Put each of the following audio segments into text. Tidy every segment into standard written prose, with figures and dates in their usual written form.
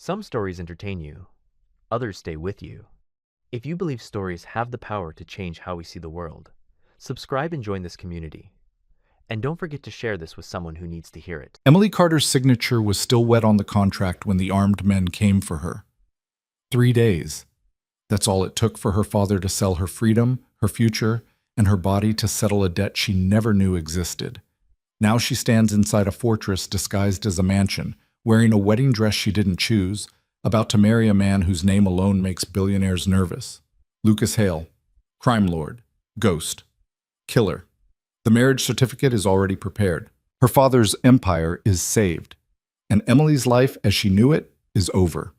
Some stories entertain you, others stay with you. If you believe stories have the power to change how we see the world, subscribe and join this community. And don't forget to share this with someone who needs to hear it. Emily Carter's signature was still wet on the contract when the armed men came for her. 3 days. That's all it took for her father to sell her freedom, her future, and her body to settle a debt she never knew existed. Now she stands inside a fortress disguised as a mansion, wearing a wedding dress she didn't choose, about to marry a man whose name alone makes billionaires nervous. Lucas Hale, crime lord, ghost, killer. The marriage certificate is already prepared. Her father's empire is saved, and Emily's life as she knew it is over.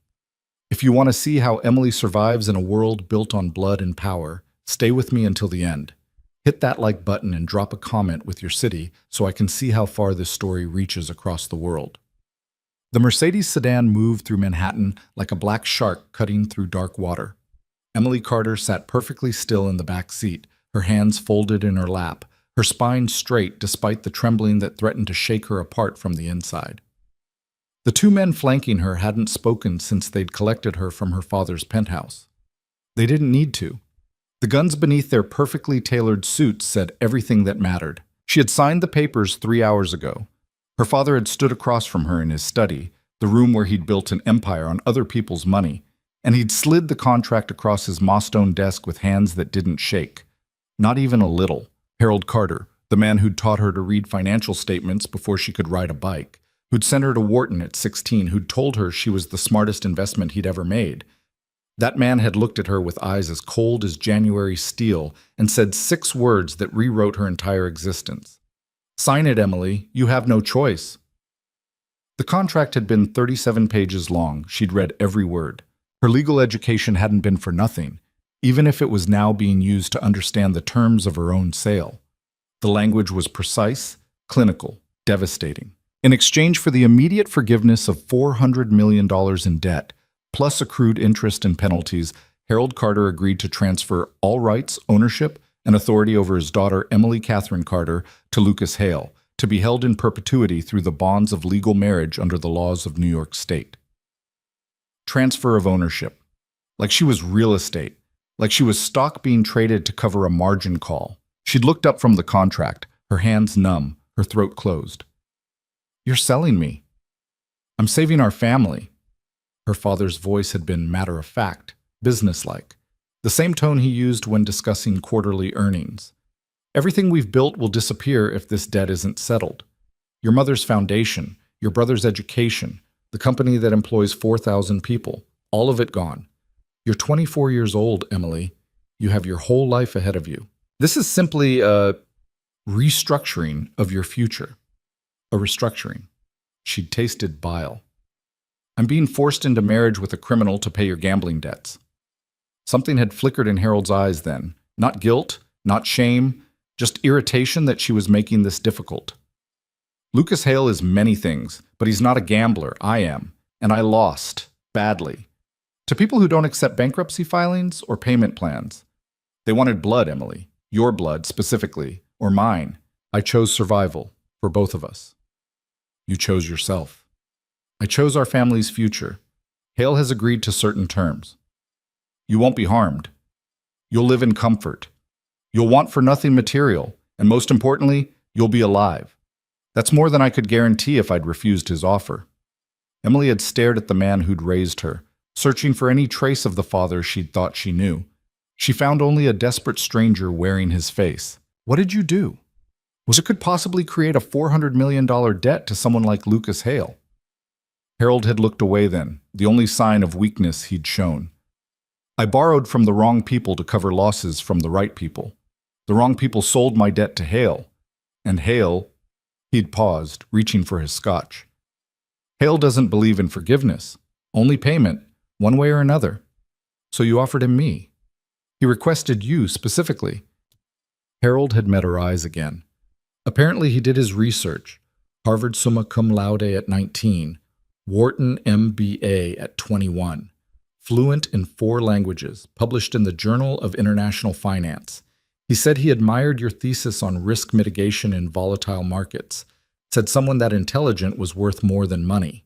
If you want to see how Emily survives in a world built on blood and power, stay with me until the end. Hit that like button and drop a comment with your city so I can see how far this story reaches across the world. The Mercedes sedan moved through Manhattan like a black shark cutting through dark water. Emily Carter sat perfectly still in the back seat, her hands folded in her lap, her spine straight despite the trembling that threatened to shake her apart from the inside. The two men flanking her hadn't spoken since they'd collected her from her father's penthouse. They didn't need to. The guns beneath their perfectly tailored suits said everything that mattered. She had signed the papers 3 hours ago. Her father had stood across from her in his study, the room where he'd built an empire on other people's money, and he'd slid the contract across his moss-stone desk with hands that didn't shake. Not even a little. Harold Carter, the man who'd taught her to read financial statements before she could ride a bike, who'd sent her to Wharton at 16, who'd told her she was the smartest investment he'd ever made. That man had looked at her with eyes as cold as January steel and said 6 words that rewrote her entire existence. "Sign it, Emily. You have no choice." The contract had been 37 pages long. She'd read every word. Her legal education hadn't been for nothing, even if it was now being used to understand the terms of her own sale. The language was precise, clinical, devastating. In exchange for the immediate forgiveness of $400 million in debt, plus accrued interest and penalties, Harold Carter agreed to transfer all rights, ownership, and authority over his daughter Emily Catherine Carter to Lucas Hale, to be held in perpetuity through the bonds of legal marriage under the laws of New York State. Transfer of ownership. Like she was real estate. Like she was stock being traded to cover a margin call. She'd looked up from the contract, her hands numb, her throat closed. "You're selling me. I'm saving our family." Her father's voice had been matter-of-fact, businesslike, the same tone he used when discussing quarterly earnings. "Everything we've built will disappear if this debt isn't settled. Your mother's foundation, your brother's education, the company that employs 4,000 people, all of it gone. You're 24 years old, Emily. You have your whole life ahead of you. This is simply a restructuring of your future." A restructuring. She'd tasted bile. "I'm being forced into marriage with a criminal to pay your gambling debts." Something had flickered in Harold's eyes then. Not guilt, not shame, just irritation that she was making this difficult. "Lucas Hale is many things, but he's not a gambler. I am. And I lost. Badly. To people who don't accept bankruptcy filings or payment plans. They wanted blood, Emily. Your blood, specifically. Or mine. I chose survival. For both of us. You chose yourself. I chose our family's future. Hale has agreed to certain terms. You won't be harmed. You'll live in comfort. You'll want for nothing material, and most importantly, you'll be alive. That's more than I could guarantee if I'd refused his offer." Emily had stared at the man who'd raised her, searching for any trace of the father she'd thought she knew. She found only a desperate stranger wearing his face. "What did you do?" It could possibly create a $400 million debt to someone like Lucas Hale. Harold had looked away then, the only sign of weakness he'd shown. "I borrowed from the wrong people to cover losses from the right people. The wrong people sold my debt to Hale. And Hale," he'd paused, reaching for his scotch. "Hale doesn't believe in forgiveness, only payment, one way or another. So you offered him me. He requested you specifically." Harold had met her eyes again. Apparently he did his research. Harvard summa cum laude at 19, Wharton MBA at 21. Fluent in 4 languages, published in the Journal of International Finance. He said he admired your thesis on risk mitigation in volatile markets, said someone that intelligent was worth more than money.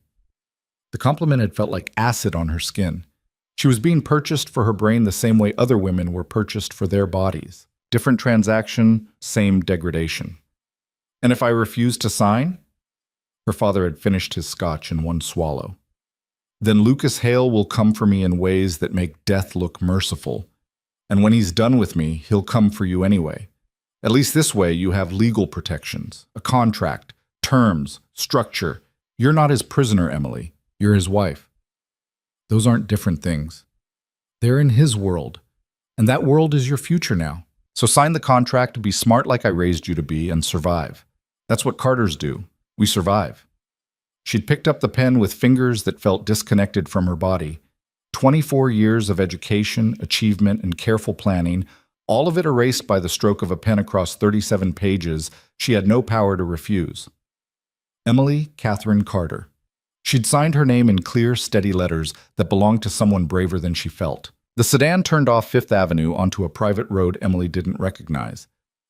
The compliment had felt like acid on her skin. She was being purchased for her brain the same way other women were purchased for their bodies. Different transaction, same degradation. And if I refused to sign? Her father had finished his scotch in one swallow. Then Lucas Hale will come for me in ways that make death look merciful. And when he's done with me, he'll come for you anyway. At least this way you have legal protections, a contract, terms, structure. You're not his prisoner, Emily. You're his wife. Those aren't different things. They're in his world. And that world is your future now. So sign the contract, be smart like I raised you to be, and survive. That's what Carters do. We survive. She'd picked up the pen with fingers that felt disconnected from her body. 24 years of education, achievement, and careful planning, all of it erased by the stroke of a pen across 37 pages she had no power to refuse. Emily Catherine Carter. She'd signed her name in clear, steady letters that belonged to someone braver than she felt. The sedan turned off Fifth Avenue onto a private road Emily didn't recognize.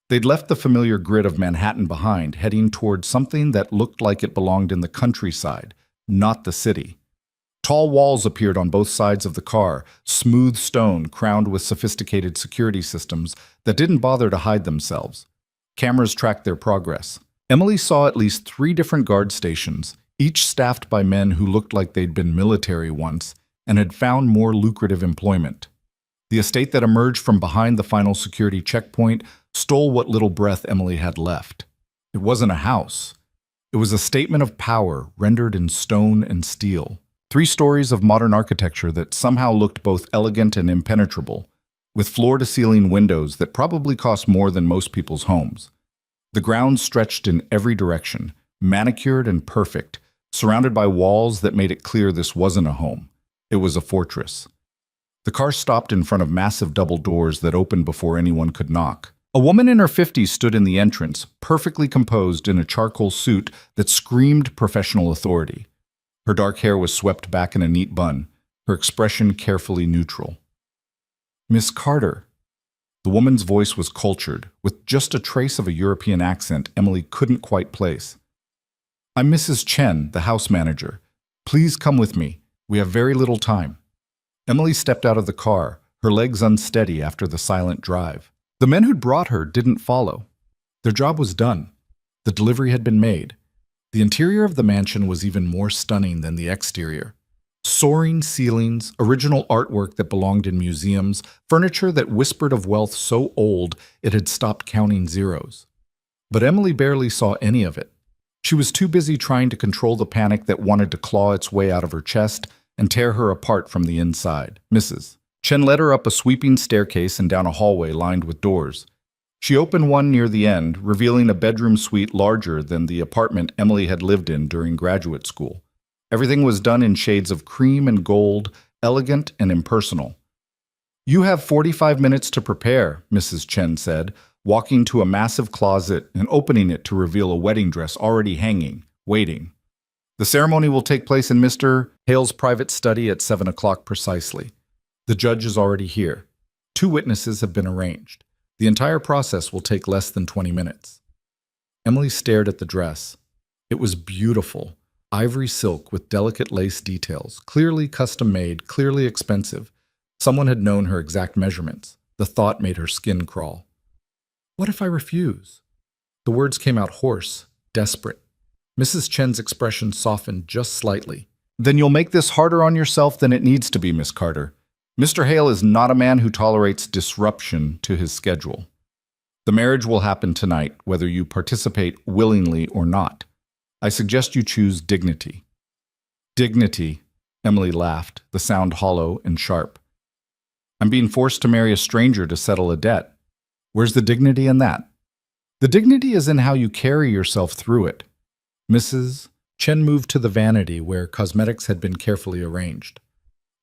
They'd left the familiar grid of Manhattan behind, heading toward something that looked like it belonged in the countryside, not the city. Tall walls appeared on both sides of the car, smooth stone crowned with sophisticated security systems that didn't bother to hide themselves. Cameras tracked their progress. Emily saw at least 3 different guard stations, each staffed by men who looked like they'd been military once and had found more lucrative employment. The estate that emerged from behind the final security checkpoint stole what little breath Emily had left. It wasn't a house. It was a statement of power rendered in stone and steel. 3 stories of modern architecture that somehow looked both elegant and impenetrable, with floor-to-ceiling windows that probably cost more than most people's homes. The grounds stretched in every direction, manicured and perfect, surrounded by walls that made it clear this wasn't a home. It was a fortress. The car stopped in front of massive double doors that opened before anyone could knock. A woman in her 50s stood in the entrance, perfectly composed in a charcoal suit that screamed professional authority. Her dark hair was swept back in a neat bun, her expression carefully neutral. "Miss Carter." The woman's voice was cultured, with just a trace of a European accent Emily couldn't quite place. "I'm Mrs. Chen, the house manager. Please come with me. We have very little time." Emily stepped out of the car, her legs unsteady after the silent drive. The men who'd brought her didn't follow. Their job was done. The delivery had been made. The interior of the mansion was even more stunning than the exterior. Soaring ceilings, original artwork that belonged in museums, furniture that whispered of wealth so old it had stopped counting zeros. But Emily barely saw any of it. She was too busy trying to control the panic that wanted to claw its way out of her chest and tear her apart from the inside. Mrs. Chen led her up a sweeping staircase and down a hallway lined with doors. She opened one near the end, revealing a bedroom suite larger than the apartment Emily had lived in during graduate school. Everything was done in shades of cream and gold, elegant and impersonal. "You have 45 minutes to prepare," Mrs. Chen said, walking to a massive closet and opening it to reveal a wedding dress already hanging, waiting. "The ceremony will take place in Mr. Hale's private study at 7 o'clock precisely. The judge is already here. 2 witnesses have been arranged. The entire process will take less than 20 minutes. Emily stared at the dress. It was beautiful, ivory silk with delicate lace details, clearly custom-made, clearly expensive. Someone had known her exact measurements. The thought made her skin crawl. "What if I refuse?" The words came out hoarse, desperate. Mrs. Chen's expression softened just slightly. "Then you'll make this harder on yourself than it needs to be, Miss Carter. Mr. Hale is not a man who tolerates disruption to his schedule. The marriage will happen tonight, whether you participate willingly or not. I suggest you choose dignity." "Dignity," Emily laughed, the sound hollow and sharp. "I'm being forced to marry a stranger to settle a debt. Where's the dignity in that?" "The dignity is in how you carry yourself through it." Mrs. Chen moved to the vanity where cosmetics had been carefully arranged.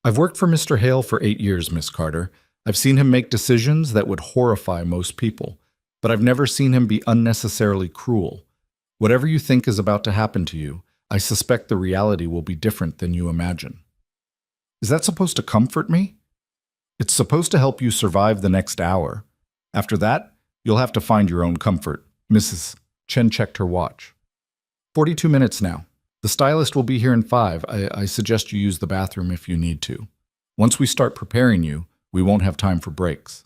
"I've worked for Mr. Hale for 8 years, Miss Carter. I've seen him make decisions that would horrify most people, but I've never seen him be unnecessarily cruel. Whatever you think is about to happen to you, I suspect the reality will be different than you imagine." "Is that supposed to comfort me?" "It's supposed to help you survive the next hour. After that, you'll have to find your own comfort." Mrs. Chen checked her watch. 42 minutes now. The stylist will be here in 5. I suggest you use the bathroom if you need to. Once we start preparing you, we won't have time for breaks.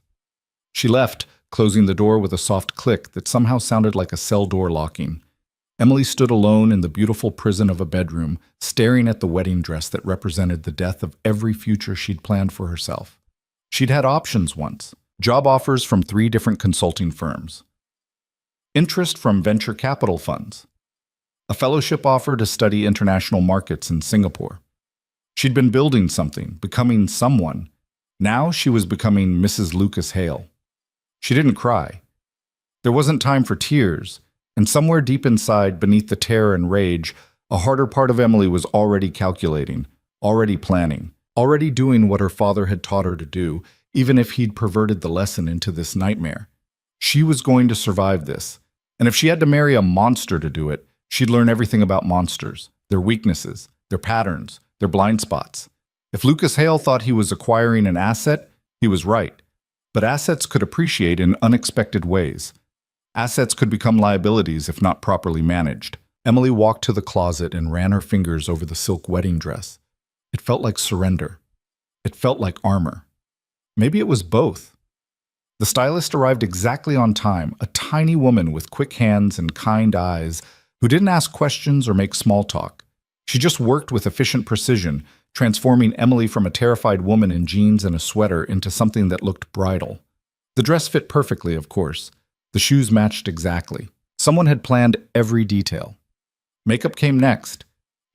She left, closing the door with a soft click that somehow sounded like a cell door locking. Emily stood alone in the beautiful prison of a bedroom, staring at the wedding dress that represented the death of every future she'd planned for herself. She'd had options once. Job offers from 3 different consulting firms. Interest from venture capital funds. A fellowship offer to study international markets in Singapore. She'd been building something, becoming someone. Now she was becoming Mrs. Lucas Hale. She didn't cry. There wasn't time for tears, and somewhere deep inside, beneath the terror and rage, a harder part of Emily was already calculating, already planning, already doing what her father had taught her to do, even if he'd perverted the lesson into this nightmare. She was going to survive this, and if she had to marry a monster to do it, she'd learn everything about monsters, their weaknesses, their patterns, their blind spots. If Lucas Hale thought he was acquiring an asset, he was right. But assets could appreciate in unexpected ways. Assets could become liabilities if not properly managed. Emily walked to the closet and ran her fingers over the silk wedding dress. It felt like surrender. It felt like armor. Maybe it was both. The stylist arrived exactly on time, a tiny woman with quick hands and kind eyes who didn't ask questions or make small talk. She just worked with efficient precision, transforming Emily from a terrified woman in jeans and a sweater into something that looked bridal. The dress fit perfectly, of course. The shoes matched exactly. Someone had planned every detail. Makeup came next.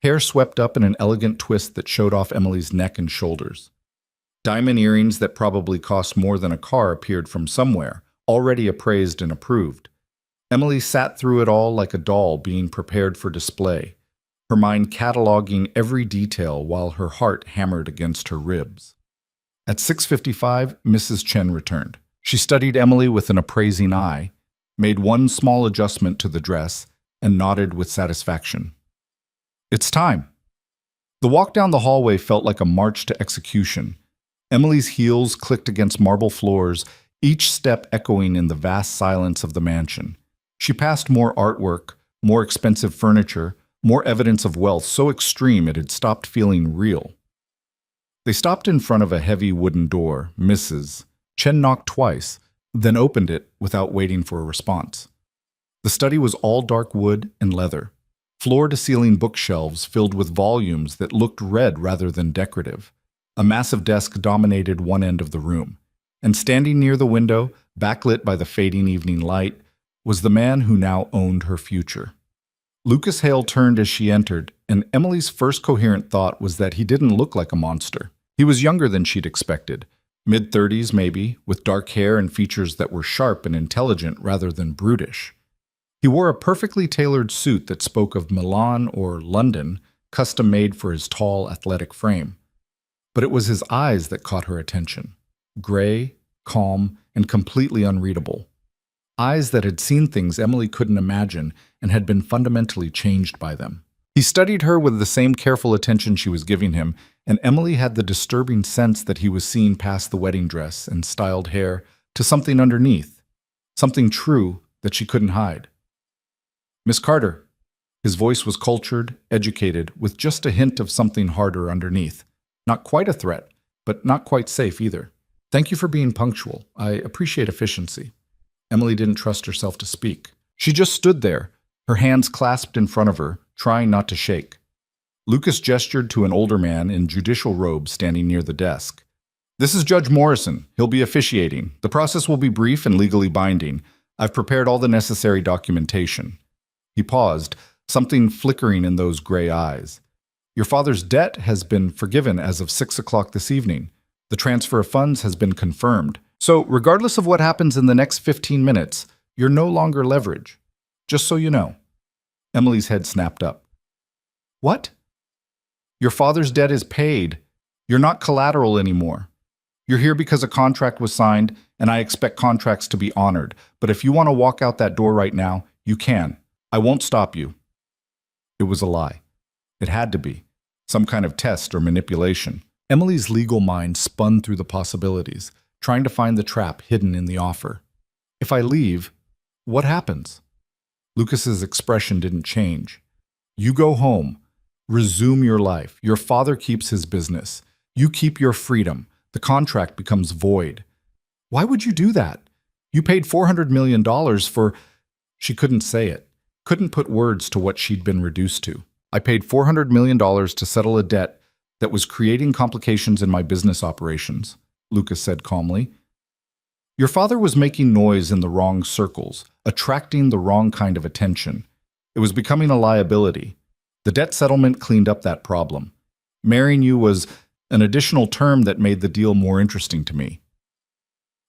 Hair swept up in an elegant twist that showed off Emily's neck and shoulders. Diamond earrings that probably cost more than a car appeared from somewhere, already appraised and approved. Emily sat through it all like a doll being prepared for display, her mind cataloging every detail while her heart hammered against her ribs. At 6:55, Mrs. Chen returned. She studied Emily with an appraising eye, made one small adjustment to the dress, and nodded with satisfaction. It's time. The walk down the hallway felt like a march to execution. Emily's heels clicked against marble floors, each step echoing in the vast silence of the mansion. She passed more artwork, more expensive furniture, more evidence of wealth so extreme it had stopped feeling real. They stopped in front of a heavy wooden door. Mrs. Chen knocked twice, then opened it without waiting for a response. The study was all dark wood and leather, floor-to-ceiling bookshelves filled with volumes that looked read rather than decorative. A massive desk dominated one end of the room, and standing near the window, backlit by the fading evening light, was the man who now owned her future. Lucas Hale turned as she entered, and Emily's first coherent thought was that he didn't look like a monster. He was younger than she'd expected, mid-30s maybe, with dark hair and features that were sharp and intelligent rather than brutish. He wore a perfectly tailored suit that spoke of Milan or London, custom-made for his tall, athletic frame. But it was his eyes that caught her attention. Gray, calm, and completely unreadable. Eyes that had seen things Emily couldn't imagine and had been fundamentally changed by them. He studied her with the same careful attention she was giving him, and Emily had the disturbing sense that he was seeing past the wedding dress and styled hair to something underneath, something true that she couldn't hide. Miss Carter. His voice was cultured, educated, with just a hint of something harder underneath. Not quite a threat, but not quite safe either. Thank you for being punctual. I appreciate efficiency. Emily didn't trust herself to speak. She just stood there, her hands clasped in front of her, trying not to shake. Lucas gestured to an older man in judicial robes standing near the desk. This is Judge Morrison. He'll be officiating. The process will be brief and legally binding. I've prepared all the necessary documentation. He paused, something flickering in those gray eyes. Your father's debt has been forgiven as of 6 o'clock this evening. The transfer of funds has been confirmed. So, regardless of what happens in the next 15 minutes, you're no longer leverage. Just so you know. Emily's head snapped up. What? Your father's debt is paid. You're not collateral anymore. You're here because a contract was signed, and I expect contracts to be honored. But if you want to walk out that door right now, you can. I won't stop you. It was a lie. It had to be. Some kind of test or manipulation. Emily's legal mind spun through the possibilities, trying to find the trap hidden in the offer. If I leave, what happens? Lucas's expression didn't change. You go home, Resume your life. Your father keeps his business. You keep your freedom. The contract becomes void. Why would you do that? You paid $400 million for... She couldn't say it, couldn't put words to what she'd been reduced to. I paid $400 million to settle a debt that was creating complications in my business operations, Lucas said calmly. Your father was making noise in the wrong circles, attracting the wrong kind of attention. It was becoming a liability. The debt settlement cleaned up that problem. Marrying you was an additional term that made the deal more interesting to me.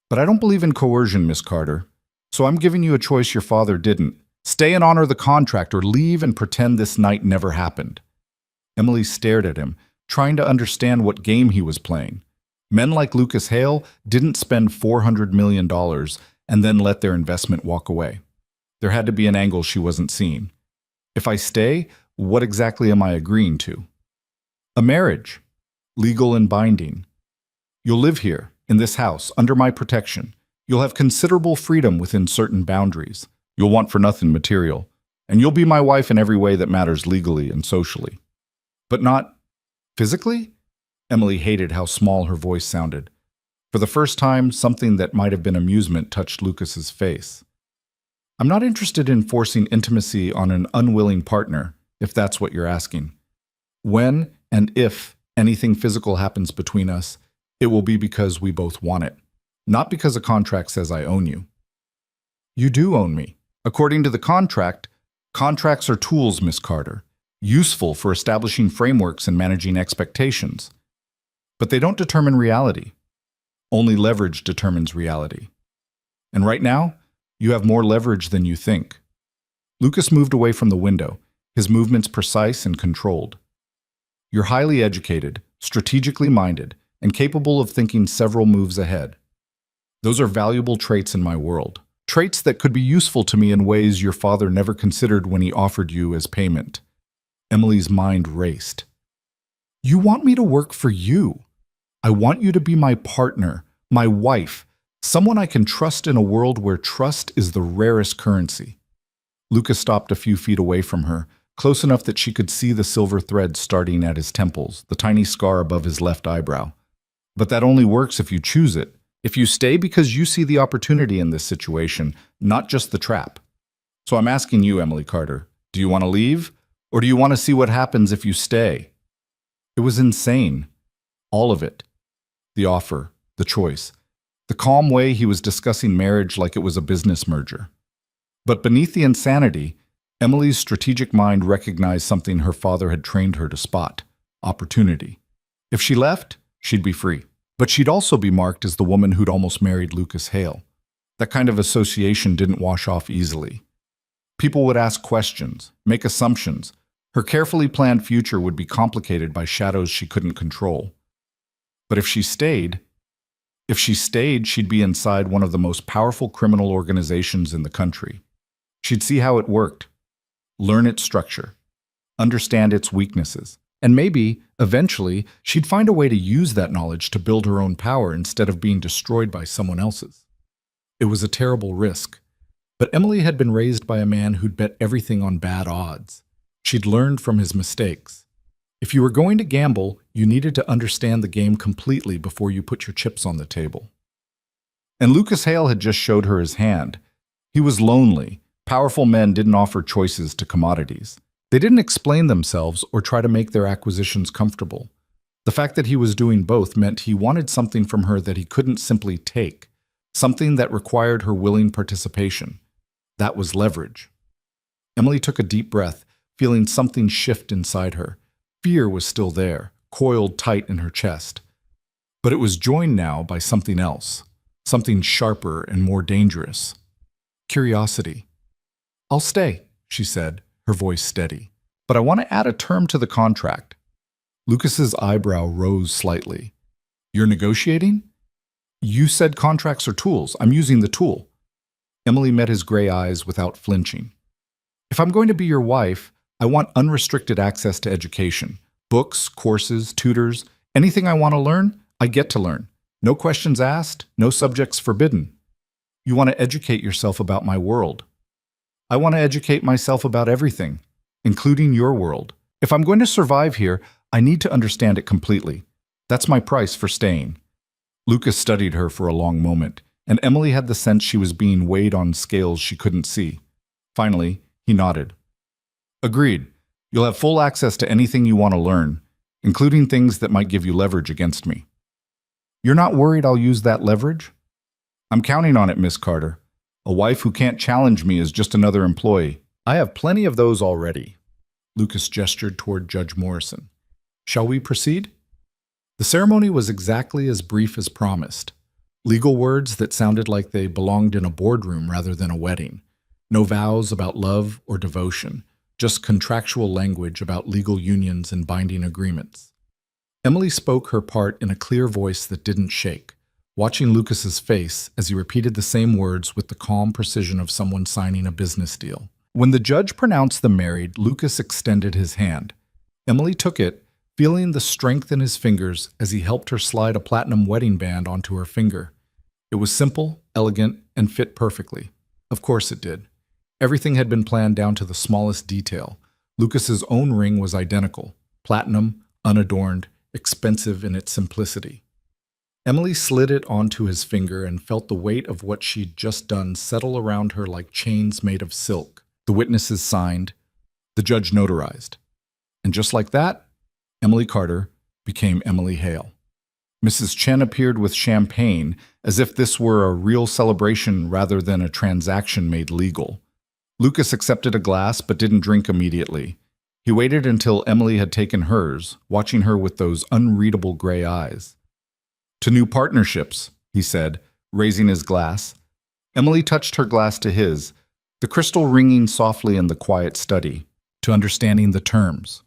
But I don't believe in coercion, Miss Carter. So I'm giving you a choice your father didn't. Stay and honor the contract, or leave and pretend this night never happened. Emily stared at him, trying to understand what game he was playing. Men like Lucas Hale didn't spend $400 million and then let their investment walk away. There had to be an angle she wasn't seeing. If I stay, what exactly am I agreeing to? A marriage, legal and binding. You'll live here, in this house, under my protection. You'll have considerable freedom within certain boundaries. You'll want for nothing material. And you'll be my wife in every way that matters legally and socially. But not physically? Emily hated how small her voice sounded. For the first time, something that might have been amusement touched Lucas's face. I'm not interested in forcing intimacy on an unwilling partner, if that's what you're asking. When and if anything physical happens between us, it will be because we both want it, not because a contract says I own you. You do own me. According to the contract, contracts are tools, Miss Carter, useful for establishing frameworks and managing expectations. But they don't determine reality. Only leverage determines reality. And right now, you have more leverage than you think. Lucas moved away from the window, his movements precise and controlled. You're highly educated, strategically minded, and capable of thinking several moves ahead. Those are valuable traits in my world. Traits that could be useful to me in ways your father never considered when he offered you as payment. Emily's mind raced. You want me to work for you. I want you to be my partner, my wife, someone I can trust in a world where trust is the rarest currency. Lucas stopped a few feet away from her, close enough that she could see the silver thread starting at his temples, the tiny scar above his left eyebrow. But that only works if you choose it. If you stay because you see the opportunity in this situation, not just the trap. So I'm asking you, Emily Carter, do you want to leave? Or do you want to see what happens if you stay? It was insane. All of it. The offer, the choice, the calm way he was discussing marriage like it was a business merger. But beneath the insanity, Emily's strategic mind recognized something her father had trained her to spot: opportunity. If she left, she'd be free. But she'd also be marked as the woman who'd almost married Lucas Hale. That kind of association didn't wash off easily. People would ask questions, make assumptions. Her carefully planned future would be complicated by shadows she couldn't control. But if she stayed, she'd be inside one of the most powerful criminal organizations in the country. She'd see how it worked, learn its structure, understand its weaknesses, and maybe, eventually, she'd find a way to use that knowledge to build her own power instead of being destroyed by someone else's. It was a terrible risk, but Emily had been raised by a man who'd bet everything on bad odds. She'd learned from his mistakes. If you were going to gamble, you needed to understand the game completely before you put your chips on the table. And Lucas Hale had just showed her his hand. He was lonely. Powerful men didn't offer choices to commodities. They didn't explain themselves or try to make their acquisitions comfortable. The fact that he was doing both meant he wanted something from her that he couldn't simply take, something that required her willing participation. That was leverage. Emily took a deep breath, feeling something shift inside her. Fear was still there, coiled tight in her chest. But it was joined now by something else, something sharper and more dangerous. Curiosity. I'll stay, she said, her voice steady. But I want to add a term to the contract. Lucas's eyebrow rose slightly. You're negotiating? You said contracts are tools. I'm using the tool. Emily met his gray eyes without flinching. If I'm going to be your wife, I want unrestricted access to education. Books, courses, tutors, anything I want to learn, I get to learn. No questions asked, no subjects forbidden. You want to educate yourself about my world. I want to educate myself about everything, including your world, If I'm going to survive here, I need to understand it completely. That's my price for staying. Lucas studied her for a long moment, and Emily had the sense she was being weighed on scales she couldn't see. Finally, he nodded. Agreed. You'll have full access to anything you want to learn, including things that might give you leverage against me. You're not worried I'll use that leverage? I'm counting on it, Miss Carter. A wife who can't challenge me is just another employee. I have plenty of those already. Lucas gestured toward Judge Morrison. Shall we proceed? The ceremony was exactly as brief as promised. Legal words that sounded like they belonged in a boardroom rather than a wedding. No vows about love or devotion, just contractual language about legal unions and binding agreements. Emily spoke her part in a clear voice that didn't shake, watching Lucas's face as he repeated the same words with the calm precision of someone signing a business deal. When the judge pronounced them married, Lucas extended his hand. Emily took it, feeling the strength in his fingers as he helped her slide a platinum wedding band onto her finger. It was simple, elegant, and fit perfectly. Of course it did. Everything had been planned down to the smallest detail. Lucas's own ring was identical, platinum, unadorned, expensive in its simplicity. Emily slid it onto his finger and felt the weight of what she'd just done settle around her like chains made of silk. The witnesses signed, the judge notarized. And just like that, Emily Carter became Emily Hale. Mrs. Chen appeared with champagne, as if this were a real celebration rather than a transaction made legal. Lucas accepted a glass but didn't drink immediately. He waited until Emily had taken hers, watching her with those unreadable gray eyes. To new partnerships, he said, raising his glass. Emily touched her glass to his, the crystal ringing softly in the quiet study. To understanding the terms.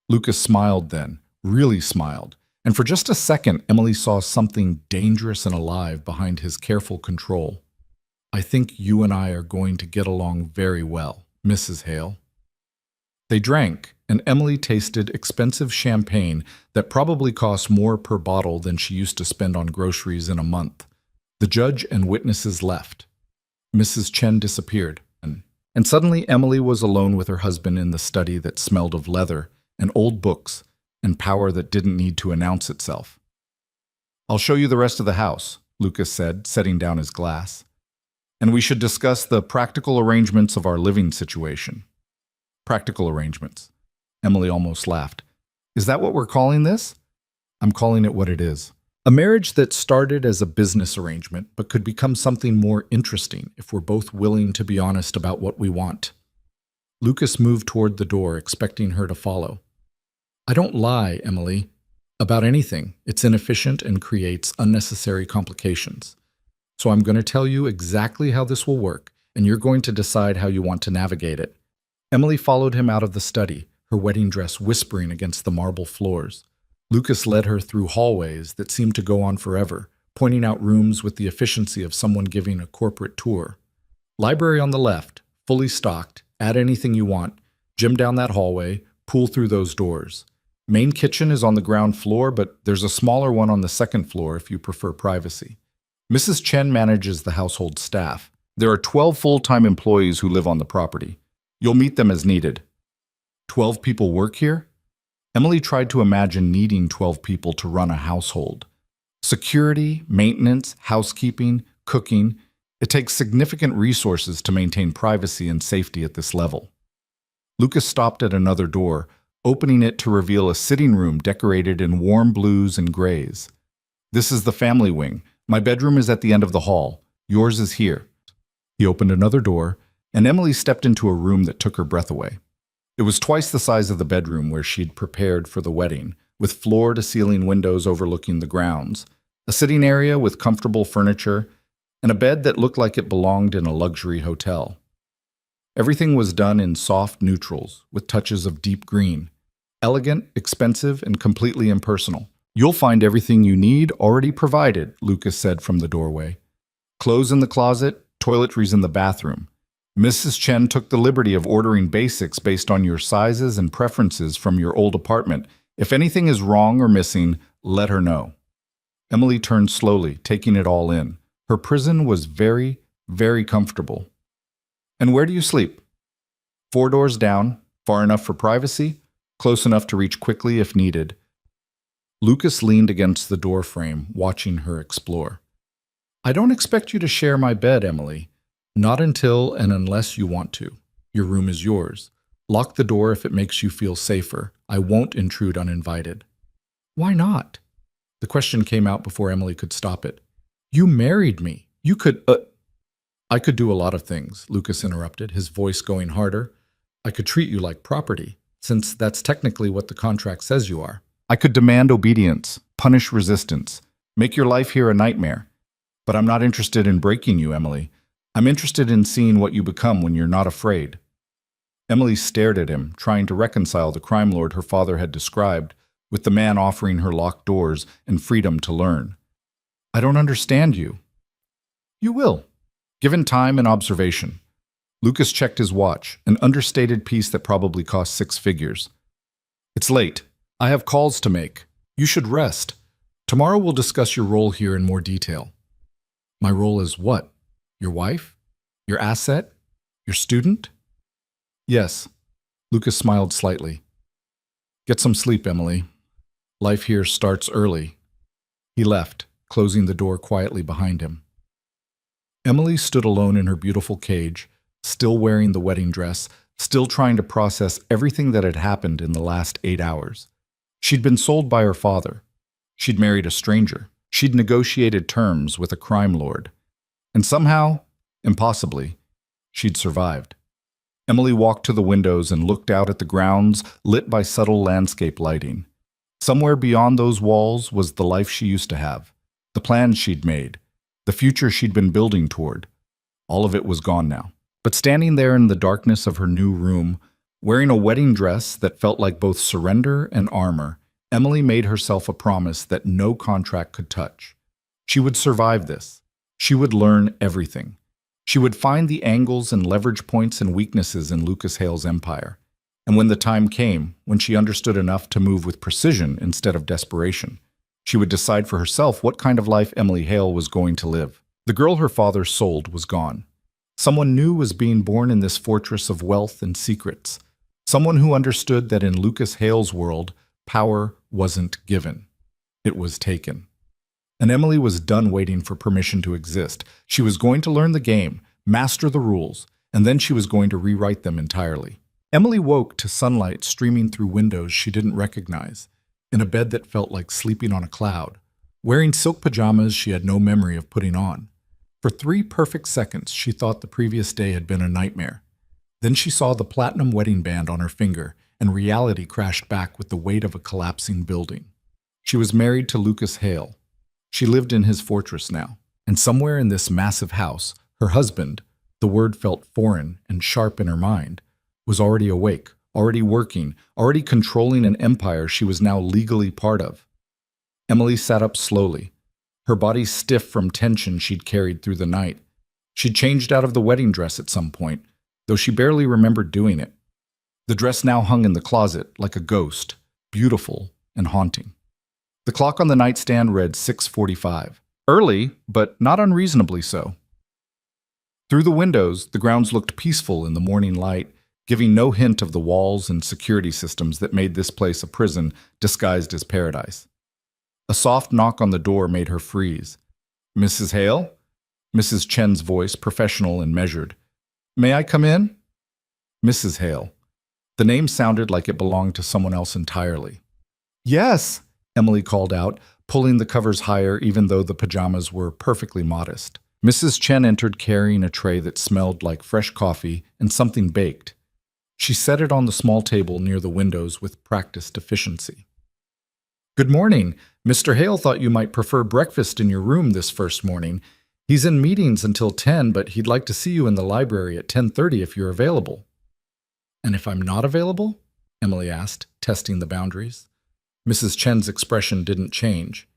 Lucas smiled then, really smiled, and for just a second Emily saw something dangerous and alive behind his careful control. I think you and I are going to get along very well, Mrs. Hale. They drank, and Emily tasted expensive champagne that probably cost more per bottle than she used to spend on groceries in a month. The judge and witnesses left. Mrs. Chen disappeared, and suddenly Emily was alone with her husband in the study that smelled of leather and old books and power that didn't need to announce itself. I'll show you the rest of the house, Lucas said, setting down his glass. And we should discuss the practical arrangements of our living situation. Practical arrangements. Emily almost laughed. Is that what we're calling this? I'm calling it what it is. A marriage that started as a business arrangement but could become something more interesting if we're both willing to be honest about what we want. Lucas moved toward the door, expecting her to follow. I don't lie, Emily. About anything. It's inefficient and creates unnecessary complications. So I'm going to tell you exactly how this will work, and you're going to decide how you want to navigate it. Emily followed him out of the study, her wedding dress whispering against the marble floors. Lucas led her through hallways that seemed to go on forever, pointing out rooms with the efficiency of someone giving a corporate tour. Library on the left, fully stocked, add anything you want, gym down that hallway, pool through those doors. Main kitchen is on the ground floor, but there's a smaller one on the second floor if you prefer privacy. Mrs. Chen manages the household staff. There are 12 full-time employees who live on the property. You'll meet them as needed. 12 people work here? Emily tried to imagine needing 12 people to run a household. Security, maintenance, housekeeping, cooking. It takes significant resources to maintain privacy and safety at this level. Lucas stopped at another door, opening it to reveal a sitting room decorated in warm blues and grays. This is the family wing. My bedroom is at the end of the hall. Yours is here. He opened another door, and Emily stepped into a room that took her breath away. It was twice the size of the bedroom where she'd prepared for the wedding, with floor-to-ceiling windows overlooking the grounds, a sitting area with comfortable furniture, and a bed that looked like it belonged in a luxury hotel. Everything was done in soft neutrals, with touches of deep green. Elegant, expensive, and completely impersonal. You'll find everything you need already provided, Lucas said from the doorway. Clothes in the closet, toiletries in the bathroom. Mrs. Chen took the liberty of ordering basics based on your sizes and preferences from your old apartment. If anything is wrong or missing, let her know. Emily turned slowly, taking it all in. Her prison was very, very comfortable. And where do you sleep? 4 doors down, far enough for privacy? close enough to reach quickly if needed. Lucas leaned against the door frame, watching her explore. I don't expect you to share my bed, Emily. Not until and unless you want to. Your room is yours. Lock the door if it makes you feel safer. I won't intrude uninvited. Why not? The question came out before Emily could stop it. You married me. You could, I could do a lot of things, Lucas interrupted, his voice going harder. I could treat you like property, since that's technically what the contract says you are. I could demand obedience, punish resistance, make your life here a nightmare. But I'm not interested in breaking you, Emily. I'm interested in seeing what you become when you're not afraid. Emily stared at him, trying to reconcile the crime lord her father had described with the man offering her locked doors and freedom to learn. I don't understand you. You will, given time and observation. Lucas checked his watch, an understated piece that probably cost 6 figures. It's late. I have calls to make. You should rest. Tomorrow we'll discuss your role here in more detail. My role is what? Your wife? Your asset? Your student? Yes. Lucas smiled slightly. Get some sleep, Emily. Life here starts early. He left, closing the door quietly behind him. Emily stood alone in her beautiful cage, still wearing the wedding dress, still trying to process everything that had happened in the last 8 hours. She'd been sold by her father. She'd married a stranger. She'd negotiated terms with a crime lord. And somehow, impossibly, she'd survived. Emily walked to the windows and looked out at the grounds lit by subtle landscape lighting. Somewhere beyond those walls was the life she used to have, the plans she'd made, the future she'd been building toward. All of it was gone now. But standing there in the darkness of her new room, wearing a wedding dress that felt like both surrender and armor, Emily made herself a promise that no contract could touch. She would survive this. She would learn everything. She would find the angles and leverage points and weaknesses in Lucas Hale's empire. And when the time came, when she understood enough to move with precision instead of desperation, she would decide for herself what kind of life Emily Hale was going to live. The girl her father sold was gone. Someone new was being born in this fortress of wealth and secrets. Someone who understood that in Lucas Hale's world, power wasn't given. It was taken. And Emily was done waiting for permission to exist. She was going to learn the game, master the rules, and then she was going to rewrite them entirely. Emily woke to sunlight streaming through windows she didn't recognize, in a bed that felt like sleeping on a cloud, wearing silk pajamas she had no memory of putting on. For 3 perfect seconds, she thought the previous day had been a nightmare. Then she saw the platinum wedding band on her finger, and reality crashed back with the weight of a collapsing building. She was married to Lucas Hale. She lived in his fortress now, and somewhere in this massive house, her husband, the word felt foreign and sharp in her mind, was already awake, already working, already controlling an empire she was now legally part of. Emily sat up slowly, her body stiff from tension she'd carried through the night. She'd changed out of the wedding dress at some point, though she barely remembered doing it. The dress now hung in the closet like a ghost, beautiful and haunting. The clock on the nightstand read 6:45. Early, but not unreasonably so. Through the windows, the grounds looked peaceful in the morning light, giving no hint of the walls and security systems that made this place a prison disguised as paradise. A soft knock on the door made her freeze. Mrs. Hale? Mrs. Chen's voice, professional and measured. May I come in? Mrs. Hale. The name sounded like it belonged to someone else entirely. Yes, Emily called out, pulling the covers higher even though the pajamas were perfectly modest. Mrs. Chen entered carrying a tray that smelled like fresh coffee and something baked. She set it on the small table near the windows with practiced efficiency. Good morning. Mr. Hale thought you might prefer breakfast in your room this first morning. He's in meetings until 10, but he'd like to see you in the library at 10:30 if you're available. And if I'm not available? Emily asked, testing the boundaries. Mrs. Chen's expression didn't change.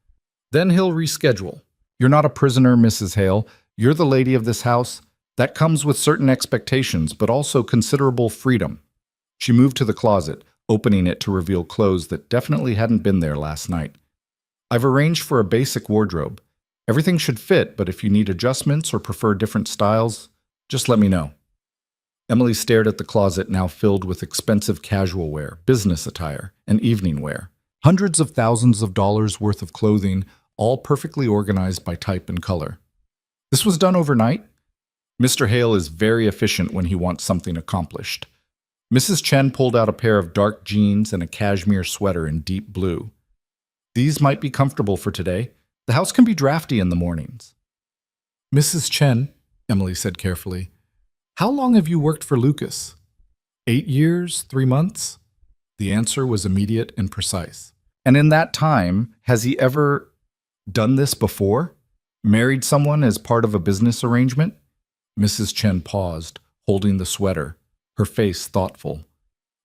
Then he'll reschedule. You're not a prisoner, Mrs. Hale. You're the lady of this house. That comes with certain expectations, but also considerable freedom. She moved to the closet, opening it to reveal clothes that definitely hadn't been there last night. I've arranged for a basic wardrobe. Everything should fit, but if you need adjustments or prefer different styles, just let me know. Emily stared at the closet now filled with expensive casual wear, business attire, and evening wear. Hundreds of thousands of dollars worth of clothing, all perfectly organized by type and color. This was done overnight? Mr. Hale is very efficient when he wants something accomplished. Mrs. Chen pulled out a pair of dark jeans and a cashmere sweater in deep blue. These might be comfortable for today. The house can be drafty in the mornings. Mrs. Chen, Emily said carefully, how long have you worked for Lucas? 8 years, 3 months? The answer was immediate and precise. And in that time, has he ever done this before? Married someone as part of a business arrangement? Mrs. Chen paused, holding the sweater, her face thoughtful.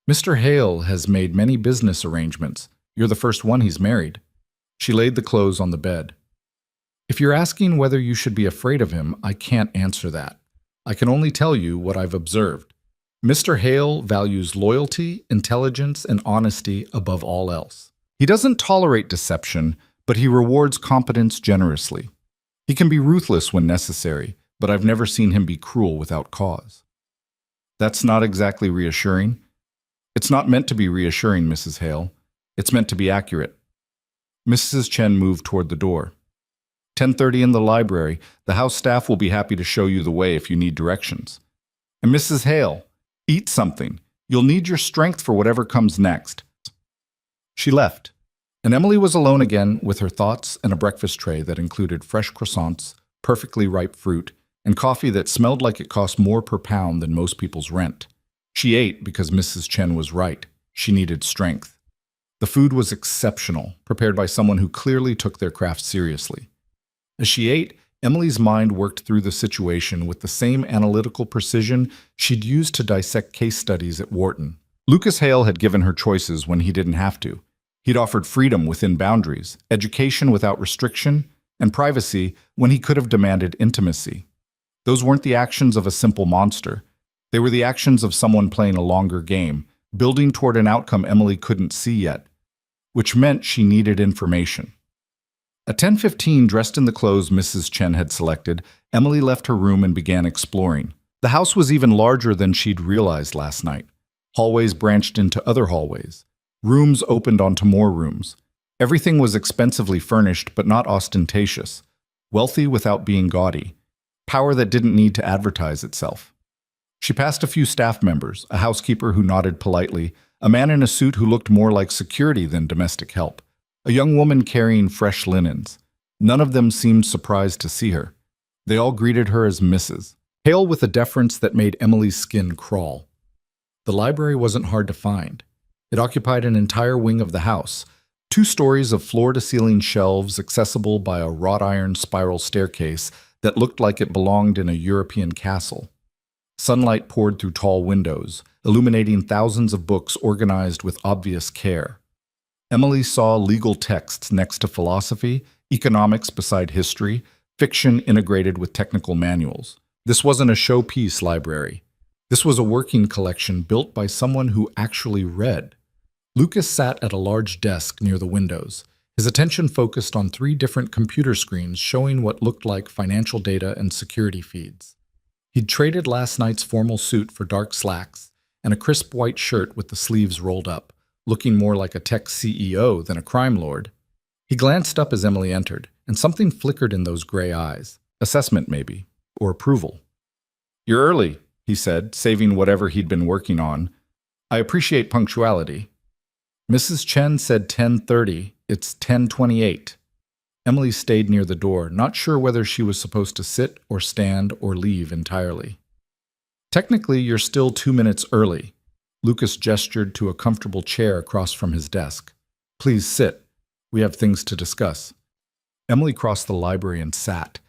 Mr. Hale has made many business arrangements. You're the first one he's married. She laid the clothes on the bed. If you're asking whether you should be afraid of him, I can't answer that. I can only tell you what I've observed. Mr. Hale values loyalty, intelligence, and honesty above all else. He doesn't tolerate deception, but he rewards competence generously. He can be ruthless when necessary, but I've never seen him be cruel without cause. That's not exactly reassuring. It's not meant to be reassuring, Mrs. Hale. It's meant to be accurate. Mrs. Chen moved toward the door. 10:30 in the library. The house staff will be happy to show you the way if you need directions. And Mrs. Hale, eat something. You'll need your strength for whatever comes next. She left, and Emily was alone again with her thoughts and a breakfast tray that included fresh croissants, perfectly ripe fruit, and coffee that smelled like it cost more per pound than most people's rent. She ate because Mrs. Chen was right. She needed strength. The food was exceptional, prepared by someone who clearly took their craft seriously. As she ate, Emily's mind worked through the situation with the same analytical precision she'd used to dissect case studies at Wharton. Lucas Hale had given her choices when he didn't have to. He'd offered freedom within boundaries, education without restriction, and privacy when he could have demanded intimacy. Those weren't the actions of a simple monster. They were the actions of someone playing a longer game, building toward an outcome Emily couldn't see yet, which meant she needed information. At 10:15, dressed in the clothes Mrs. Chen had selected, Emily left her room and began exploring. The house was even larger than she'd realized last night. Hallways branched into other hallways. Rooms opened onto more rooms. Everything was expensively furnished but not ostentatious. Wealthy without being gaudy. Power that didn't need to advertise itself. She passed a few staff members, a housekeeper who nodded politely, a man in a suit who looked more like security than domestic help. A young woman carrying fresh linens. None of them seemed surprised to see her. They all greeted her as Mrs. Hale with a deference that made Emily's skin crawl. The library wasn't hard to find. It occupied an entire wing of the house, 2 stories of floor-to-ceiling shelves accessible by a wrought iron spiral staircase that looked like it belonged in a European castle. Sunlight poured through tall windows, illuminating thousands of books organized with obvious care. Emily saw legal texts next to philosophy, economics beside history, fiction integrated with technical manuals. This wasn't a showpiece library. This was a working collection built by someone who actually read. Lucas sat at a large desk near the windows, his attention focused on 3 different computer screens showing what looked like financial data and security feeds. He'd traded last night's formal suit for dark slacks and a crisp white shirt with the sleeves rolled up, looking more like a tech CEO than a crime lord. He glanced up as Emily entered, and something flickered in those gray eyes. Assessment, maybe, or approval. "You're early," he said, saving whatever he'd been working on. "I appreciate punctuality." Mrs. Chen said 10:30. It's 10:28. Emily stayed near the door, not sure whether she was supposed to sit or stand or leave entirely. "Technically, you're still 2 minutes early." Lucas gestured to a comfortable chair across from his desk. "Please sit. We have things to discuss." Emily crossed the library and sat,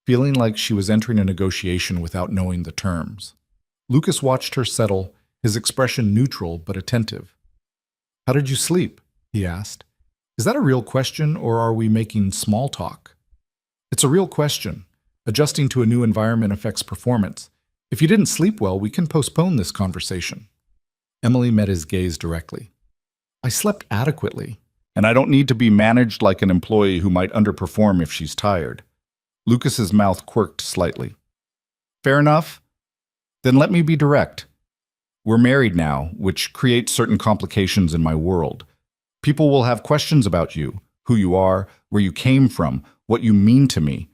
feeling like she was entering a negotiation without knowing the terms. Lucas watched her settle, his expression neutral but attentive. "How did you sleep?" he asked. "Is that a real question, or are we making small talk?" "It's a real question. Adjusting to a new environment affects performance. If you didn't sleep well, we can postpone this conversation." Emily met his gaze directly. "I slept adequately, and I don't need to be managed like an employee who might underperform if she's tired." Lucas's mouth quirked slightly. "Fair enough. Then let me be direct. We're married now, which creates certain complications in my world. People will have questions about you, who you are, where you came from, what you mean to me.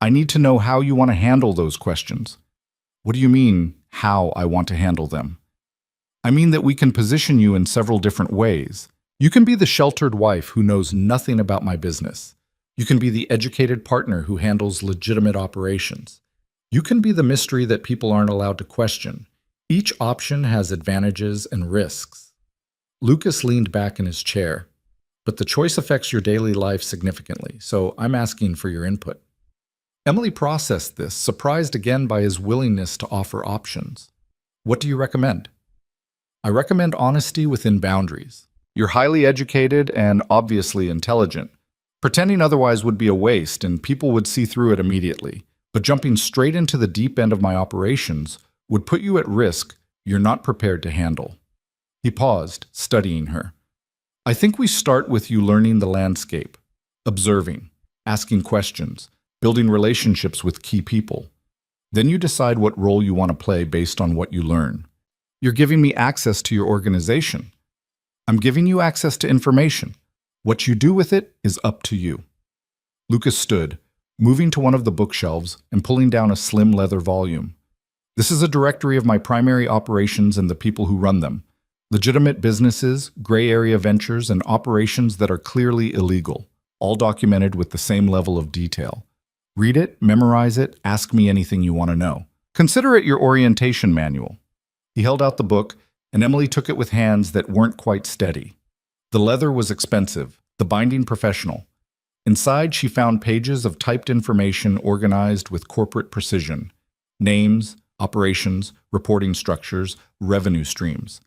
I need to know how you want to handle those questions. What do you mean, how I want to handle them? I mean that we can position you in several different ways. You can be the sheltered wife who knows nothing about my business. You can be the educated partner who handles legitimate operations. You can be the mystery that people aren't allowed to question. Each option has advantages and risks. Lucas leaned back in his chair. But the choice affects your daily life significantly, so I'm asking for your input. Emily processed this, surprised again by his willingness to offer options. What do you recommend? I recommend honesty within boundaries. You're highly educated and obviously intelligent. Pretending otherwise would be a waste, and people would see through it immediately. But jumping straight into the deep end of my operations would put you at risk you're not prepared to handle. He paused, studying her. I think we start with you learning the landscape, observing, asking questions, building relationships with key people. Then you decide what role you want to play based on what you learn. You're giving me access to your organization. I'm giving you access to information. What you do with it is up to you. Lucas stood, moving to one of the bookshelves and pulling down a slim leather volume. This is a directory of my primary operations and the people who run them. Legitimate businesses, gray area ventures, and operations that are clearly illegal, all documented with the same level of detail. Read it, memorize it, ask me anything you want to know. Consider it your orientation manual. He held out the book, and Emily took it with hands that weren't quite steady. The leather was expensive, the binding professional. Inside, she found pages of typed information organized with corporate precision. Names, operations, reporting structures, revenue streams.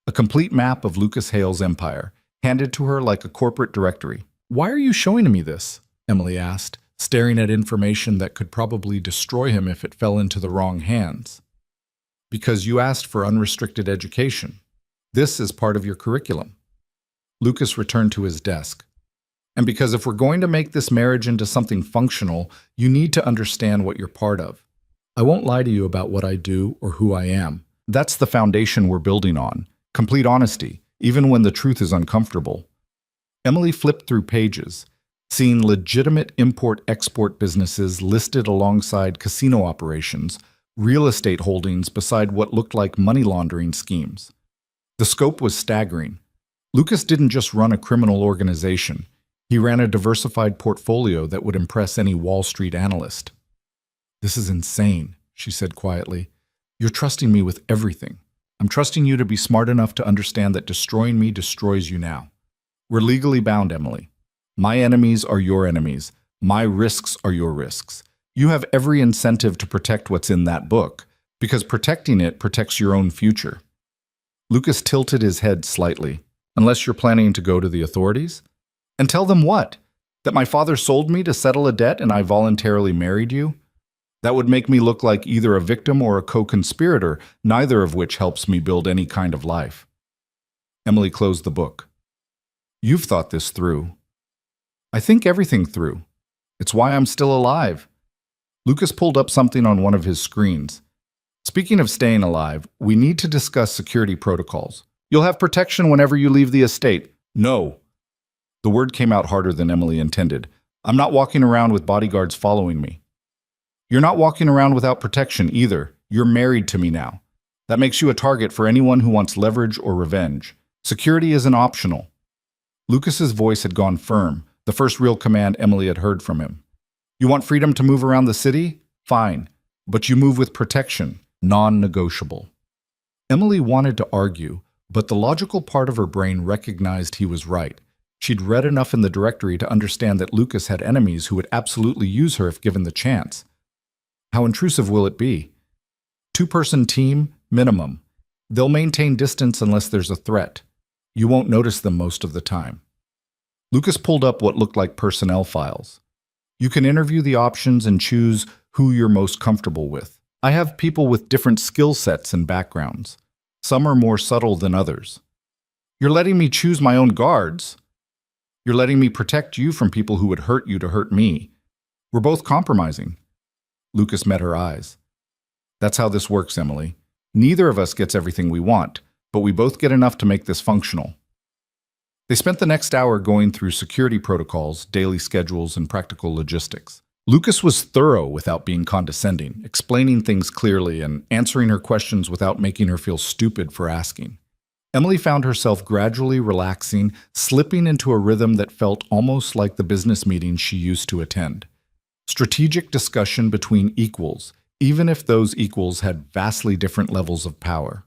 A complete map of Lucas Hale's empire, handed to her like a corporate directory. Why are you showing me this? Emily asked, staring at information that could probably destroy him if it fell into the wrong hands. Because you asked for unrestricted education. This is part of your curriculum. Lucas returned to his desk. And because if we're going to make this marriage into something functional, you need to understand what you're part of. I won't lie to you about what I do or who I am. That's the foundation we're building on. Complete honesty, even when the truth is uncomfortable. Emily flipped through pages, seeing legitimate import-export businesses listed alongside casino operations, real estate holdings beside what looked like money laundering schemes. The scope was staggering. Lucas didn't just run a criminal organization. He ran a diversified portfolio that would impress any Wall Street analyst. This is insane, she said quietly. You're trusting me with everything. I'm trusting you to be smart enough to understand that destroying me destroys you now. We're legally bound, Emily. My enemies are your enemies. My risks are your risks. You have every incentive to protect what's in that book, because protecting it protects your own future. Lucas tilted his head slightly. Unless you're planning to go to the authorities? And tell them what? That my father sold me to settle a debt and I voluntarily married you? That would make me look like either a victim or a co-conspirator, neither of which helps me build any kind of life. Emily closed the book. You've thought this through. I think everything through. It's why I'm still alive. Lucas pulled up something on one of his screens. Speaking of staying alive, we need to discuss security protocols. You'll have protection whenever you leave the estate. No. The word came out harder than Emily intended. I'm not walking around with bodyguards following me. You're not walking around without protection either. You're married to me now. That makes you a target for anyone who wants leverage or revenge. Security isn't optional. Lucas's voice had gone firm, the first real command Emily had heard from him. You want freedom to move around the city? Fine. But you move with protection, non-negotiable. Emily wanted to argue, but the logical part of her brain recognized he was right. She'd read enough in the directory to understand that Lucas had enemies who would absolutely use her if given the chance. How intrusive will it be? 2-person team, minimum. They'll maintain distance unless there's a threat. You won't notice them most of the time. Lucas pulled up what looked like personnel files. You can interview the options and choose who you're most comfortable with. I have people with different skill sets and backgrounds. Some are more subtle than others. You're letting me choose my own guards. You're letting me protect you from people who would hurt you to hurt me. We're both compromising. Lucas met her eyes. That's how this works, Emily. Neither of us gets everything we want, but we both get enough to make this functional. They spent the next hour going through security protocols, daily schedules, and practical logistics. Lucas was thorough without being condescending, explaining things clearly and answering her questions without making her feel stupid for asking. Emily found herself gradually relaxing, slipping into a rhythm that felt almost like the business meetings she used to attend. Strategic discussion between equals, even if those equals had vastly different levels of power.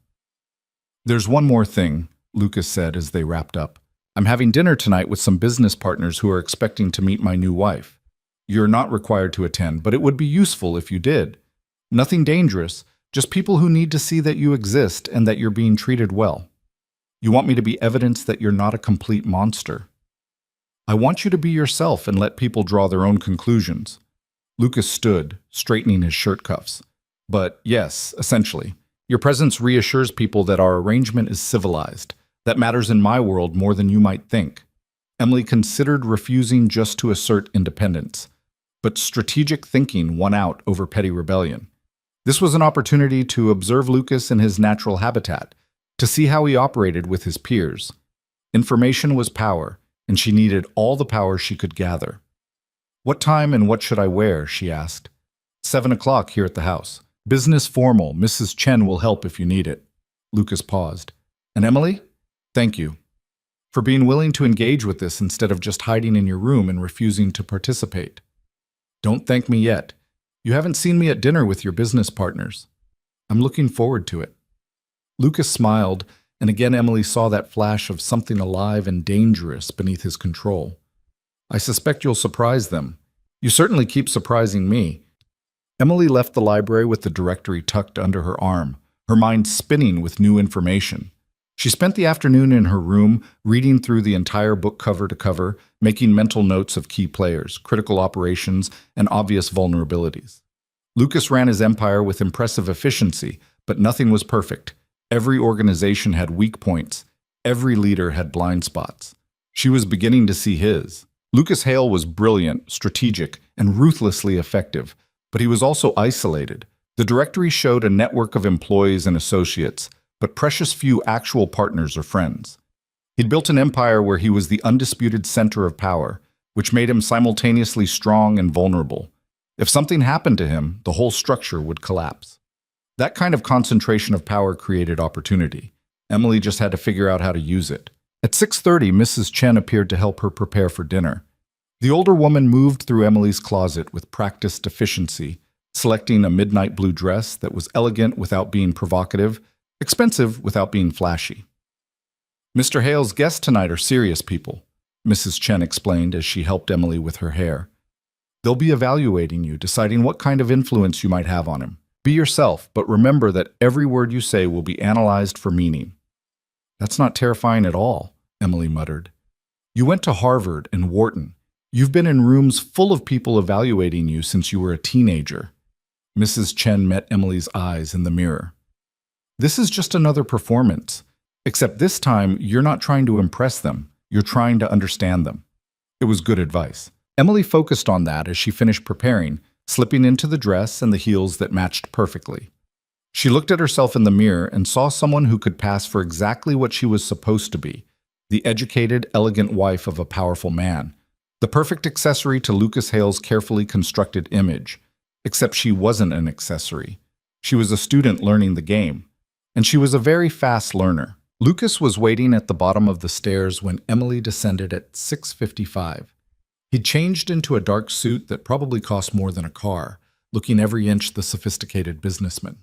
"There's one more thing," Lucas said as they wrapped up. "I'm having dinner tonight with some business partners who are expecting to meet my new wife. You're not required to attend, but it would be useful if you did. Nothing dangerous, just people who need to see that you exist and that you're being treated well. You want me to be evidence that you're not a complete monster. I want you to be yourself and let people draw their own conclusions." Lucas stood, straightening his shirt cuffs. "But yes, essentially. Your presence reassures people that our arrangement is civilized. That matters in my world more than you might think." Emily considered refusing just to assert independence, but strategic thinking won out over petty rebellion. This was an opportunity to observe Lucas in his natural habitat, to see how he operated with his peers. Information was power, and she needed all the power she could gather. "What time and what should I wear?" she asked. 7 o'clock here at the house. Business formal. Mrs. Chen will help if you need it." Lucas paused. "And Emily? Thank you for being willing to engage with this instead of just hiding in your room and refusing to participate." "Don't thank me yet. You haven't seen me at dinner with your business partners. I'm looking forward to it." Lucas smiled, and again Emily saw that flash of something alive and dangerous beneath his control. "I suspect you'll surprise them. You certainly keep surprising me." Emily left the library with the directory tucked under her arm, her mind spinning with new information. She spent the afternoon in her room, reading through the entire book cover to cover, making mental notes of key players, critical operations, and obvious vulnerabilities. Lucas ran his empire with impressive efficiency, but nothing was perfect. Every organization had weak points. Every leader had blind spots. She was beginning to see his. Lucas Hale was brilliant, strategic, and ruthlessly effective, but he was also isolated. The directory showed a network of employees and associates, but precious few actual partners or friends. He'd built an empire where he was the undisputed center of power, which made him simultaneously strong and vulnerable. If something happened to him, the whole structure would collapse. That kind of concentration of power created opportunity. Emily just had to figure out how to use it. At 6:30, Mrs. Chen appeared to help her prepare for dinner. The older woman moved through Emily's closet with practiced efficiency, selecting a midnight blue dress that was elegant without being provocative, expensive without being flashy. "Mr. Hale's guests tonight are serious people," Mrs. Chen explained as she helped Emily with her hair. "They'll be evaluating you, deciding what kind of influence you might have on him. Be yourself, but remember that every word you say will be analyzed for meaning." "That's not terrifying at all," Emily muttered. "You went to Harvard and Wharton. You've been in rooms full of people evaluating you since you were a teenager." Mrs. Chen met Emily's eyes in the mirror. "This is just another performance, except this time you're not trying to impress them, you're trying to understand them." It was good advice. Emily focused on that as she finished preparing, slipping into the dress and the heels that matched perfectly. She looked at herself in the mirror and saw someone who could pass for exactly what she was supposed to be, the educated, elegant wife of a powerful man, the perfect accessory to Lucas Hale's carefully constructed image. Except she wasn't an accessory. She was a student learning the game, and she was a very fast learner. Lucas was waiting at the bottom of the stairs when Emily descended at 6:55. He'd changed into a dark suit that probably cost more than a car, looking every inch the sophisticated businessman.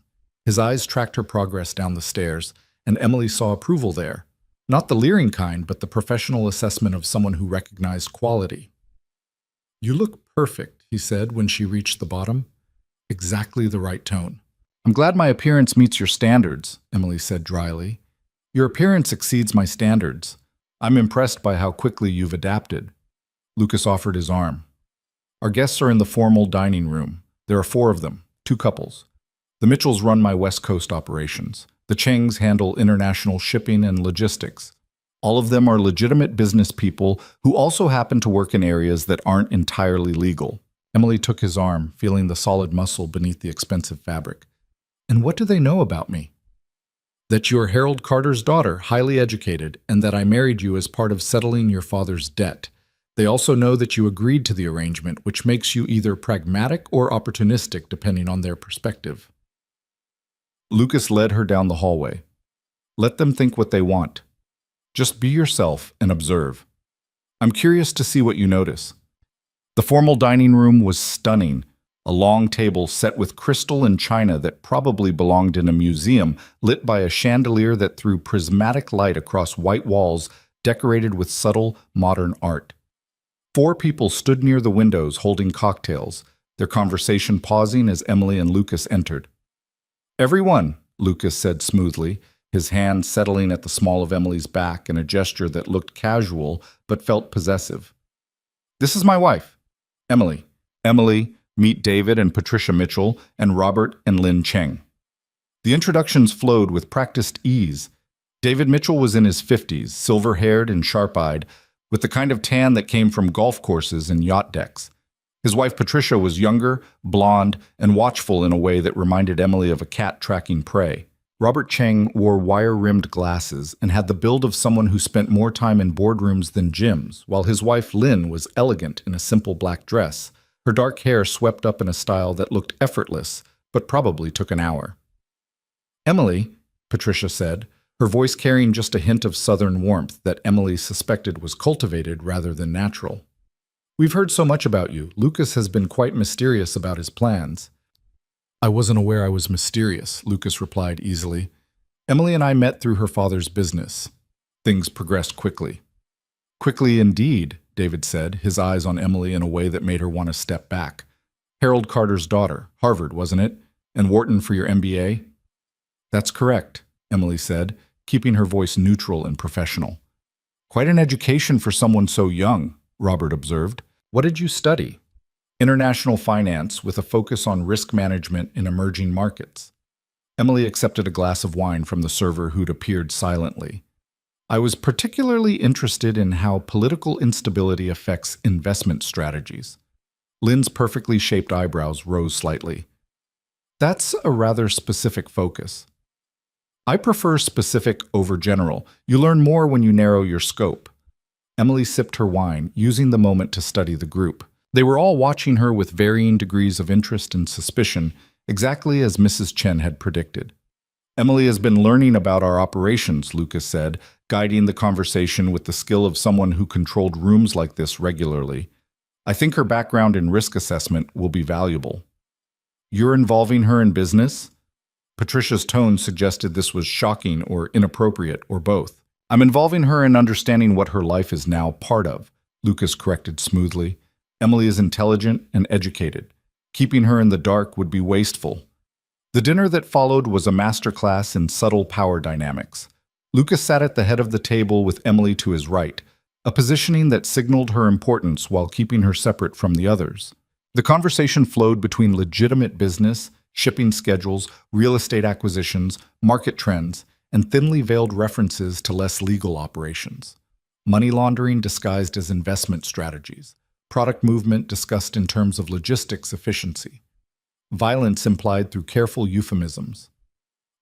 His eyes tracked her progress down the stairs, and Emily saw approval there. Not the leering kind, but the professional assessment of someone who recognized quality. "You look perfect," he said when she reached the bottom. Exactly the right tone. "I'm glad my appearance meets your standards," Emily said dryly. "Your appearance exceeds my standards. I'm impressed by how quickly you've adapted." Lucas offered his arm. "Our guests are in the formal dining room. There are 4 of them, 2 couples. The Mitchells run my West Coast operations. The Chengs handle international shipping and logistics. All of them are legitimate business people who also happen to work in areas that aren't entirely legal." Emily took his arm, feeling the solid muscle beneath the expensive fabric. "And what do they know about me?" That you're Harold Carter's daughter, highly educated, and that I married you as part of settling your father's debt. They also know that you agreed to the arrangement, which makes you either pragmatic or opportunistic depending on their perspective. Lucas led her down the hallway. Let them think what they want. Just be yourself and observe. I'm curious to see what you notice. The formal dining room was stunning. A long table set with crystal and china that probably belonged in a museum, lit by a chandelier that threw prismatic light across white walls decorated with subtle, modern art. 4 people stood near the windows holding cocktails, their conversation pausing as Emily and Lucas entered. Everyone, Lucas said smoothly, his hand settling at the small of Emily's back in a gesture that looked casual but felt possessive. This is my wife, Emily. Emily, meet David and Patricia Mitchell, and Robert and Lynn Cheng. The introductions flowed with practiced ease. David Mitchell was in his 50s, silver-haired and sharp-eyed, with the kind of tan that came from golf courses and yacht decks. His wife Patricia was younger, blonde, and watchful in a way that reminded Emily of a cat tracking prey. Robert Cheng wore wire-rimmed glasses and had the build of someone who spent more time in boardrooms than gyms, while his wife Lynn was elegant in a simple black dress, her dark hair swept up in a style that looked effortless, but probably took an hour. Emily, Patricia said, her voice carrying just a hint of southern warmth that Emily suspected was cultivated rather than natural. We've heard so much about you. Lucas has been quite mysterious about his plans. I wasn't aware I was mysterious, Lucas replied easily. Emily and I met through her father's business. Things progressed quickly. Quickly indeed, David said, his eyes on Emily in a way that made her want to step back. Harold Carter's daughter, Harvard, wasn't it? And Wharton for your MBA? That's correct, Emily said, keeping her voice neutral and professional. Quite an education for someone so young, Robert observed. What did you study? International finance with a focus on risk management in emerging markets. Emily accepted a glass of wine from the server who'd appeared silently. I was particularly interested in how political instability affects investment strategies. Lynn's perfectly shaped eyebrows rose slightly. That's a rather specific focus. I prefer specific over general. You learn more when you narrow your scope. Emily sipped her wine, using the moment to study the group. They were all watching her with varying degrees of interest and suspicion, exactly as Mrs. Chen had predicted. Emily has been learning about our operations, Lucas said, guiding the conversation with the skill of someone who controlled rooms like this regularly. I think her background in risk assessment will be valuable. You're involving her in business? Patricia's tone suggested this was shocking or inappropriate or both. I'm involving her in understanding what her life is now part of, Lucas corrected smoothly. Emily is intelligent and educated. Keeping her in the dark would be wasteful. The dinner that followed was a masterclass in subtle power dynamics. Lucas sat at the head of the table with Emily to his right, a positioning that signaled her importance while keeping her separate from the others. The conversation flowed between legitimate business, shipping schedules, real estate acquisitions, market trends, and thinly veiled references to less legal operations. Money laundering disguised as investment strategies. Product movement discussed in terms of logistics efficiency. Violence implied through careful euphemisms.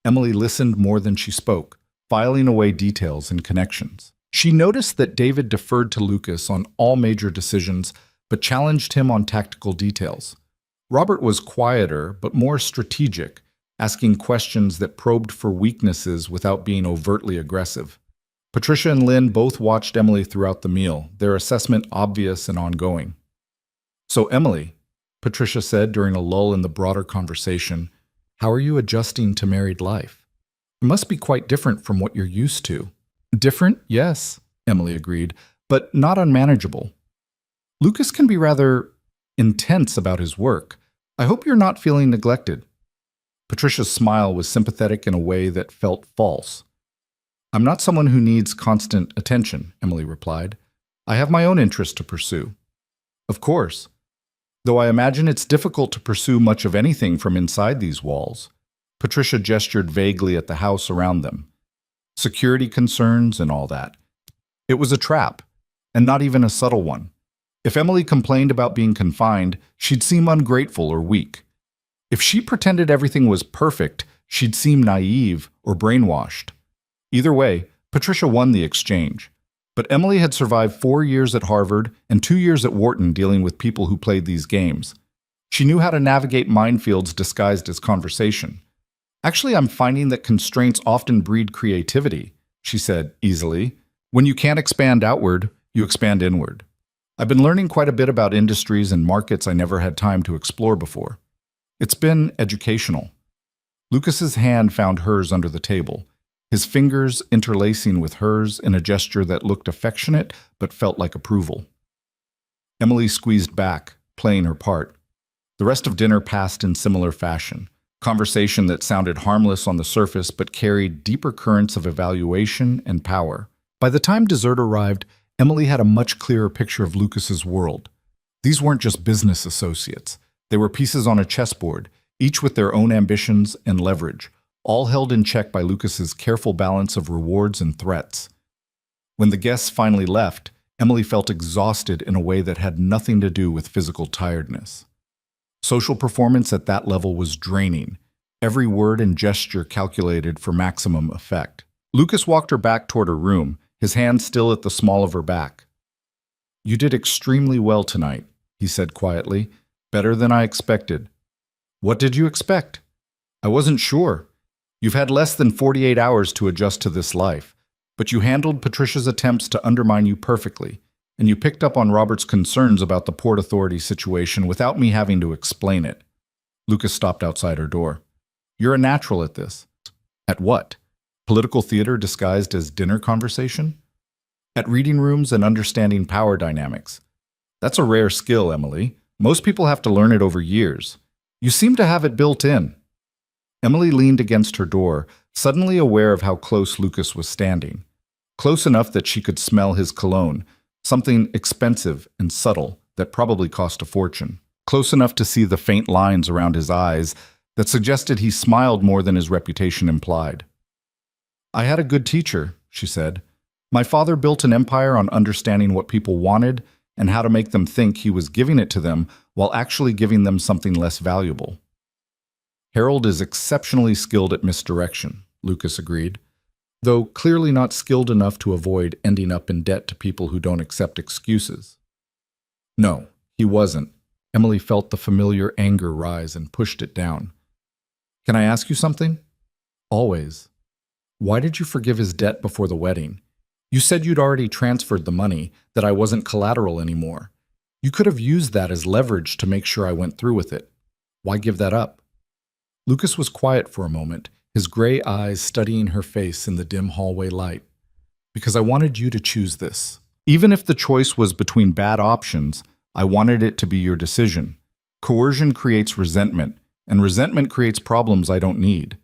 Emily listened more than she spoke, filing away details and connections. She noticed that David deferred to Lucas on all major decisions, but challenged him on tactical details. Robert was quieter, but more strategic, asking questions that probed for weaknesses without being overtly aggressive. Patricia and Lynn both watched Emily throughout the meal, their assessment obvious and ongoing. So Emily, Patricia said during a lull in the broader conversation, how are you adjusting to married life? It must be quite different from what you're used to. Different, yes, Emily agreed, but not unmanageable. Lucas can be rather intense about his work. I hope you're not feeling neglected. Patricia's smile was sympathetic in a way that felt false. I'm not someone who needs constant attention, Emily replied. I have my own interests to pursue. Of course. Though I imagine it's difficult to pursue much of anything from inside these walls. Patricia gestured vaguely at the house around them. Security concerns and all that. It was a trap, and not even a subtle one. If Emily complained about being confined, she'd seem ungrateful or weak. If she pretended everything was perfect, she'd seem naive or brainwashed. Either way, Patricia won the exchange. But Emily had survived 4 years at Harvard and 2 years at Wharton dealing with people who played these games. She knew how to navigate minefields disguised as conversation. Actually, I'm finding that constraints often breed creativity, she said easily. When you can't expand outward, you expand inward. I've been learning quite a bit about industries and markets I never had time to explore before. It's been educational. Lucas's hand found hers under the table, his fingers interlacing with hers in a gesture that looked affectionate but felt like approval. Emily squeezed back, playing her part. The rest of dinner passed in similar fashion, conversation that sounded harmless on the surface but carried deeper currents of evaluation and power. By the time dessert arrived, Emily had a much clearer picture of Lucas's world. These weren't just business associates. They were pieces on a chessboard, each with their own ambitions and leverage, all held in check by Lucas's careful balance of rewards and threats. When the guests finally left, Emily felt exhausted in a way that had nothing to do with physical tiredness. Social performance at that level was draining, every word and gesture calculated for maximum effect. Lucas walked her back toward her room, his hand still at the small of her back. "You did extremely well tonight," he said quietly. "Better than I expected." "What did you expect?" "I wasn't sure. You've had less than 48 hours to adjust to this life, but you handled Patricia's attempts to undermine you perfectly, and you picked up on Robert's concerns about the Port Authority situation without me having to explain it." Lucas stopped outside her door. "You're a natural at this." "At what? Political theater disguised as dinner conversation?" "At reading rooms and understanding power dynamics. That's a rare skill, Emily. Most people have to learn it over years. You seem to have it built in." Emily leaned against her door, suddenly aware of how close Lucas was standing. Close enough that she could smell his cologne, something expensive and subtle that probably cost a fortune. Close enough to see the faint lines around his eyes that suggested he smiled more than his reputation implied. "I had a good teacher," she said. "My father built an empire on understanding what people wanted and how to make them think he was giving it to them while actually giving them something less valuable." "Harold is exceptionally skilled at misdirection," Lucas agreed, though clearly not skilled enough to avoid ending up in debt to people who don't accept excuses. No, he wasn't. Emily felt the familiar anger rise and pushed it down. "Can I ask you something?" "Always." "Why did you forgive his debt before the wedding? You said you'd already transferred the money, that I wasn't collateral anymore. You could have used that as leverage to make sure I went through with it. Why give that up?" Lucas was quiet for a moment, his gray eyes studying her face in the dim hallway light. "Because I wanted you to choose this. Even if the choice was between bad options, I wanted it to be your decision. Coercion creates resentment, and resentment creates problems I don't need."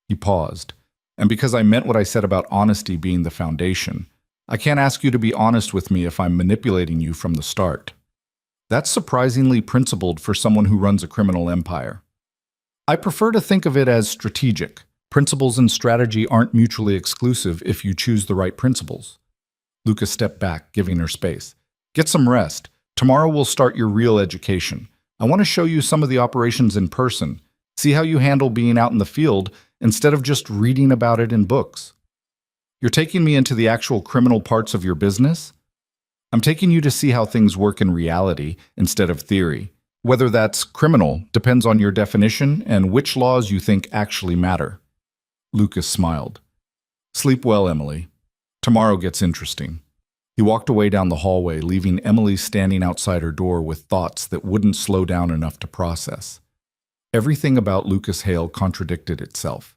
He paused. "And because I meant what I said about honesty being the foundation, I can't ask you to be honest with me if I'm manipulating you from the start." That's surprisingly principled for someone who runs a criminal empire. "I prefer to think of it as strategic. Principles and strategy aren't mutually exclusive if you choose the right principles." Lucas stepped back, giving her space. "Get some rest. Tomorrow we'll start your real education. I want to show you some of the operations in person. See how you handle being out in the field instead of just reading about it in books." "You're taking me into the actual criminal parts of your business?" "I'm taking you to see how things work in reality instead of theory. Whether that's criminal depends on your definition and which laws you think actually matter." Lucas smiled. "Sleep well, Emily. Tomorrow gets interesting." He walked away down the hallway, leaving Emily standing outside her door with thoughts that wouldn't slow down enough to process. Everything about Lucas Hale contradicted itself.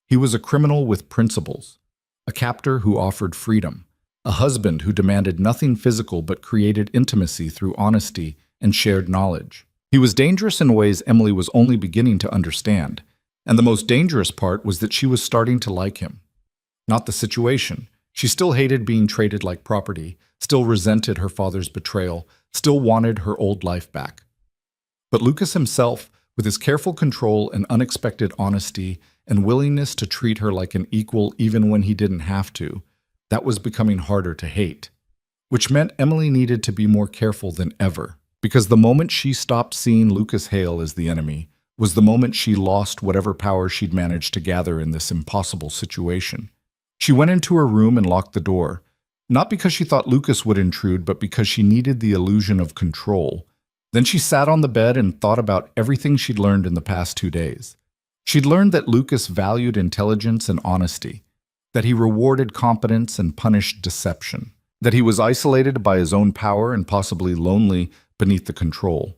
He was a criminal with principles, a captor who offered freedom, a husband who demanded nothing physical but created intimacy through honesty and shared knowledge. He was dangerous in ways Emily was only beginning to understand, and the most dangerous part was that she was starting to like him. Not the situation. She still hated being traded like property, still resented her father's betrayal, still wanted her old life back. But Lucas himself, with his careful control and unexpected honesty and willingness to treat her like an equal even when he didn't have to, that was becoming harder to hate. Which meant Emily needed to be more careful than ever, because the moment she stopped seeing Lucas Hale as the enemy, was the moment she lost whatever power she'd managed to gather in this impossible situation. She went into her room and locked the door, not because she thought Lucas would intrude, but because she needed the illusion of control. Then she sat on the bed and thought about everything she'd learned in the past 2 days. She'd learned that Lucas valued intelligence and honesty, that he rewarded competence and punished deception, that he was isolated by his own power and possibly lonely beneath the control,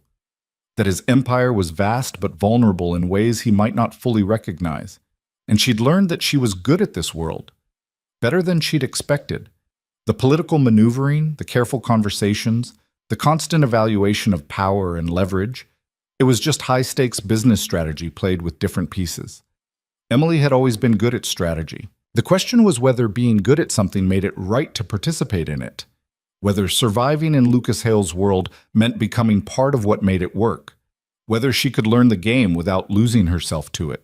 that his empire was vast but vulnerable in ways he might not fully recognize. And she'd learned that she was good at this world, better than she'd expected. The political maneuvering, the careful conversations, the constant evaluation of power and leverage, it was just high-stakes business strategy played with different pieces. Emily had always been good at strategy. The question was whether being good at something made it right to participate in it, whether surviving in Lucas Hale's world meant becoming part of what made it work, whether she could learn the game without losing herself to it.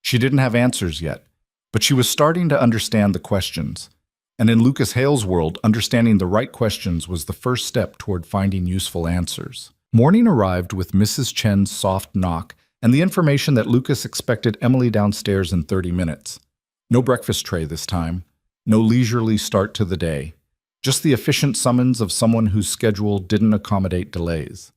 She didn't have answers yet, but she was starting to understand the questions. And in Lucas Hale's world, understanding the right questions was the first step toward finding useful answers. Morning arrived with Mrs. Chen's soft knock and the information that Lucas expected Emily downstairs in 30 minutes. No breakfast tray this time, no leisurely start to the day, just the efficient summons of someone whose schedule didn't accommodate delays.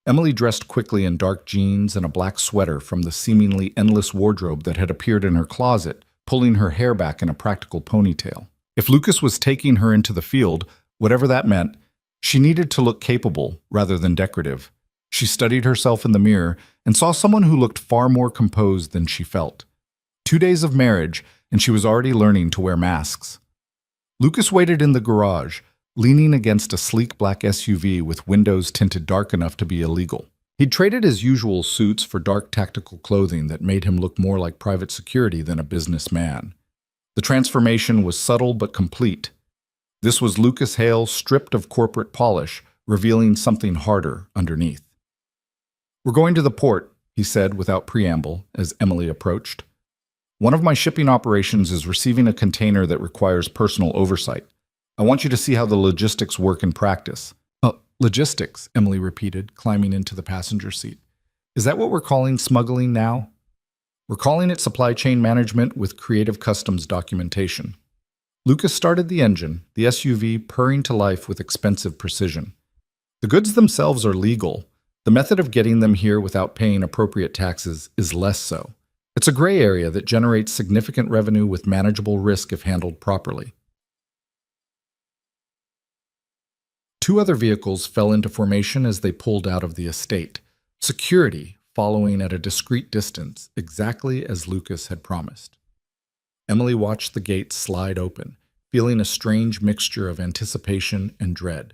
Emily dressed quickly in dark jeans and a black sweater from the seemingly endless wardrobe that had appeared in her closet, pulling her hair back in a practical ponytail. If Lucas was taking her into the field, whatever that meant, she needed to look capable rather than decorative. She studied herself in the mirror and saw someone who looked far more composed than she felt. 2 days of marriage, and she was already learning to wear masks. Lucas waited in the garage, leaning against a sleek black SUV with windows tinted dark enough to be illegal. He'd traded his usual suits for dark tactical clothing that made him look more like private security than a businessman. The transformation was subtle but complete. This was Lucas Hale stripped of corporate polish, revealing something harder underneath. "We're going to the port," he said without preamble as Emily approached. "One of my shipping operations is receiving a container that requires personal oversight. I want you to see how the logistics work in practice." Logistics," Emily repeated, climbing into the passenger seat. "Is that what we're calling smuggling now?" "We're calling it supply chain management with creative customs documentation." Lucas started the engine, the SUV purring to life with expensive precision. "The goods themselves are legal. The method of getting them here without paying appropriate taxes is less so. It's a gray area that generates significant revenue with manageable risk if handled properly." 2 other vehicles fell into formation as they pulled out of the estate, security following at a discreet distance, exactly as Lucas had promised. Emily watched the gates slide open, feeling a strange mixture of anticipation and dread.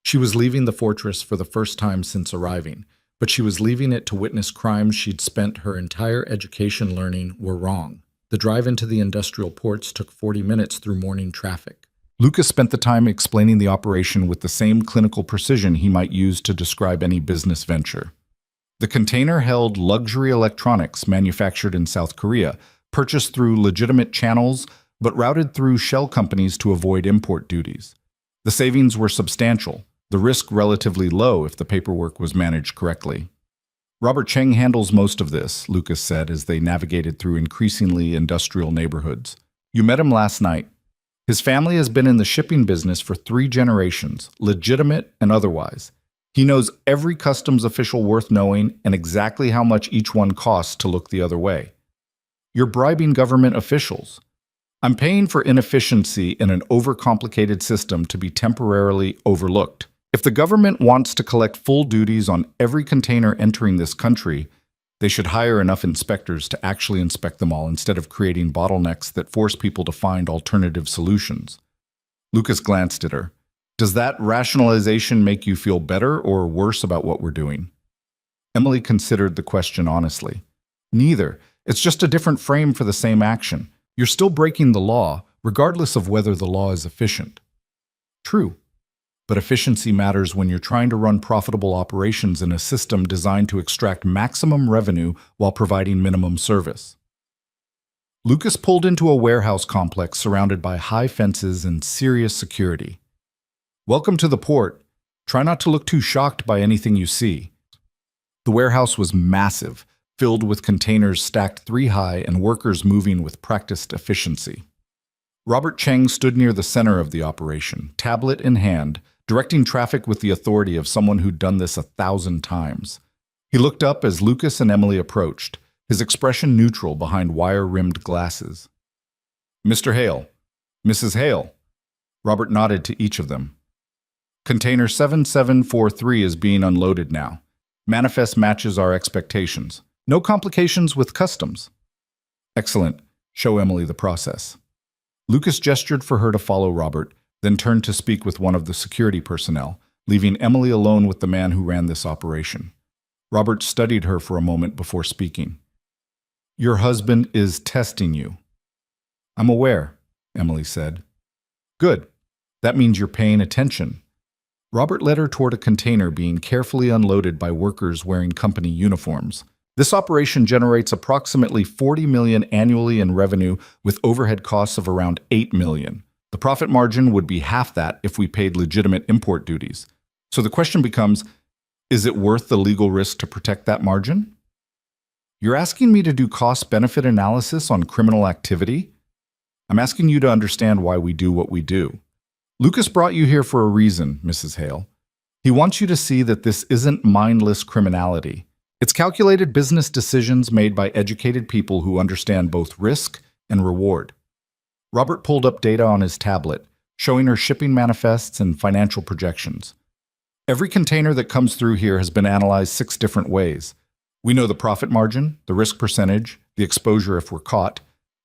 She was leaving the fortress for the first time since arriving, but she was leaving it to witness crimes she'd spent her entire education learning were wrong. The drive into the industrial ports took 40 minutes through morning traffic. Lucas spent the time explaining the operation with the same clinical precision he might use to describe any business venture. The container held luxury electronics manufactured in South Korea, purchased through legitimate channels, but routed through shell companies to avoid import duties. The savings were substantial, the risk relatively low if the paperwork was managed correctly. "Robert Cheng handles most of this," Lucas said as they navigated through increasingly industrial neighborhoods. "You met him last night. His family has been in the shipping business for 3 generations, legitimate and otherwise. He knows every customs official worth knowing and exactly how much each one costs to look the other way. You're bribing government officials. I'm paying for inefficiency in an overcomplicated system to be temporarily overlooked. If the government wants to collect full duties on every container entering this country, they should hire enough inspectors to actually inspect them all instead of creating bottlenecks that force people to find alternative solutions." Lucas glanced at her. "Does that rationalization make you feel better or worse about what we're doing?" Emily considered the question honestly. "Neither. It's just a different frame for the same action. You're still breaking the law, regardless of whether the law is efficient." "True. But efficiency matters when you're trying to run profitable operations in a system designed to extract maximum revenue while providing minimum service." Lucas pulled into a warehouse complex surrounded by high fences and serious security. "Welcome to the port. Try not to look too shocked by anything you see." The warehouse was massive, filled with containers stacked 3 high and workers moving with practiced efficiency. Robert Cheng stood near the center of the operation, tablet in hand, directing traffic with the authority of someone who'd done this 1,000 times. He looked up as Lucas and Emily approached, his expression neutral behind wire-rimmed glasses. "Mr. Hale. Mrs. Hale." Robert nodded to each of them. "Container 7743 is being unloaded now. Manifest matches our expectations. No complications with customs." "Excellent. Show Emily the process." Lucas gestured for her to follow Robert, then turned to speak with one of the security personnel, leaving Emily alone with the man who ran this operation. Robert studied her for a moment before speaking. "Your husband is testing you." "I'm aware," Emily said. "Good. That means you're paying attention." Robert led her toward a container being carefully unloaded by workers wearing company uniforms. This operation generates approximately $40 million annually in revenue with overhead costs of around $8 million. The profit margin would be half that if we paid legitimate import duties. So the question becomes, is it worth the legal risk to protect that margin? "You're asking me to do cost-benefit analysis on criminal activity?" "I'm asking you to understand why we do what we do. Lucas brought you here for a reason, Mrs. Hale. He wants you to see that this isn't mindless criminality. It's calculated business decisions made by educated people who understand both risk and reward." Robert pulled up data on his tablet, showing her shipping manifests and financial projections. "Every container that comes through here has been analyzed 6 different ways. We know the profit margin, the risk percentage, the exposure if we're caught,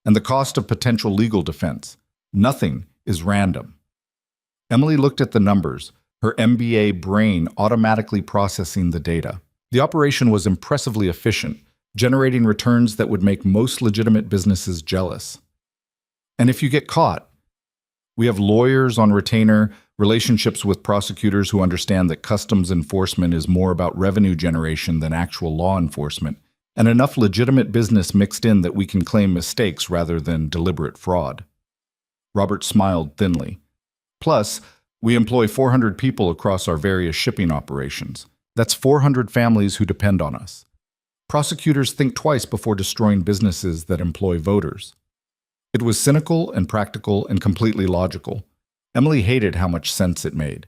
and the cost of potential legal defense. Nothing is random." Emily looked at the numbers, her MBA brain automatically processing the data. The operation was impressively efficient, generating returns that would make most legitimate businesses jealous. "And if you get caught?" "We have lawyers on retainer, relationships with prosecutors who understand that customs enforcement is more about revenue generation than actual law enforcement, and enough legitimate business mixed in that we can claim mistakes rather than deliberate fraud." Robert smiled thinly. "Plus, we employ 400 people across our various shipping operations. That's 400 families who depend on us. Prosecutors think twice before destroying businesses that employ voters." It was cynical and practical and completely logical. Emily hated how much sense it made.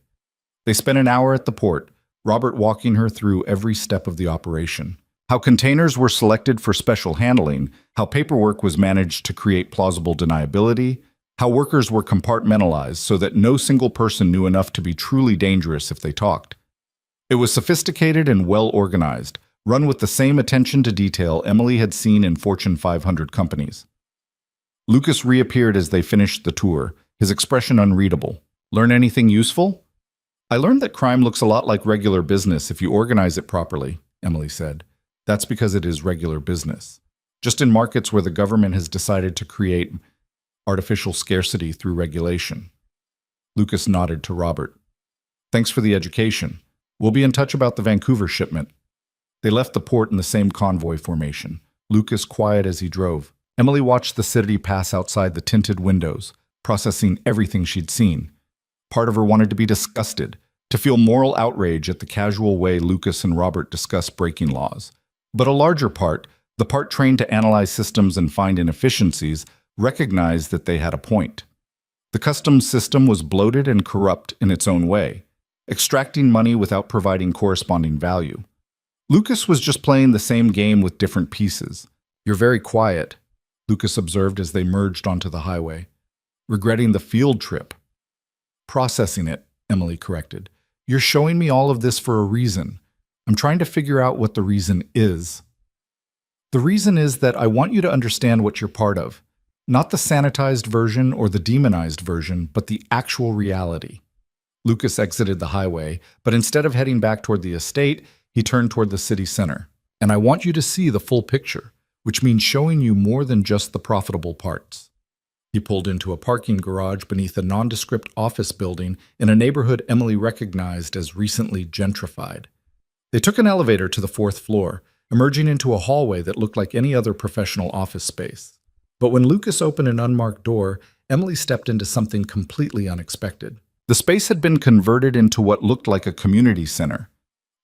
They spent an hour at the port, Robert walking her through every step of the operation. How containers were selected for special handling, how paperwork was managed to create plausible deniability, how workers were compartmentalized so that no single person knew enough to be truly dangerous if they talked. It was sophisticated and well organized, run with the same attention to detail Emily had seen in Fortune 500 companies. Lucas reappeared as they finished the tour, his expression unreadable. "Learn anything useful?" "I learned that crime looks a lot like regular business if you organize it properly," Emily said. "That's because it is regular business. Just in markets where the government has decided to create artificial scarcity through regulation." Lucas nodded to Robert. "Thanks for the education. We'll be in touch about the Vancouver shipment." They left the port in the same convoy formation, Lucas quiet as he drove. Emily watched the city pass outside the tinted windows, processing everything she'd seen. Part of her wanted to be disgusted, to feel moral outrage at the casual way Lucas and Robert discuss breaking laws. But a larger part, the part trained to analyze systems and find inefficiencies, recognized that they had a point. The customs system was bloated and corrupt in its own way, extracting money without providing corresponding value. Lucas was just playing the same game with different pieces. "You're very quiet," Lucas observed as they merged onto the highway. "Regretting the field trip." "Processing it," Emily corrected. "You're showing me all of this for a reason. I'm trying to figure out what the reason is." "The reason is that I want you to understand what you're part of. Not the sanitized version or the demonized version, but the actual reality." Lucas exited the highway, but instead of heading back toward the estate, he turned toward the city center. "And I want you to see the full picture, which means showing you more than just the profitable parts." He pulled into a parking garage beneath a nondescript office building in a neighborhood Emily recognized as recently gentrified. They took an elevator to the 4th floor, emerging into a hallway that looked like any other professional office space. But when Lucas opened an unmarked door, Emily stepped into something completely unexpected. The space had been converted into what looked like a community center.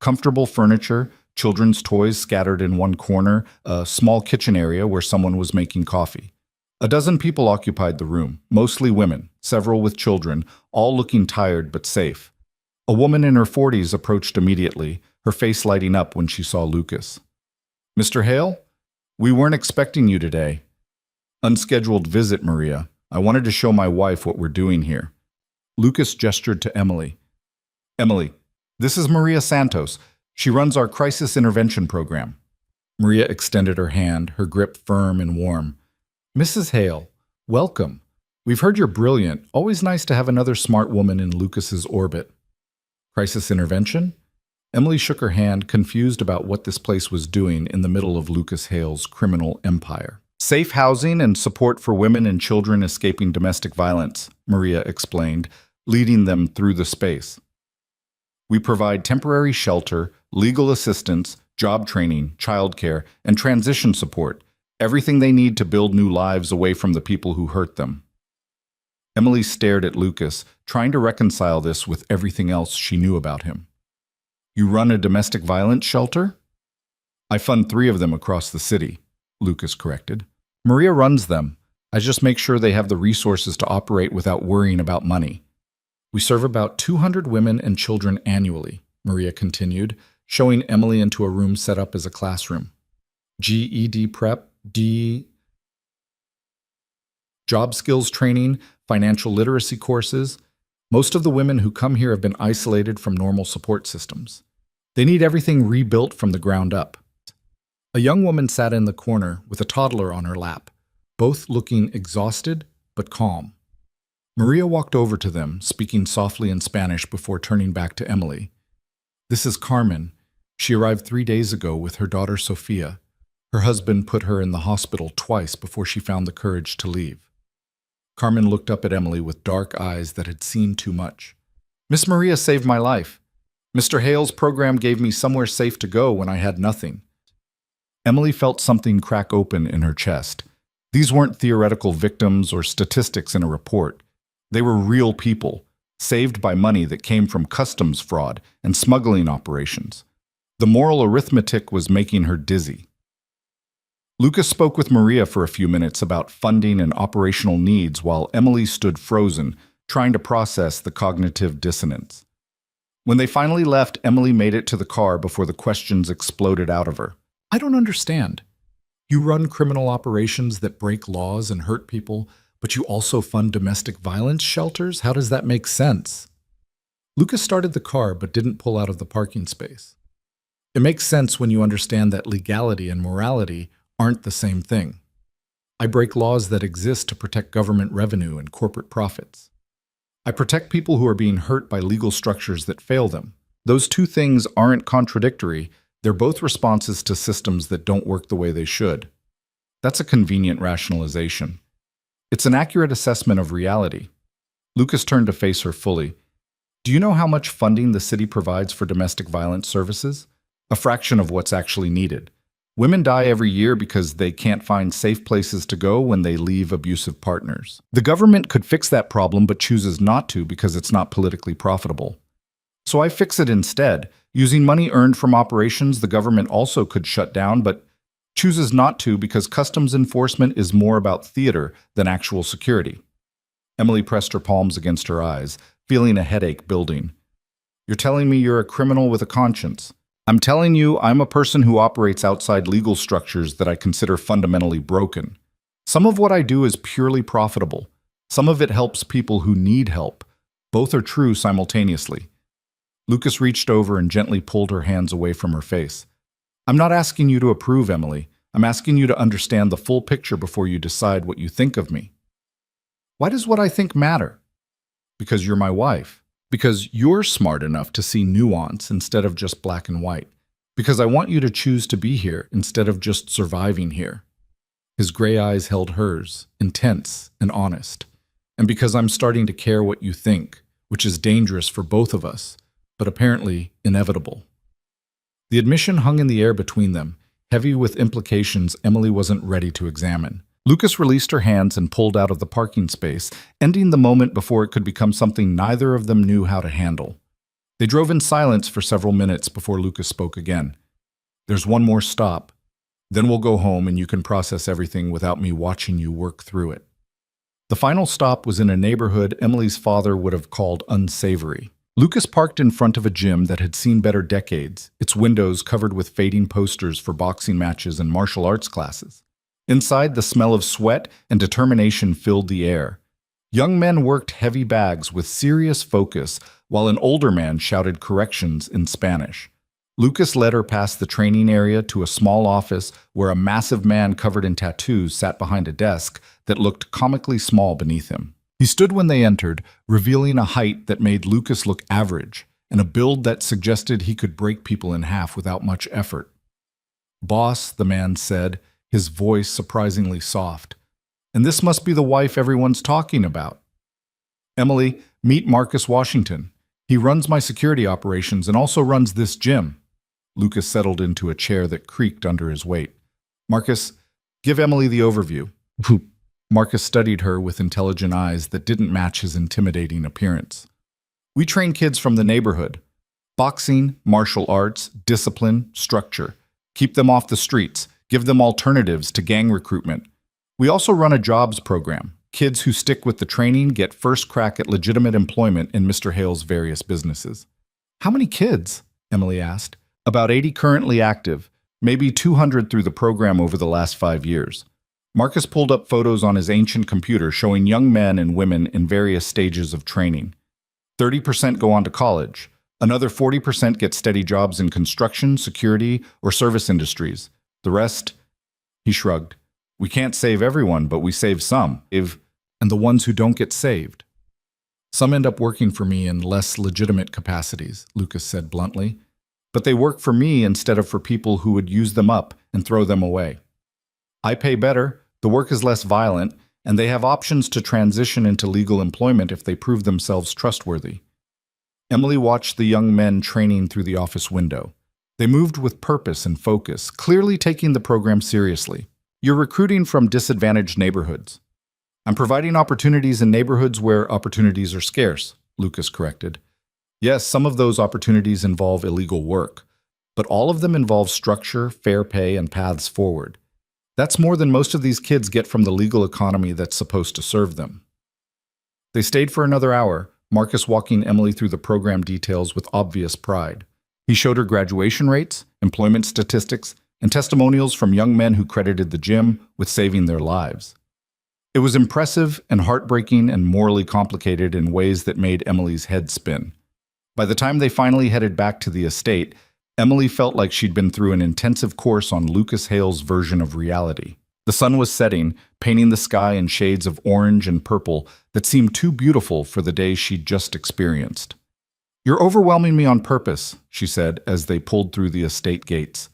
Comfortable furniture, children's toys scattered in one corner, a small kitchen area where someone was making coffee. A dozen people occupied the room, mostly women, several with children, all looking tired but safe. A woman in her 40s approached immediately, her face lighting up when she saw Lucas. "Mr. Hale? We weren't expecting you today." "Unscheduled visit, Maria. I wanted to show my wife what we're doing here." Lucas gestured to Emily. "Emily, this is Maria Santos. She runs our crisis intervention program." Maria extended her hand, her grip firm and warm. "Mrs. Hale, welcome. We've heard you're brilliant. Always nice to have another smart woman in Lucas's orbit." "Crisis intervention?" Emily shook her hand, confused about what this place was doing in the middle of Lucas Hale's criminal empire. "Safe housing and support for women and children escaping domestic violence," Maria explained, leading them through the space. "We provide temporary shelter, legal assistance, job training, childcare, and transition support, everything they need to build new lives away from the people who hurt them." Emily stared at Lucas, trying to reconcile this with everything else she knew about him. "You run a domestic violence shelter?" "I fund 3 of them across the city," Lucas corrected. "Maria runs them. I just make sure they have the resources to operate without worrying about money." "We serve about 200 women and children annually," Maria continued, showing Emily into a room set up as a classroom. GED prep, job skills training, financial literacy courses. Most of the women who come here have been isolated from normal support systems. They need everything rebuilt from the ground up. A young woman sat in the corner with a toddler on her lap, both looking exhausted but calm. Maria walked over to them, speaking softly in Spanish before turning back to Emily. "This is Carmen. She arrived 3 days ago with her daughter Sofia. Her husband put her in the hospital twice before she found the courage to leave." Carmen looked up at Emily with dark eyes that had seen too much. "Miss Maria saved my life. Mr. Hale's program gave me somewhere safe to go when I had nothing." Emily felt something crack open in her chest. These weren't theoretical victims or statistics in a report. They were real people, saved by money that came from customs fraud and smuggling operations. The moral arithmetic was making her dizzy. Lucas spoke with Maria for a few minutes about funding and operational needs while Emily stood frozen, trying to process the cognitive dissonance. When they finally left, Emily made it to the car before the questions exploded out of her. "I don't understand. You run criminal operations that break laws and hurt people, but you also fund domestic violence shelters? How does that make sense?" Lucas started the car but didn't pull out of the parking space. "It makes sense when you understand that legality and morality aren't the same thing. I break laws that exist to protect government revenue and corporate profits. I protect people who are being hurt by legal structures that fail them. Those 2 things aren't contradictory. They're both responses to systems that don't work the way they should." That's a convenient rationalization. It's an accurate assessment of reality. Lucas turned to face her fully. "Do you know how much funding the city provides for domestic violence services? A fraction of what's actually needed. Women die every year because they can't find safe places to go when they leave abusive partners. The government could fix that problem but chooses not to because it's not politically profitable. So I fix it instead. Using money earned from operations the government also could shut down, but chooses not to because customs enforcement is more about theater than actual security." Emily pressed her palms against her eyes, feeling a headache building. "You're telling me you're a criminal with a conscience. I'm telling you I'm a person who operates outside legal structures that I consider fundamentally broken. Some of what I do is purely profitable. Some of it helps people who need help. Both are true simultaneously." Lucas reached over and gently pulled her hands away from her face. "I'm not asking you to approve, Emily. I'm asking you to understand the full picture before you decide what you think of me." "Why does what I think matter?" "Because you're my wife. Because you're smart enough to see nuance instead of just black and white. Because I want you to choose to be here instead of just surviving here." His gray eyes held hers, intense and honest. "And because I'm starting to care what you think, which is dangerous for both of us, but apparently inevitable." The admission hung in the air between them, heavy with implications Emily wasn't ready to examine. Lucas released her hands and pulled out of the parking space, ending the moment before it could become something neither of them knew how to handle. They drove in silence for several minutes before Lucas spoke again. There's one more stop. Then we'll go home and you can process everything without me watching you work through it. The final stop was in a neighborhood Emily's father would have called unsavory. Lucas parked in front of a gym that had seen better decades, its windows covered with fading posters for boxing matches and martial arts classes. Inside, the smell of sweat and determination filled the air. Young men worked heavy bags with serious focus, while an older man shouted corrections in Spanish. Lucas led her past the training area to a small office where a massive man covered in tattoos sat behind a desk that looked comically small beneath him. He stood when they entered, revealing a height that made Lucas look average and a build that suggested he could break people in half without much effort. "Boss," the man said, his voice surprisingly soft. "And this must be the wife everyone's talking about. Emily, meet Marcus Washington. He runs my security operations and also runs this gym." Lucas settled into a chair that creaked under his weight. "Marcus, give Emily the overview." Marcus studied her with intelligent eyes that didn't match his intimidating appearance. "We train kids from the neighborhood. Boxing, martial arts, discipline, structure. Keep them off the streets. Give them alternatives to gang recruitment. We also run a jobs program. Kids who stick with the training get first crack at legitimate employment in Mr. Hale's various businesses." "How many kids?" Emily asked. "About 80 currently active, maybe 200 through the program over the last 5 years. Marcus pulled up photos on his ancient computer showing young men and women in various stages of training. 30% go on to college. Another 40% get steady jobs in construction, security, or service industries. The rest," he shrugged. "We can't save everyone, but we save some. And the ones who don't get saved. Some end up working for me in less legitimate capacities," Lucas said bluntly. "But they work for me instead of for people who would use them up and throw them away. I pay better, the work is less violent, and they have options to transition into legal employment if they prove themselves trustworthy." Emily watched the young men training through the office window. They moved with purpose and focus, clearly taking the program seriously. "You're recruiting from disadvantaged neighborhoods." "I'm providing opportunities in neighborhoods where opportunities are scarce," Lucas corrected. "Yes, some of those opportunities involve illegal work, but all of them involve structure, fair pay, and paths forward. That's more than most of these kids get from the legal economy that's supposed to serve them." They stayed for another hour, Marcus walking Emily through the program details with obvious pride. He showed her graduation rates, employment statistics, and testimonials from young men who credited the gym with saving their lives. It was impressive and heartbreaking and morally complicated in ways that made Emily's head spin. By the time they finally headed back to the estate, Emily felt like she'd been through an intensive course on Lucas Hale's version of reality. The sun was setting, painting the sky in shades of orange and purple that seemed too beautiful for the day she'd just experienced. "You're overwhelming me on purpose," she said as they pulled through the estate gates.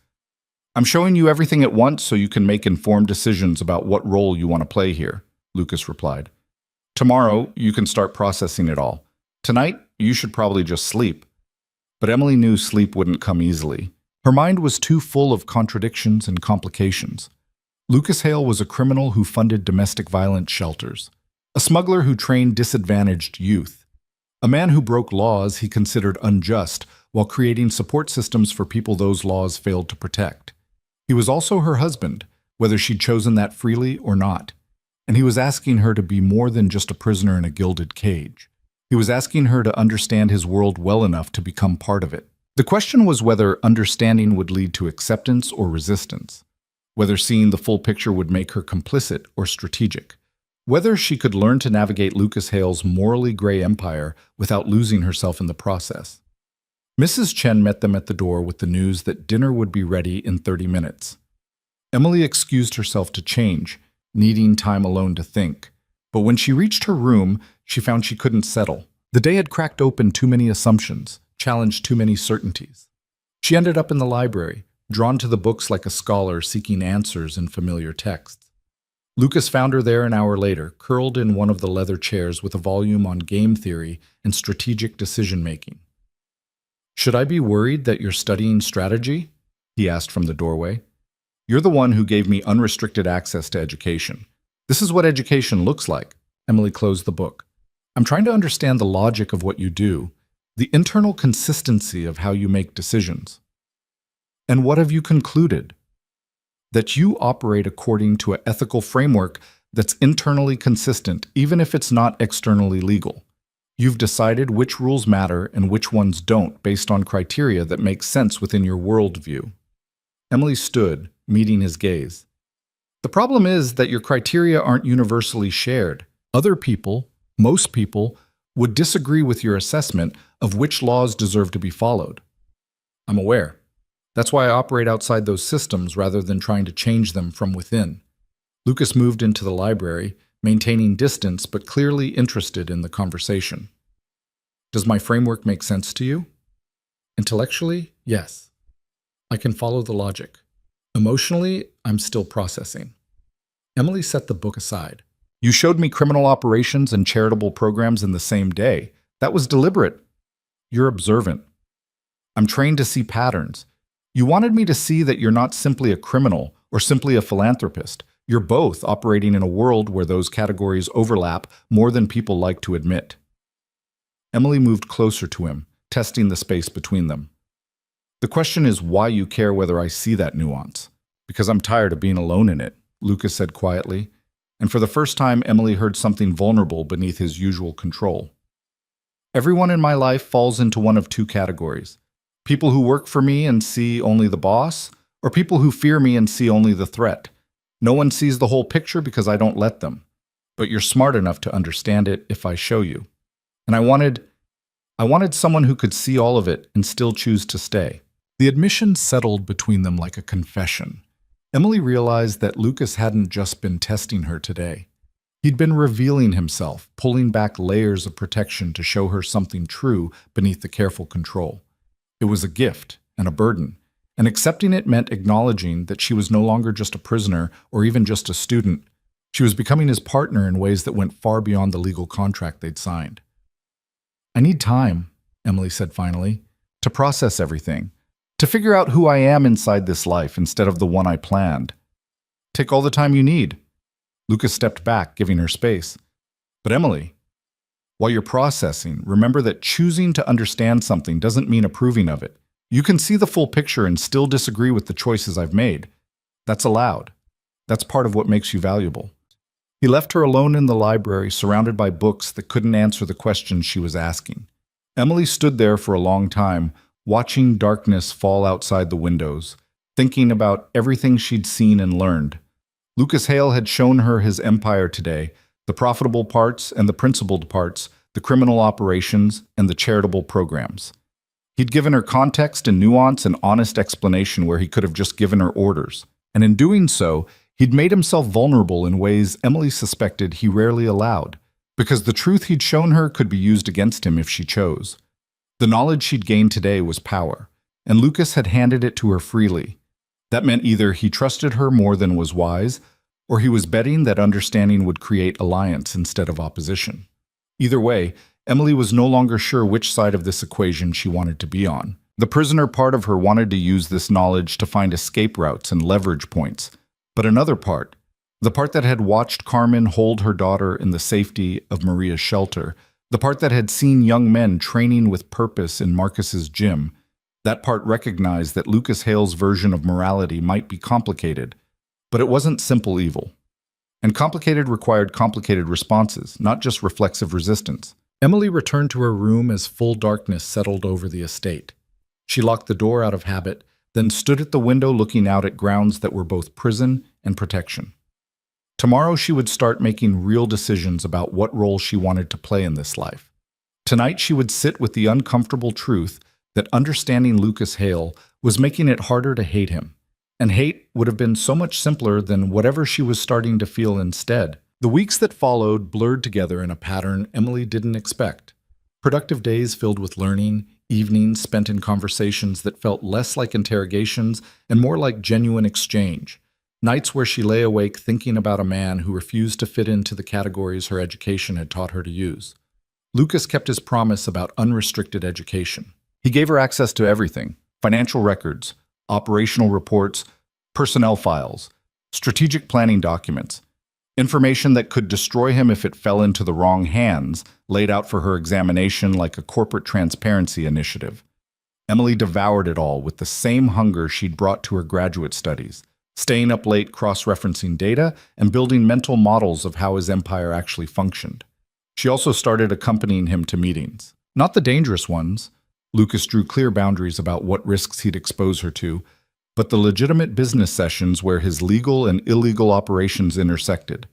"I'm showing you everything at once so you can make informed decisions about what role you want to play here," Lucas replied. "Tomorrow, you can start processing it all. Tonight, you should probably just sleep." But Emily knew sleep wouldn't come easily. Her mind was too full of contradictions and complications. Lucas Hale was a criminal who funded domestic violence shelters, a smuggler who trained disadvantaged youth, a man who broke laws he considered unjust while creating support systems for people those laws failed to protect. He was also her husband, whether she'd chosen that freely or not. And he was asking her to be more than just a prisoner in a gilded cage. He was asking her to understand his world well enough to become part of it. The question was whether understanding would lead to acceptance or resistance, whether seeing the full picture would make her complicit or strategic, whether she could learn to navigate Lucas Hale's morally gray empire without losing herself in the process. Mrs. Chen met them at the door with the news that dinner would be ready in 30 minutes. Emily excused herself to change, needing time alone to think. But when she reached her room, she found she couldn't settle. The day had cracked open too many assumptions, challenged too many certainties. She ended up in the library, drawn to the books like a scholar seeking answers in familiar texts. Lucas found her there an hour later, curled in one of the leather chairs with a volume on game theory and strategic decision-making. "Should I be worried that you're studying strategy?" he asked from the doorway. "You're the one who gave me unrestricted access to education. This is what education looks like." Emily closed the book. "I'm trying to understand the logic of what you do, the internal consistency of how you make decisions." And what have you concluded? That you operate according to an ethical framework that's internally consistent, even if it's not externally legal. You've decided which rules matter and which ones don't based on criteria that make sense within your worldview. Emily stood, meeting his gaze. The problem is that your criteria aren't universally shared. Other people, most people, would disagree with your assessment of which laws deserve to be followed. I'm aware. That's why I operate outside those systems rather than trying to change them from within. Lucas moved into the library, maintaining distance but clearly interested in the conversation. Does my framework make sense to you? Intellectually, yes. I can follow the logic. Emotionally, I'm still processing. Emily set the book aside. You showed me criminal operations and charitable programs in the same day. That was deliberate. You're observant. I'm trained to see patterns. You wanted me to see that you're not simply a criminal or simply a philanthropist. You're both operating in a world where those categories overlap more than people like to admit. Emily moved closer to him, testing the space between them. The question is why you care whether I see that nuance. Because I'm tired of being alone in it, Lucas said quietly, and for the first time Emily heard something vulnerable beneath his usual control. Everyone in my life falls into one of two categories. People who work for me and see only the boss, or people who fear me and see only the threat. No one sees the whole picture because I don't let them. But you're smart enough to understand it if I show you. And I wanted someone who could see all of it and still choose to stay. The admission settled between them like a confession. Emily realized that Lucas hadn't just been testing her today. He'd been revealing himself, pulling back layers of protection to show her something true beneath the careful control. It was a gift and a burden, and accepting it meant acknowledging that she was no longer just a prisoner or even just a student. She was becoming his partner in ways that went far beyond the legal contract they'd signed. I need time, Emily said finally, to process everything, to figure out who I am inside this life instead of the one I planned. Take all the time you need. Lucas stepped back, giving her space. But Emily, while you're processing, remember that choosing to understand something doesn't mean approving of it. You can see the full picture and still disagree with the choices I've made. That's allowed. That's part of what makes you valuable. He left her alone in the library, surrounded by books that couldn't answer the questions she was asking. Emily stood there for a long time, watching darkness fall outside the windows, thinking about everything she'd seen and learned. Lucas Hale had shown her his empire today, the profitable parts and the principled parts, the criminal operations and the charitable programs. He'd given her context and nuance and honest explanation where he could have just given her orders. And in doing so, he'd made himself vulnerable in ways Emily suspected he rarely allowed, because the truth he'd shown her could be used against him if she chose. The knowledge she'd gained today was power, and Lucas had handed it to her freely. That meant either he trusted her more than was wise, or he was betting that understanding would create alliance instead of opposition. Either way, Emily was no longer sure which side of this equation she wanted to be on. The prisoner part of her wanted to use this knowledge to find escape routes and leverage points, but another part, the part that had watched Carmen hold her daughter in the safety of Maria's shelter, the part that had seen young men training with purpose in Marcus's gym, that part recognized that Lucas Hale's version of morality might be complicated, but it wasn't simple evil. And complicated required complicated responses, not just reflexive resistance. Emily returned to her room as full darkness settled over the estate. She locked the door out of habit, then stood at the window looking out at grounds that were both prison and protection. Tomorrow she would start making real decisions about what role she wanted to play in this life. Tonight she would sit with the uncomfortable truth that understanding Lucas Hale was making it harder to hate him. And hate would have been so much simpler than whatever she was starting to feel instead. The weeks that followed blurred together in a pattern Emily didn't expect. Productive days filled with learning, evenings spent in conversations that felt less like interrogations and more like genuine exchange. Nights where she lay awake thinking about a man who refused to fit into the categories her education had taught her to use. Lucas kept his promise about unrestricted education. He gave her access to everything: financial records, operational reports, personnel files, strategic planning documents, information that could destroy him if it fell into the wrong hands, laid out for her examination like a corporate transparency initiative. Emily devoured it all with the same hunger she'd brought to her graduate studies, staying up late cross-referencing data and building mental models of how his empire actually functioned. She also started accompanying him to meetings. Not the dangerous ones. Lucas drew clear boundaries about what risks he'd expose her to, but the legitimate business sessions where his legal and illegal operations intersected.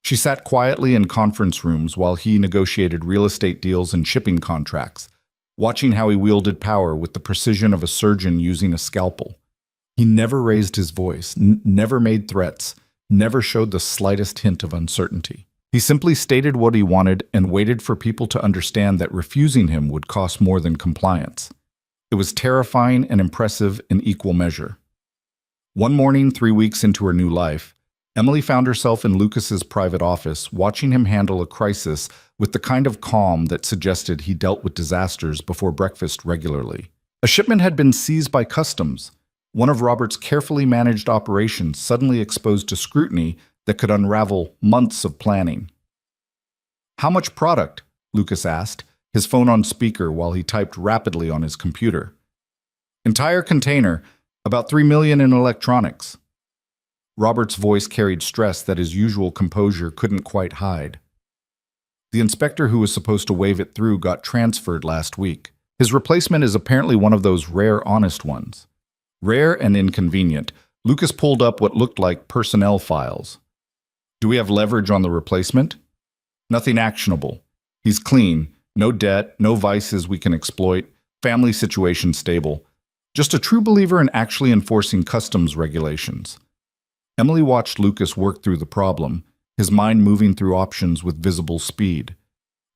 She sat quietly in conference rooms while he negotiated real estate deals and shipping contracts, watching how he wielded power with the precision of a surgeon using a scalpel. He never raised his voice, never made threats, never showed the slightest hint of uncertainty. He simply stated what he wanted and waited for people to understand that refusing him would cost more than compliance. It was terrifying and impressive in equal measure. One morning, 3 weeks into her new life, Emily found herself in Lucas's private office, watching him handle a crisis with the kind of calm that suggested he dealt with disasters before breakfast regularly. A shipment had been seized by customs, one of Robert's carefully managed operations suddenly exposed to scrutiny that could unravel months of planning. "How much product?" Lucas asked, his phone on speaker while he typed rapidly on his computer. "Entire container, about 3 million in electronics." Robert's voice carried stress that his usual composure couldn't quite hide. The inspector who was supposed to wave it through got transferred last week. His replacement is apparently one of those rare honest ones. Rare and inconvenient, Lucas pulled up what looked like personnel files. "Do we have leverage on the replacement?" "Nothing actionable. He's clean, no debt, no vices we can exploit, family situation stable. Just a true believer in actually enforcing customs regulations." Emily watched Lucas work through the problem, his mind moving through options with visible speed.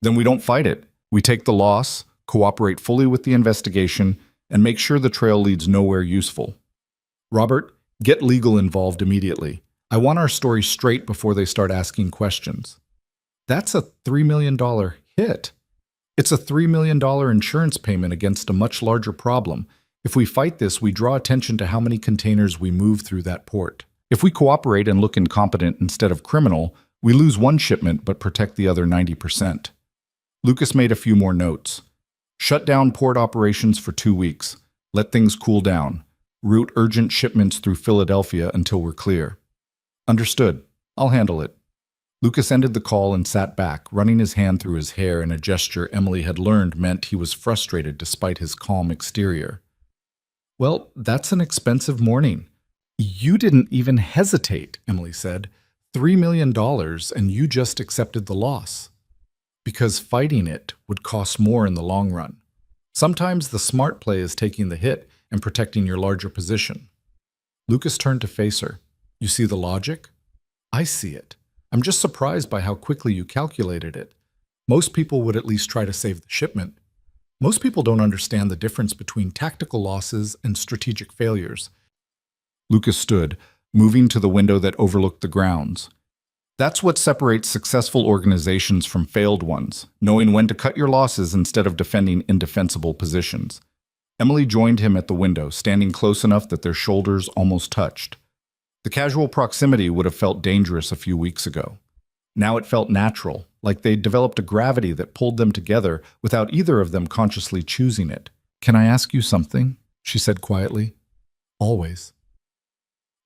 "Then we don't fight it. We take the loss, cooperate fully with the investigation, and make sure the trail leads nowhere useful." "Robert, get legal involved immediately. I want our story straight before they start asking questions." "That's a $3 million hit. It's a $3 million insurance payment against a much larger problem. If we fight this, we draw attention to how many containers we move through that port. If we cooperate and look incompetent instead of criminal, we lose one shipment but protect the other 90%. Lucas made a few more notes. "Shut down port operations for 2 weeks. Let things cool down. Route urgent shipments through Philadelphia until we're clear." "Understood. I'll handle it." Lucas ended the call and sat back, running his hand through his hair in a gesture Emily had learned meant he was frustrated despite his calm exterior. "Well, that's an expensive morning." "You didn't even hesitate," Emily said. $3 million and you just accepted the loss. "Because fighting it would cost more in the long run. Sometimes the smart play is taking the hit and protecting your larger position." Lucas turned to face her. "You see the logic?" "I see it. I'm just surprised by how quickly you calculated it. Most people would at least try to save the shipment. Most people don't understand the difference between tactical losses and strategic failures." Lucas stood, moving to the window that overlooked the grounds. "That's what separates successful organizations from failed ones, knowing when to cut your losses instead of defending indefensible positions." Emily joined him at the window, standing close enough that their shoulders almost touched. The casual proximity would have felt dangerous a few weeks ago. Now it felt natural, like they'd developed a gravity that pulled them together without either of them consciously choosing it. "Can I ask you something?" she said quietly. "Always."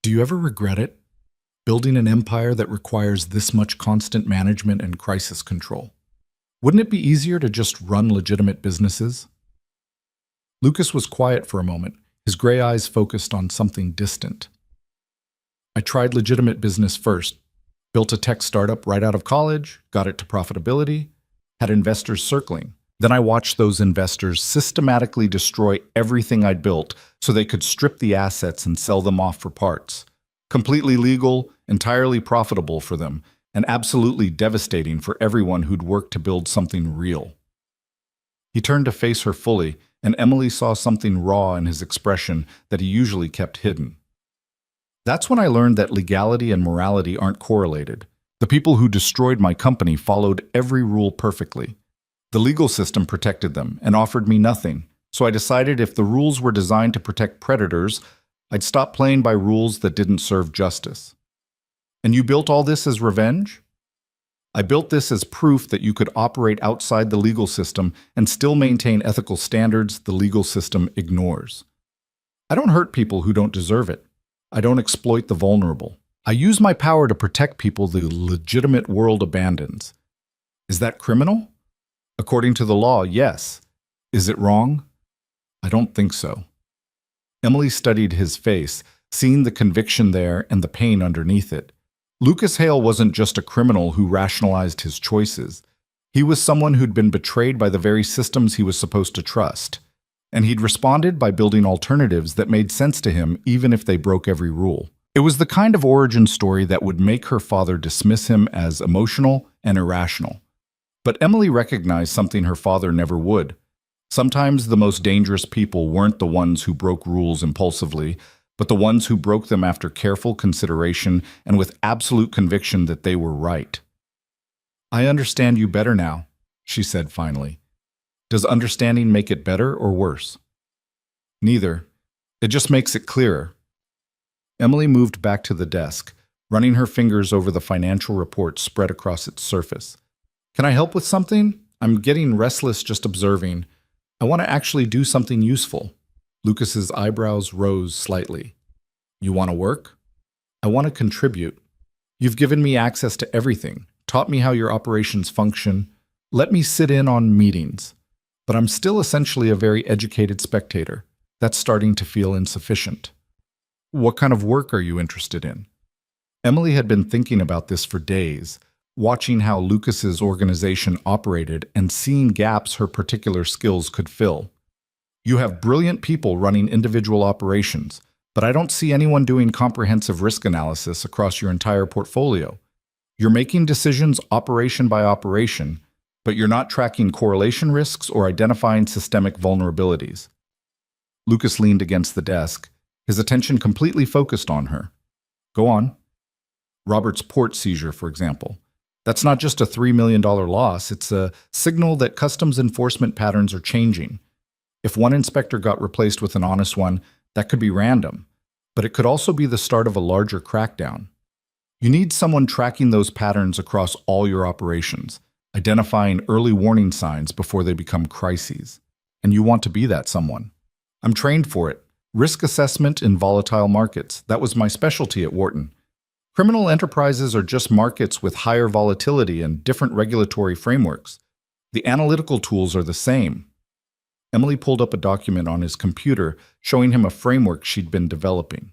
"Do you ever regret it? Building an empire that requires this much constant management and crisis control? Wouldn't it be easier to just run legitimate businesses?" Lucas was quiet for a moment, his gray eyes focused on something distant. "I tried legitimate business first. Built a tech startup right out of college, got it to profitability, had investors circling. Then I watched those investors systematically destroy everything I'd built so they could strip the assets and sell them off for parts. Completely legal, entirely profitable for them, and absolutely devastating for everyone who'd worked to build something real." He turned to face her fully, and Emily saw something raw in his expression that he usually kept hidden. "That's when I learned that legality and morality aren't correlated. The people who destroyed my company followed every rule perfectly. The legal system protected them and offered me nothing, so I decided if the rules were designed to protect predators, I'd stop playing by rules that didn't serve justice." "And you built all this as revenge?" I built this as proof that you could operate outside the legal system and still maintain ethical standards the legal system ignores. I don't hurt people who don't deserve it. I don't exploit the vulnerable. I use my power to protect people the legitimate world abandons. Is that criminal? According to the law, yes. Is it wrong? I don't think so. Emily studied his face, seeing the conviction there and the pain underneath it. Lucas Hale wasn't just a criminal who rationalized his choices. He was someone who'd been betrayed by the very systems he was supposed to trust. And he'd responded by building alternatives that made sense to him even if they broke every rule. It was the kind of origin story that would make her father dismiss him as emotional and irrational. But Emily recognized something her father never would. Sometimes the most dangerous people weren't the ones who broke rules impulsively, but the ones who broke them after careful consideration and with absolute conviction that they were right. I understand you better now, she said finally. Does understanding make it better or worse? Neither. It just makes it clearer. Emily moved back to the desk, running her fingers over the financial report spread across its surface. Can I help with something? I'm getting restless just observing. I want to actually do something useful. Lucas's eyebrows rose slightly. You want to work? I want to contribute. You've given me access to everything, taught me how your operations function, let me sit in on meetings. But I'm still essentially a very educated spectator. That's starting to feel insufficient. What kind of work are you interested in? Emily had been thinking about this for days, watching how Lucas's organization operated and seeing gaps her particular skills could fill. You have brilliant people running individual operations, but I don't see anyone doing comprehensive risk analysis across your entire portfolio. You're making decisions operation by operation, but you're not tracking correlation risks or identifying systemic vulnerabilities. Lucas leaned against the desk, his attention completely focused on her. Go on. Robert's port seizure, for example. That's not just a $3 million loss, it's a signal that customs enforcement patterns are changing. If one inspector got replaced with an honest one, that could be random, but it could also be the start of a larger crackdown. You need someone tracking those patterns across all your operations, identifying early warning signs before they become crises. And you want to be that someone. I'm trained for it. Risk assessment in volatile markets. That was my specialty at Wharton. Criminal enterprises are just markets with higher volatility and different regulatory frameworks. The analytical tools are the same. Emily pulled up a document on his computer showing him a framework she'd been developing.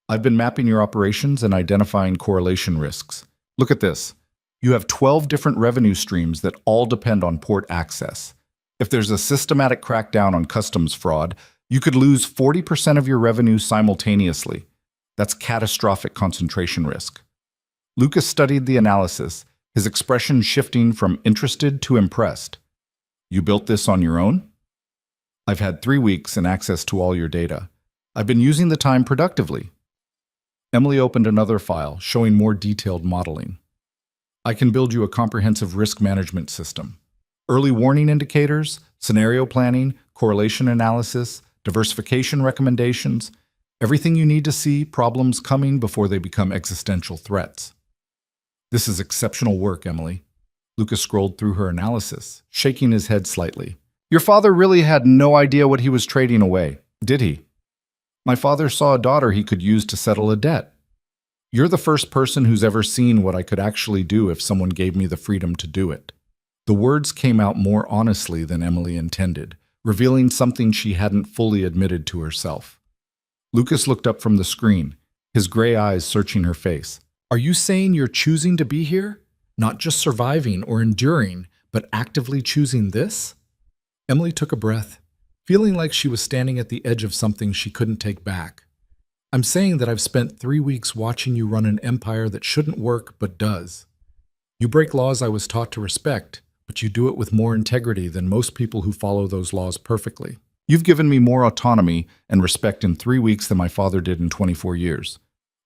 I've been mapping your operations and identifying correlation risks. Look at this. You have 12 different revenue streams that all depend on port access. If there's a systematic crackdown on customs fraud, you could lose 40% of your revenue simultaneously. That's catastrophic concentration risk. Lucas studied the analysis, his expression shifting from interested to impressed. You built this on your own? I've had 3 weeks and access to all your data. I've been using the time productively. Emily opened another file showing more detailed modeling. I can build you a comprehensive risk management system. Early warning indicators, scenario planning, correlation analysis, diversification recommendations, everything you need to see problems coming before they become existential threats. This is exceptional work, Emily. Lucas scrolled through her analysis, shaking his head slightly. Your father really had no idea what he was trading away, did he? My father saw a daughter he could use to settle a debt. You're the first person who's ever seen what I could actually do if someone gave me the freedom to do it. The words came out more honestly than Emily intended, revealing something she hadn't fully admitted to herself. Lucas looked up from the screen, his gray eyes searching her face. Are you saying you're choosing to be here? Not just surviving or enduring, but actively choosing this? Emily took a breath, feeling like she was standing at the edge of something she couldn't take back. I'm saying that I've spent 3 weeks watching you run an empire that shouldn't work but does. You break laws I was taught to respect, but you do it with more integrity than most people who follow those laws perfectly. You've given me more autonomy and respect in 3 weeks than my father did in 24 years.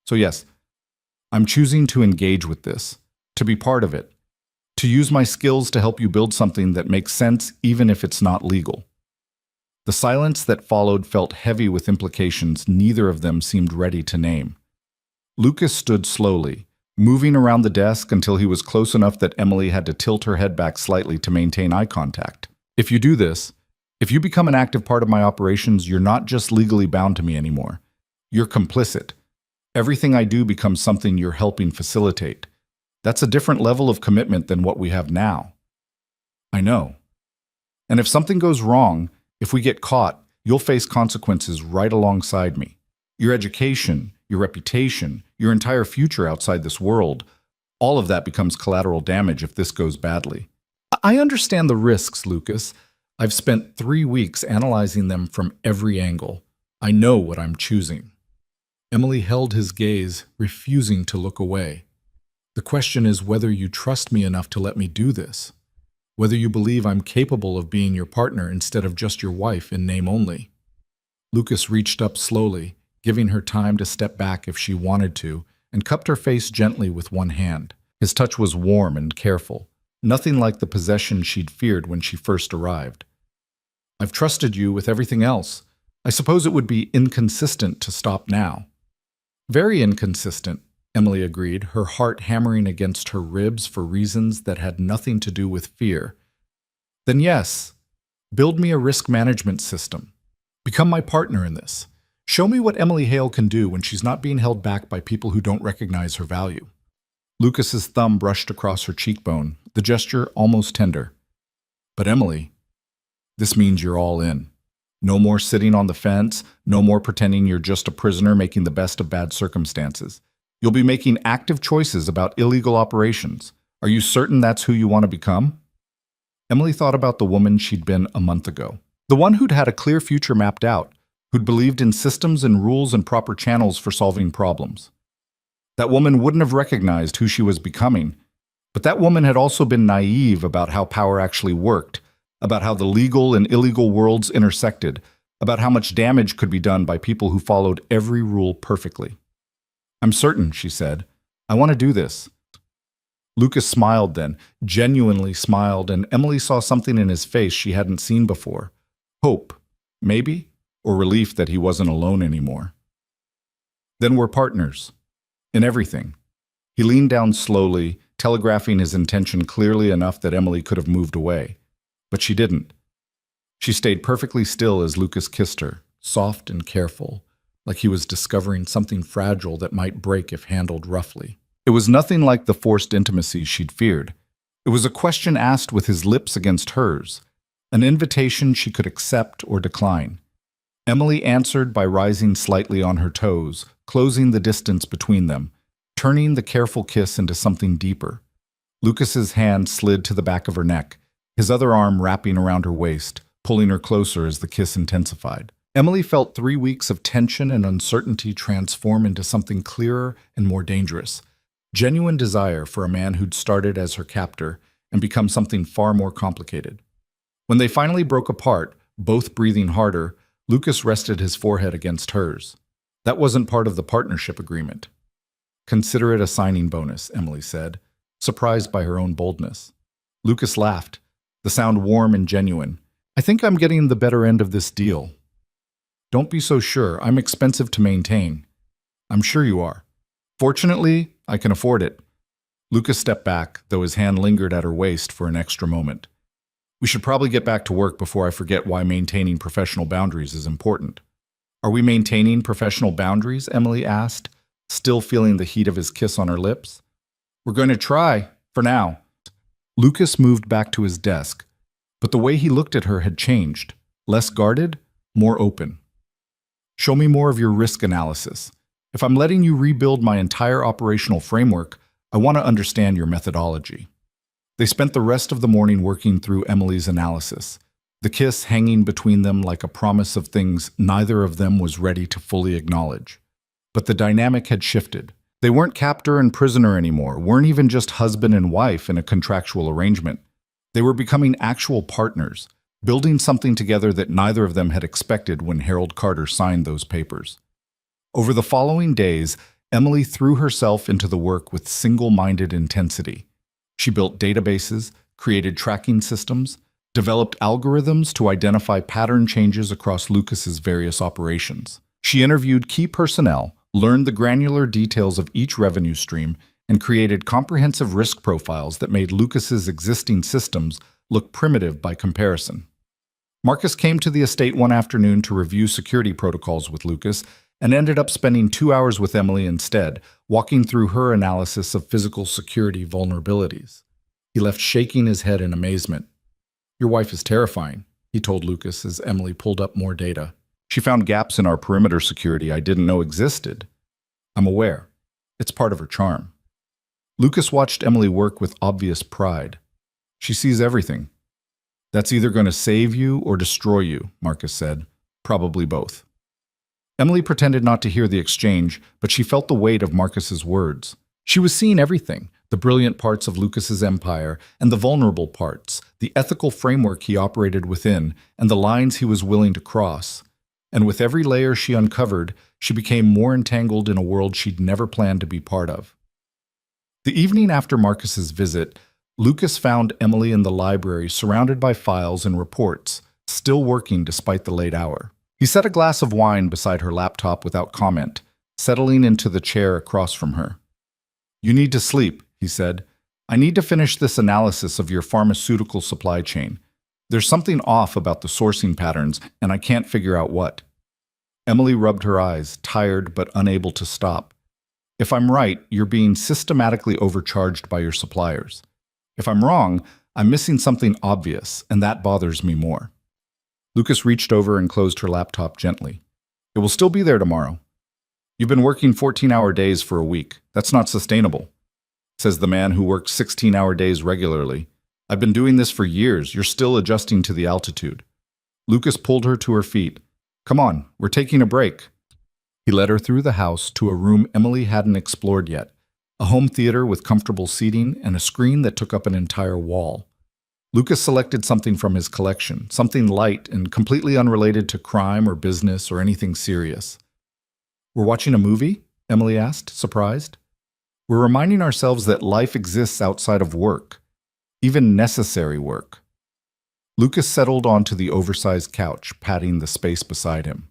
So yes, I'm choosing to engage with this, to be part of it, to use my skills to help you build something that makes sense even if it's not legal. The silence that followed felt heavy with implications neither of them seemed ready to name. Lucas stood slowly, moving around the desk until he was close enough that Emily had to tilt her head back slightly to maintain eye contact. If you do this, if you become an active part of my operations, you're not just legally bound to me anymore. You're complicit. Everything I do becomes something you're helping facilitate. That's a different level of commitment than what we have now. I know. And if something goes wrong, if we get caught, you'll face consequences right alongside me. Your education, your reputation, your entire future outside this world, all of that becomes collateral damage if this goes badly. I understand the risks, Lucas. I've spent 3 weeks analyzing them from every angle. I know what I'm choosing. Emily held his gaze, refusing to look away. The question is whether you trust me enough to let me do this. Whether you believe I'm capable of being your partner instead of just your wife in name only. Lucas reached up slowly, giving her time to step back if she wanted to, and cupped her face gently with one hand. His touch was warm and careful, nothing like the possession she'd feared when she first arrived. I've trusted you with everything else. I suppose it would be inconsistent to stop now. Very inconsistent, Emily agreed, her heart hammering against her ribs for reasons that had nothing to do with fear. Then yes, build me a risk management system. Become my partner in this. Show me what Emily Hale can do when she's not being held back by people who don't recognize her value. Lucas's thumb brushed across her cheekbone, the gesture almost tender. But Emily, this means you're all in. No more sitting on the fence, no more pretending you're just a prisoner making the best of bad circumstances. You'll be making active choices about illegal operations. Are you certain that's who you want to become? Emily thought about the woman she'd been a month ago. The one who'd had a clear future mapped out, who'd believed in systems and rules and proper channels for solving problems. That woman wouldn't have recognized who she was becoming, but that woman had also been naive about how power actually worked, about how the legal and illegal worlds intersected, about how much damage could be done by people who followed every rule perfectly. I'm certain, she said. I want to do this. Lucas smiled then, genuinely smiled, and Emily saw something in his face she hadn't seen before. Hope, maybe, or relief that he wasn't alone anymore. Then we're partners. In everything. He leaned down slowly, telegraphing his intention clearly enough that Emily could have moved away. But she didn't. She stayed perfectly still as Lucas kissed her, soft and careful, like he was discovering something fragile that might break if handled roughly. It was nothing like the forced intimacy she'd feared. It was a question asked with his lips against hers, an invitation she could accept or decline. Emily answered by rising slightly on her toes, closing the distance between them, turning the careful kiss into something deeper. Lucas's hand slid to the back of her neck, his other arm wrapping around her waist, pulling her closer as the kiss intensified. Emily felt 3 weeks of tension and uncertainty transform into something clearer and more dangerous. Genuine desire for a man who'd started as her captor and become something far more complicated. When they finally broke apart, both breathing harder, Lucas rested his forehead against hers. That wasn't part of the partnership agreement. Consider it a signing bonus, Emily said, surprised by her own boldness. Lucas laughed, the sound warm and genuine. I think I'm getting the better end of this deal. Don't be so sure. I'm expensive to maintain. I'm sure you are. Fortunately, I can afford it. Lucas stepped back, though his hand lingered at her waist for an extra moment. We should probably get back to work before I forget why maintaining professional boundaries is important. Are we maintaining professional boundaries? Emily asked, still feeling the heat of his kiss on her lips. We're going to try, for now. Lucas moved back to his desk, but the way he looked at her had changed. Less guarded, more open. Show me more of your risk analysis. If I'm letting you rebuild my entire operational framework, I want to understand your methodology. They spent the rest of the morning working through Emily's analysis, the kiss hanging between them like a promise of things neither of them was ready to fully acknowledge. But the dynamic had shifted. They weren't captor and prisoner anymore, weren't even just husband and wife in a contractual arrangement. They were becoming actual partners, building something together that neither of them had expected when Harold Carter signed those papers. Over the following days, Emily threw herself into the work with single-minded intensity. She built databases, created tracking systems, developed algorithms to identify pattern changes across Lucas's various operations. She interviewed key personnel, learned the granular details of each revenue stream, and created comprehensive risk profiles that made Lucas's existing systems look primitive by comparison. Marcus came to the estate one afternoon to review security protocols with Lucas and ended up spending 2 hours with Emily instead, walking through her analysis of physical security vulnerabilities. He left shaking his head in amazement. "Your wife is terrifying," he told Lucas as Emily pulled up more data. "She found gaps in our perimeter security I didn't know existed." "I'm aware. It's part of her charm." Lucas watched Emily work with obvious pride. "She sees everything." "That's either going to save you or destroy you," Marcus said. "Probably both." Emily pretended not to hear the exchange, but she felt the weight of Marcus's words. She was seeing everything, the brilliant parts of Lucas's empire and the vulnerable parts, the ethical framework he operated within, and the lines he was willing to cross. And with every layer she uncovered, she became more entangled in a world she'd never planned to be part of. The evening after Marcus's visit, Lucas found Emily in the library surrounded by files and reports, still working despite the late hour. He set a glass of wine beside her laptop without comment, settling into the chair across from her. "You need to sleep," he said. "I need to finish this analysis of your pharmaceutical supply chain. There's something off about the sourcing patterns, and I can't figure out what." Emily rubbed her eyes, tired but unable to stop. "If I'm right, you're being systematically overcharged by your suppliers. If I'm wrong, I'm missing something obvious, and that bothers me more." Lucas reached over and closed her laptop gently. "It will still be there tomorrow. You've been working 14-hour days for a week. That's not sustainable," says the man who works 16-hour days regularly. "I've been doing this for years. You're still adjusting to the altitude." Lucas pulled her to her feet. "Come on, we're taking a break." He led her through the house to a room Emily hadn't explored yet, a home theater with comfortable seating and a screen that took up an entire wall. Lucas selected something from his collection, something light and completely unrelated to crime or business or anything serious. "We're watching a movie?" Emily asked, surprised. "We're reminding ourselves that life exists outside of work, even necessary work." Lucas settled onto the oversized couch, patting the space beside him.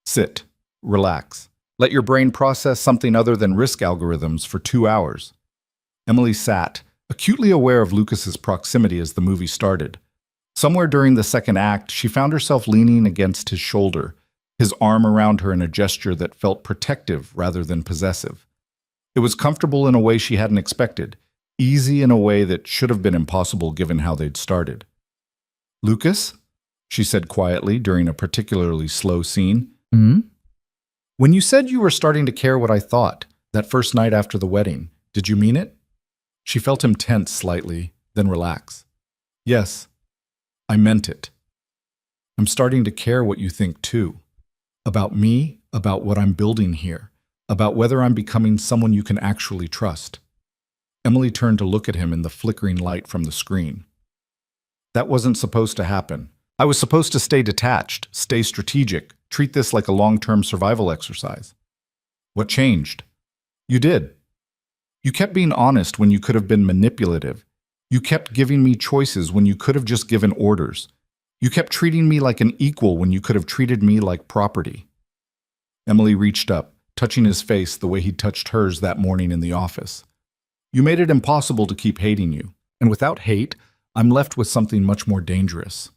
"Sit. Relax. Let your brain process something other than risk algorithms for 2 hours." Emily sat, acutely aware of Lucas's proximity as the movie started. Somewhere during the second act, she found herself leaning against his shoulder, his arm around her in a gesture that felt protective rather than possessive. It was comfortable in a way she hadn't expected, easy in a way that should have been impossible given how they'd started. "Lucas?" she said quietly during a particularly slow scene. "Hmm?" "When you said you were starting to care what I thought, that first night after the wedding, did you mean it?" She felt him tense slightly, then relax. "Yes, I meant it. I'm starting to care what you think too. About me, about what I'm building here, about whether I'm becoming someone you can actually trust." Emily turned to look at him in the flickering light from the screen. "That wasn't supposed to happen. I was supposed to stay detached, stay strategic, treat this like a long-term survival exercise." "What changed?" "You did. You kept being honest when you could have been manipulative. You kept giving me choices when you could have just given orders. You kept treating me like an equal when you could have treated me like property." Emily reached up, touching his face the way he'd touched hers that morning in the office. "You made it impossible to keep hating you. And without hate, I'm left with something much more dangerous."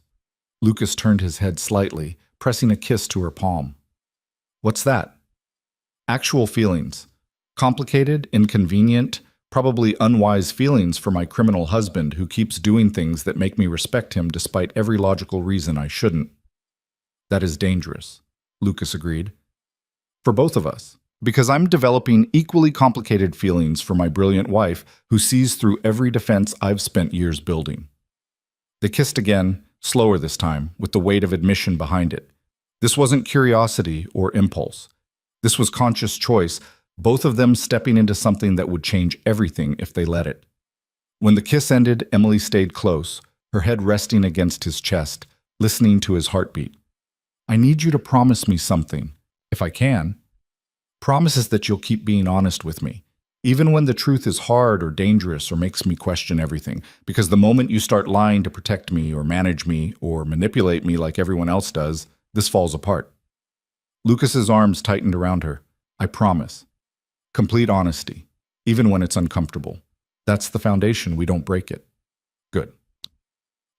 Lucas turned his head slightly, pressing a kiss to her palm. "What's that?" "Actual feelings. Complicated, inconvenient, probably unwise feelings for my criminal husband who keeps doing things that make me respect him despite every logical reason I shouldn't." "That is dangerous," Lucas agreed. "For both of us. Because I'm developing equally complicated feelings for my brilliant wife who sees through every defense I've spent years building." They kissed again, slower this time, with the weight of admission behind it. This wasn't curiosity or impulse. This was conscious choice, both of them stepping into something that would change everything if they let it. When the kiss ended, Emily stayed close, her head resting against his chest, listening to his heartbeat. "I need you to promise me something, if I can. Promises that you'll keep being honest with me, even when the truth is hard or dangerous or makes me question everything, because the moment you start lying to protect me or manage me or manipulate me like everyone else does, this falls apart." Lucas's arms tightened around her. "I promise. Complete honesty, even when it's uncomfortable. That's the foundation. We don't break it. Good.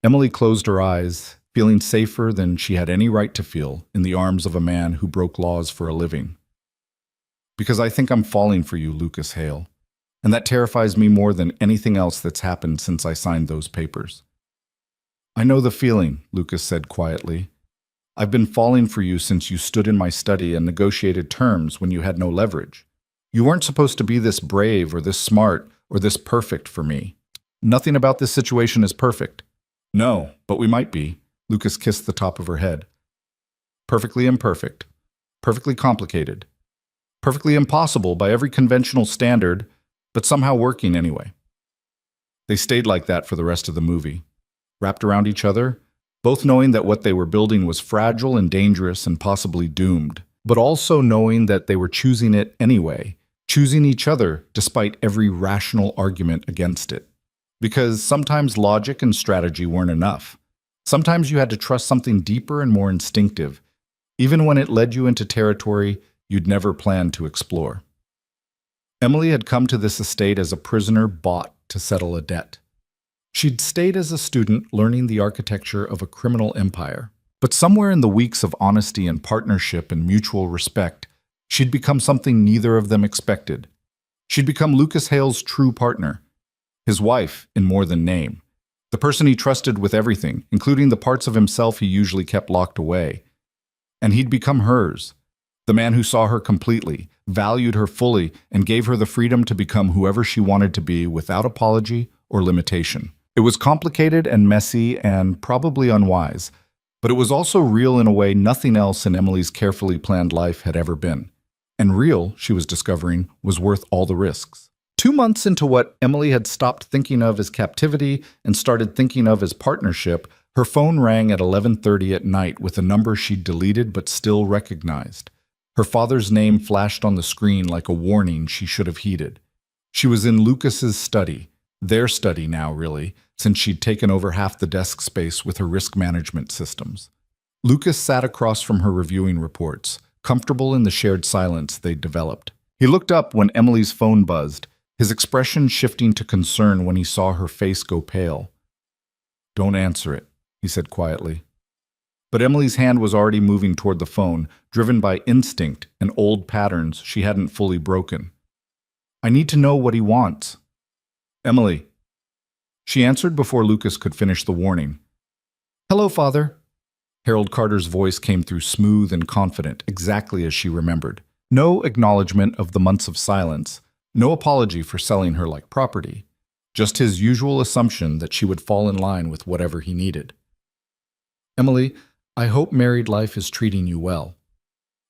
Emily closed her eyes, feeling safer than she had any right to feel in the arms of a man who broke laws for a living. Because I think I'm falling for you, Lucas Hale, and that terrifies me more than anything else that's happened since I signed those papers. I know the feeling, Lucas said quietly. I've been falling for you since you stood in my study and negotiated terms when you had no leverage. You weren't supposed to be this brave or this smart or this perfect for me. Nothing about this situation is perfect. No, but we might be. Lucas kissed the top of her head. Perfectly imperfect. Perfectly complicated. Perfectly impossible by every conventional standard, but somehow working anyway. They stayed like that for the rest of the movie, wrapped around each other, both knowing that what they were building was fragile and dangerous and possibly doomed, but also knowing that they were choosing it anyway, choosing each other despite every rational argument against it. Because sometimes logic and strategy weren't enough. Sometimes you had to trust something deeper and more instinctive, even when it led you into territory you'd never planned to explore. Emily had come to this estate as a prisoner bought to settle a debt. She'd stayed as a student learning the architecture of a criminal empire, but somewhere in the weeks of honesty and partnership and mutual respect, she'd become something neither of them expected. She'd become Lucas Hale's true partner, his wife in more than name, the person he trusted with everything, including the parts of himself he usually kept locked away. And he'd become hers, the man who saw her completely, valued her fully, and gave her the freedom to become whoever she wanted to be without apology or limitation. It was complicated and messy and probably unwise, but it was also real in a way nothing else in Emily's carefully planned life had ever been. And real, she was discovering, was worth all the risks. 2 months into what Emily had stopped thinking of as captivity and started thinking of as partnership, her phone rang at 11:30 at night with a number she'd deleted but still recognized. Her father's name flashed on the screen like a warning she should have heeded. She was in Lucas's study, their study now really, since she'd taken over half the desk space with her risk management systems. Lucas sat across from her reviewing reports, comfortable in the shared silence they'd developed. He looked up when Emily's phone buzzed, his expression shifting to concern when he saw her face go pale. "Don't answer it," he said quietly. But Emily's hand was already moving toward the phone, driven by instinct and old patterns she hadn't fully broken. "I need to know what he wants." "Emily." She answered before Lucas could finish the warning. "Hello, Father." Harold Carter's voice came through smooth and confident, exactly as she remembered. No acknowledgement of the months of silence, no apology for selling her like property, just his usual assumption that she would fall in line with whatever he needed. "Emily, I hope married life is treating you well.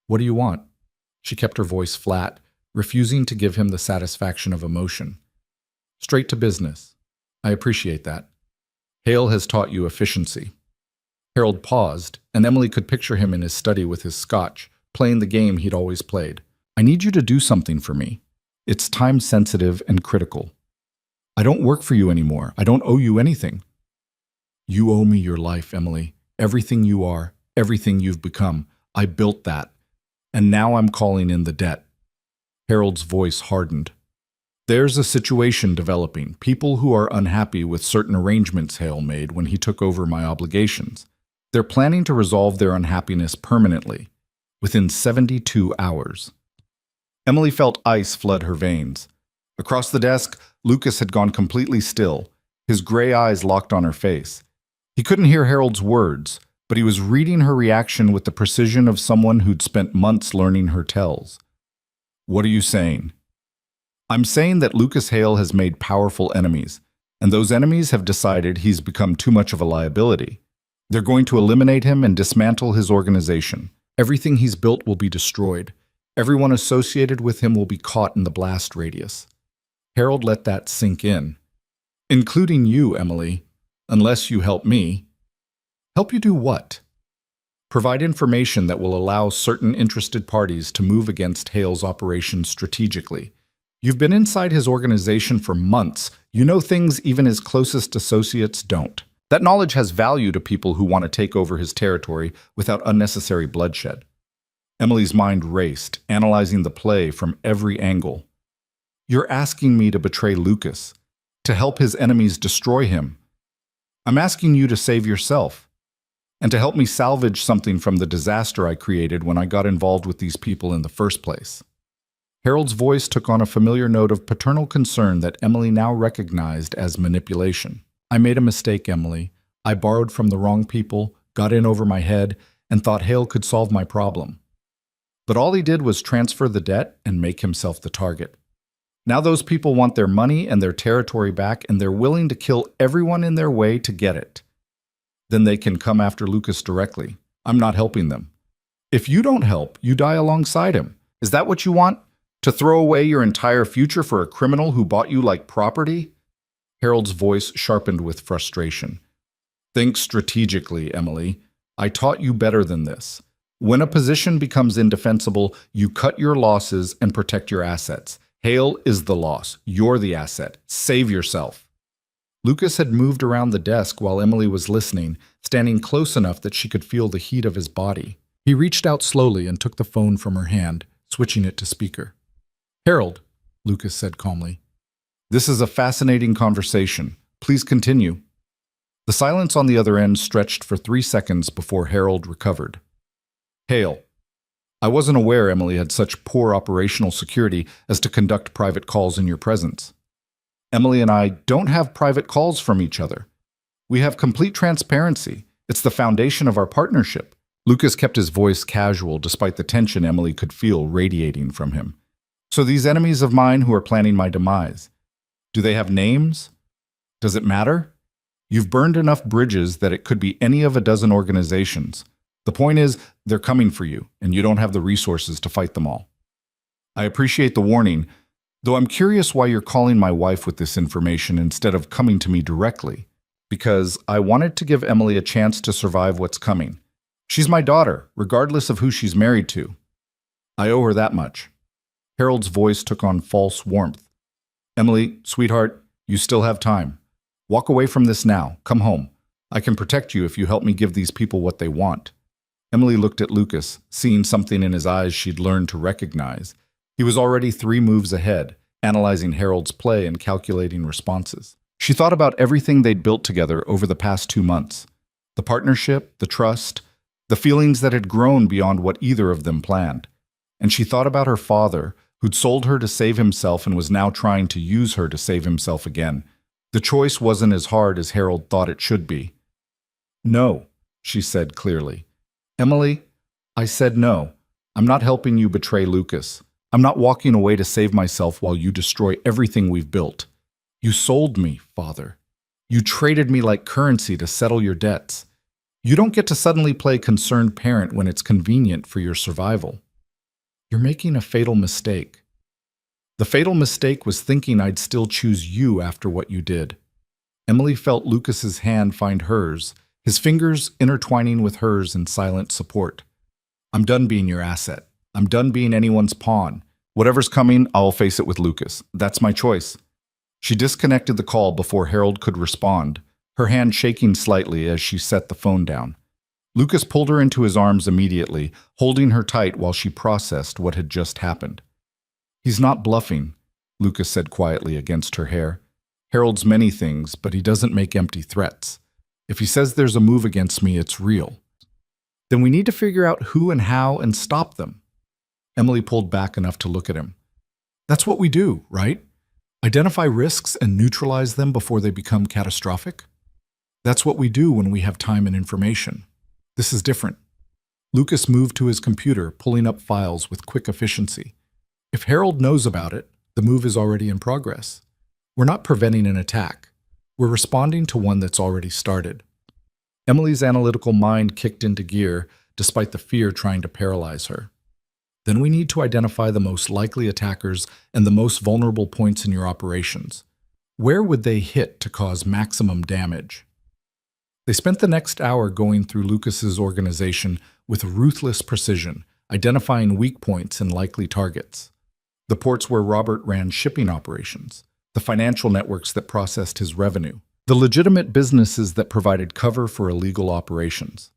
What do you want?" She kept her voice flat, refusing to give him the satisfaction of emotion. "Straight to business. I appreciate that. Hale has taught you efficiency." Harold paused, and Emily could picture him in his study with his scotch, playing the game he'd always played. "I need you to do something for me. It's time-sensitive and critical. I don't work for you anymore. I don't owe you anything." "You owe me your life, Emily. Everything you are, everything you've become. I built that. And now I'm calling in the debt." Harold's voice hardened. "There's a situation developing. People who are unhappy with certain arrangements Hale made when he took over my obligations. They're planning to resolve their unhappiness permanently, within 72 hours. Emily felt ice flood her veins. Across the desk, Lucas had gone completely still, his gray eyes locked on her face. He couldn't hear Harold's words, but he was reading her reaction with the precision of someone who'd spent months learning her tells. "What are you saying?" "I'm saying that Lucas Hale has made powerful enemies, and those enemies have decided he's become too much of a liability. They're going to eliminate him and dismantle his organization. Everything he's built will be destroyed. Everyone associated with him will be caught in the blast radius." Harold let that sink in. "Including you, Emily, unless you help me." "Help you do what?" "Provide information that will allow certain interested parties to move against Hale's operations strategically. You've been inside his organization for months. You know things even his closest associates don't. That knowledge has value to people who want to take over his territory without unnecessary bloodshed." Emily's mind raced, analyzing the play from every angle. You're asking me to betray Lucas, to help his enemies destroy him. I'm asking you to save yourself, and to help me salvage something from the disaster I created when I got involved with these people in the first place. Harold's voice took on a familiar note of paternal concern that Emily now recognized as manipulation. I made a mistake, Emily. I borrowed from the wrong people, got in over my head, and thought Hale could solve my problem. But all he did was transfer the debt and make himself the target. Now those people want their money and their territory back, and they're willing to kill everyone in their way to get it. Then they can come after Lucas directly. I'm not helping them. If you don't help, you die alongside him. Is that what you want? To throw away your entire future for a criminal who bought you like property? Harold's voice sharpened with frustration. Think strategically, Emily. I taught you better than this. When a position becomes indefensible, you cut your losses and protect your assets. Hale is the loss. You're the asset. Save yourself. Lucas had moved around the desk while Emily was listening, standing close enough that she could feel the heat of his body. He reached out slowly and took the phone from her hand, switching it to speaker. Harold, Lucas said calmly. This is a fascinating conversation. Please continue. The silence on the other end stretched for 3 seconds before Harold recovered. Hale, I wasn't aware Emily had such poor operational security as to conduct private calls in your presence. Emily and I don't have private calls from each other. We have complete transparency. It's the foundation of our partnership. Lucas kept his voice casual despite the tension Emily could feel radiating from him. So these enemies of mine who are planning my demise, do they have names? Does it matter? You've burned enough bridges that it could be any of a dozen organizations. The point is, they're coming for you, and you don't have the resources to fight them all. I appreciate the warning, though I'm curious why you're calling my wife with this information instead of coming to me directly, because I wanted to give Emily a chance to survive what's coming. She's my daughter, regardless of who she's married to. I owe her that much. Harold's voice took on false warmth. Emily, sweetheart, you still have time. Walk away from this now. Come home. I can protect you if you help me give these people what they want. Emily looked at Lucas, seeing something in his eyes she'd learned to recognize. He was already 3 moves ahead, analyzing Harold's play and calculating responses. She thought about everything they'd built together over the past 2 months. The partnership, the trust, the feelings that had grown beyond what either of them planned. And she thought about her father, who'd sold her to save himself and was now trying to use her to save himself again. The choice wasn't as hard as Harold thought it should be. No, she said clearly. Emily, I said no. I'm not helping you betray Lucas. I'm not walking away to save myself while you destroy everything we've built. You sold me, Father. You traded me like currency to settle your debts. You don't get to suddenly play concerned parent when it's convenient for your survival. You're making a fatal mistake. The fatal mistake was thinking I'd still choose you after what you did. Emily felt Lucas's hand find hers, his fingers intertwining with hers in silent support. I'm done being your asset. I'm done being anyone's pawn. Whatever's coming, I'll face it with Lucas. That's my choice. She disconnected the call before Harold could respond, her hand shaking slightly as she set the phone down. Lucas pulled her into his arms immediately, holding her tight while she processed what had just happened. He's not bluffing, Lucas said quietly against her hair. Harold's many things, but he doesn't make empty threats. If he says there's a move against me, it's real. Then we need to figure out who and how and stop them. Emily pulled back enough to look at him. That's what we do, right? Identify risks and neutralize them before they become catastrophic? That's what we do when we have time and information. This is different. Lucas moved to his computer, pulling up files with quick efficiency. If Harold knows about it, the move is already in progress. We're not preventing an attack. We're responding to one that's already started. Emily's analytical mind kicked into gear, despite the fear trying to paralyze her. Then we need to identify the most likely attackers and the most vulnerable points in your operations. Where would they hit to cause maximum damage? They spent the next hour going through Lucas's organization with ruthless precision, identifying weak points and likely targets. The ports where Robert ran shipping operations, the financial networks that processed his revenue, the legitimate businesses that provided cover for illegal operations.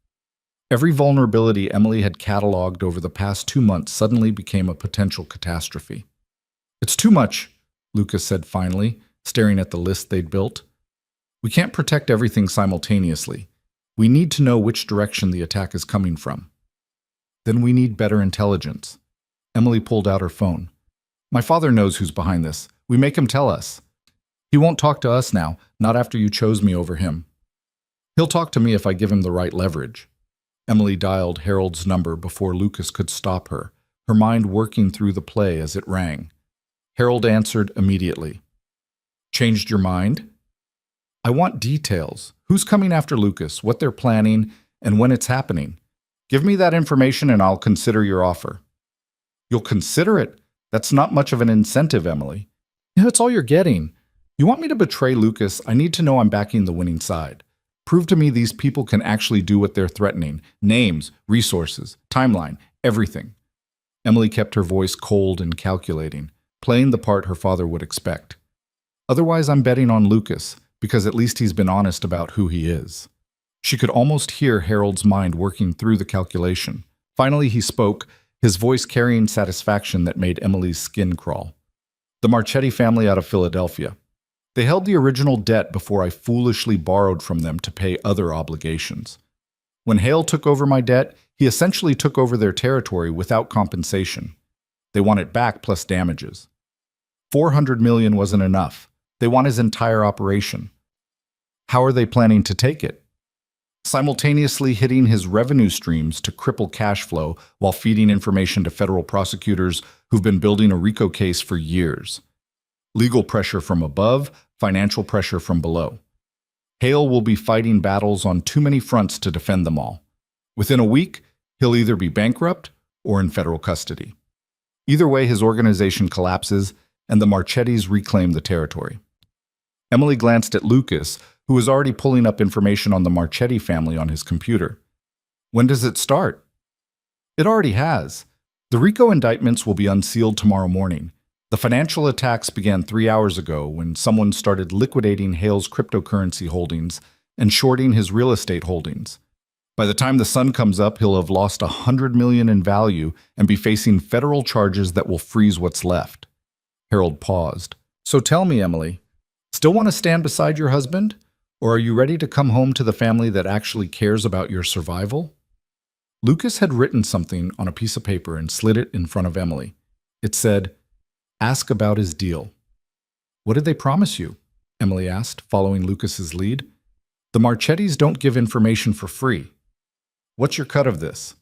Every vulnerability Emily had cataloged over the past 2 months suddenly became a potential catastrophe. It's too much, Lucas said finally, staring at the list they'd built. We can't protect everything simultaneously. We need to know which direction the attack is coming from. Then we need better intelligence. Emily pulled out her phone. My father knows who's behind this. We make him tell us. He won't talk to us now, not after you chose me over him. He'll talk to me if I give him the right leverage. Emily dialed Harold's number before Lucas could stop her, her mind working through the play as it rang. Harold answered immediately. Changed your mind? I want details. Who's coming after Lucas, what they're planning, and when it's happening. Give me that information and I'll consider your offer. You'll consider it? That's not much of an incentive, Emily. It's all you're getting. You want me to betray Lucas? I need to know I'm backing the winning side. Prove to me these people can actually do what they're threatening. Names, resources, timeline, everything. Emily kept her voice cold and calculating, playing the part her father would expect. Otherwise, I'm betting on Lucas, because at least he's been honest about who he is. She could almost hear Harold's mind working through the calculation. Finally, he spoke, his voice carrying satisfaction that made Emily's skin crawl. The Marchetti family out of Philadelphia. They held the original debt before I foolishly borrowed from them to pay other obligations. When Hale took over my debt, he essentially took over their territory without compensation. They want it back plus damages. $400 million wasn't enough. They want his entire operation. How are they planning to take it? Simultaneously hitting his revenue streams to cripple cash flow while feeding information to federal prosecutors who've been building a RICO case for years. Legal pressure from above, financial pressure from below. Hale will be fighting battles on too many fronts to defend them all. Within a week, he'll either be bankrupt or in federal custody. Either way, his organization collapses and the Marchettis reclaim the territory. Emily glanced at Lucas, who was already pulling up information on the Marchetti family on his computer. When does it start? It already has. The RICO indictments will be unsealed tomorrow morning. The financial attacks began 3 hours ago when someone started liquidating Hale's cryptocurrency holdings and shorting his real estate holdings. By the time the sun comes up, he'll have lost $100 million in value and be facing federal charges that will freeze what's left. Harold paused. So tell me, Emily, still want to stand beside your husband? Or are you ready to come home to the family that actually cares about your survival? Lucas had written something on a piece of paper and slid it in front of Emily. It said, "Ask about his deal." What did they promise you? Emily asked, following Lucas's lead. The Marchettis don't give information for free. What's your cut of this?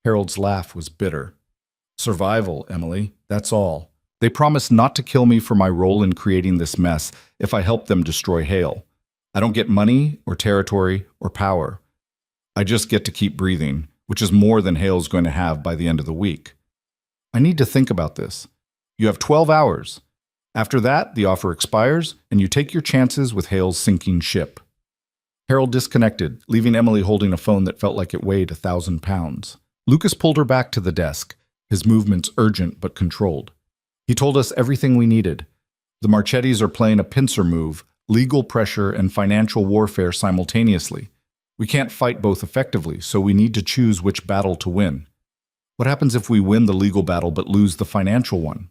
Harold's laugh was bitter. Survival, Emily, that's all. They promised not to kill me for my role in creating this mess if I help them destroy Hale. I don't get money or territory or power. I just get to keep breathing, which is more than Hale's going to have by the end of the week. I need to think about this. You have 12 hours. After that, the offer expires, and you take your chances with Hale's sinking ship. Harold disconnected, leaving Emily holding a phone that felt like it weighed 1,000 pounds. Lucas pulled her back to the desk, his movements urgent but controlled. He told us everything we needed. The Marchettis are playing a pincer move, legal pressure and financial warfare simultaneously. We can't fight both effectively, so we need to choose which battle to win. What happens if we win the legal battle but lose the financial one?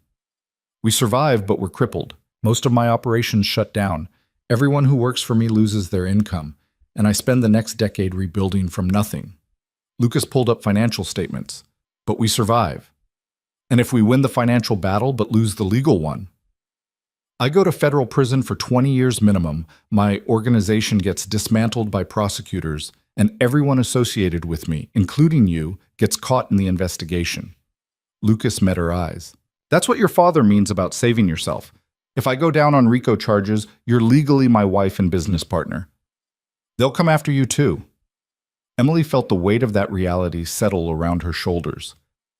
We survive, but we're crippled. Most of my operations shut down. Everyone who works for me loses their income, and I spend the next decade rebuilding from nothing. Lucas pulled up financial statements. But we survive. And if we win the financial battle but lose the legal one? I go to federal prison for 20 years minimum, my organization gets dismantled by prosecutors, and everyone associated with me, including you, gets caught in the investigation. Lucas met her eyes. That's what your father means about saving yourself. If I go down on RICO charges, you're legally my wife and business partner. They'll come after you too. Emily felt the weight of that reality settle around her shoulders.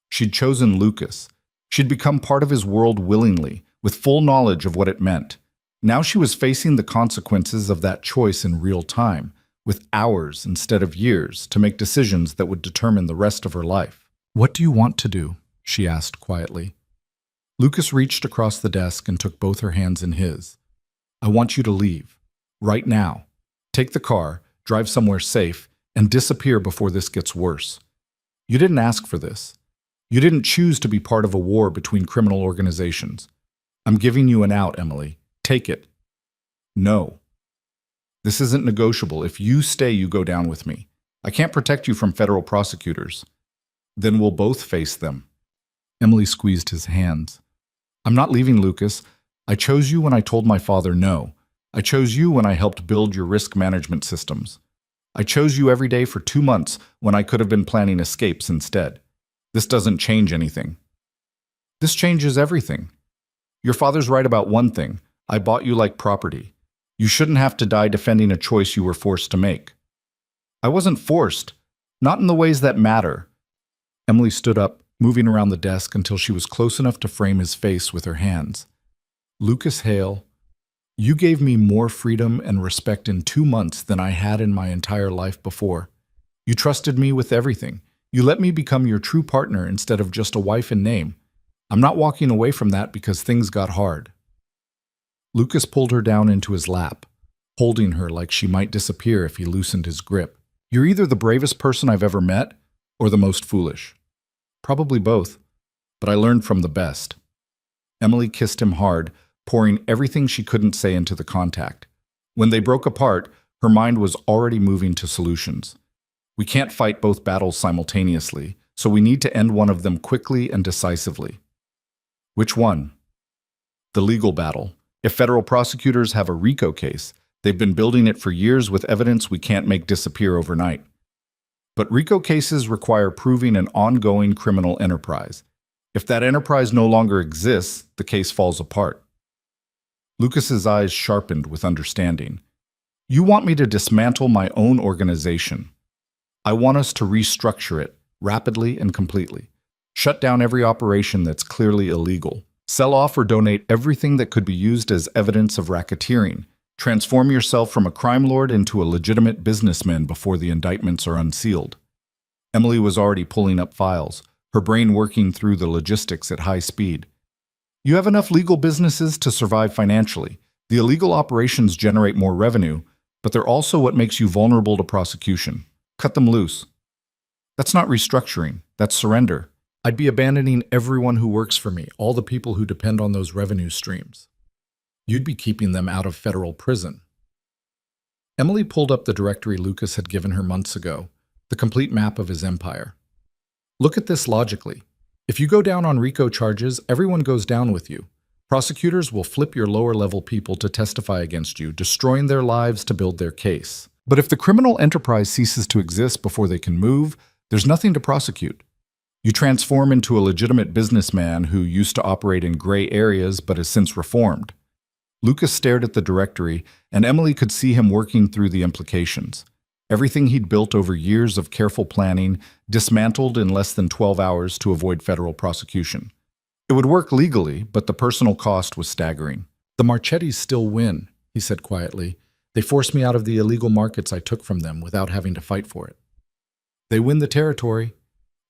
She'd chosen Lucas. She'd become part of his world willingly, with full knowledge of what it meant. Now she was facing the consequences of that choice in real time, with hours instead of years to make decisions that would determine the rest of her life. What do you want to do? She asked quietly. Lucas reached across the desk and took both her hands in his. I want you to leave. Right now. Take the car, drive somewhere safe, and disappear before this gets worse. You didn't ask for this. You didn't choose to be part of a war between criminal organizations. I'm giving you an out, Emily. Take it. No. This isn't negotiable. If you stay, you go down with me. I can't protect you from federal prosecutors. Then we'll both face them. Emily squeezed his hands. I'm not leaving, Lucas. I chose you when I told my father no. I chose you when I helped build your risk management systems. I chose you every day for 2 months when I could have been planning escapes instead. This doesn't change anything. This changes everything. Your father's right about one thing. I bought you like property. You shouldn't have to die defending a choice you were forced to make. I wasn't forced. Not in the ways that matter. Emily stood up, moving around the desk until she was close enough to frame his face with her hands. Lucas Hale, you gave me more freedom and respect in 2 months than I had in my entire life before. You trusted me with everything. You let me become your true partner instead of just a wife in name. I'm not walking away from that because things got hard. Lucas pulled her down into his lap, holding her like she might disappear if he loosened his grip. You're either the bravest person I've ever met or the most foolish. Probably both, but I learned from the best. Emily kissed him hard, pouring everything she couldn't say into the contact. When they broke apart, her mind was already moving to solutions. We can't fight both battles simultaneously, so we need to end one of them quickly and decisively. Which one? The legal battle. If federal prosecutors have a RICO case, they've been building it for years with evidence we can't make disappear overnight. But RICO cases require proving an ongoing criminal enterprise. If that enterprise no longer exists, the case falls apart. Lucas's eyes sharpened with understanding. You want me to dismantle my own organization. I want us to restructure it rapidly and completely. Shut down every operation that's clearly illegal. Sell off or donate everything that could be used as evidence of racketeering. Transform yourself from a crime lord into a legitimate businessman before the indictments are unsealed. Emily was already pulling up files, her brain working through the logistics at high speed. You have enough legal businesses to survive financially. The illegal operations generate more revenue, but they're also what makes you vulnerable to prosecution. Cut them loose. That's not restructuring, that's surrender. I'd be abandoning everyone who works for me, all the people who depend on those revenue streams. You'd be keeping them out of federal prison. Emily pulled up the directory Lucas had given her months ago, the complete map of his empire. Look at this logically. If you go down on RICO charges, everyone goes down with you. Prosecutors will flip your lower-level people to testify against you, destroying their lives to build their case. But if the criminal enterprise ceases to exist before they can move, there's nothing to prosecute. You transform into a legitimate businessman who used to operate in gray areas but has since reformed. Lucas stared at the directory, and Emily could see him working through the implications. Everything he'd built over years of careful planning, dismantled in less than 12 hours to avoid federal prosecution. It would work legally, but the personal cost was staggering. The Marchettis still win, he said quietly. They forced me out of the illegal markets I took from them without having to fight for it. They win the territory,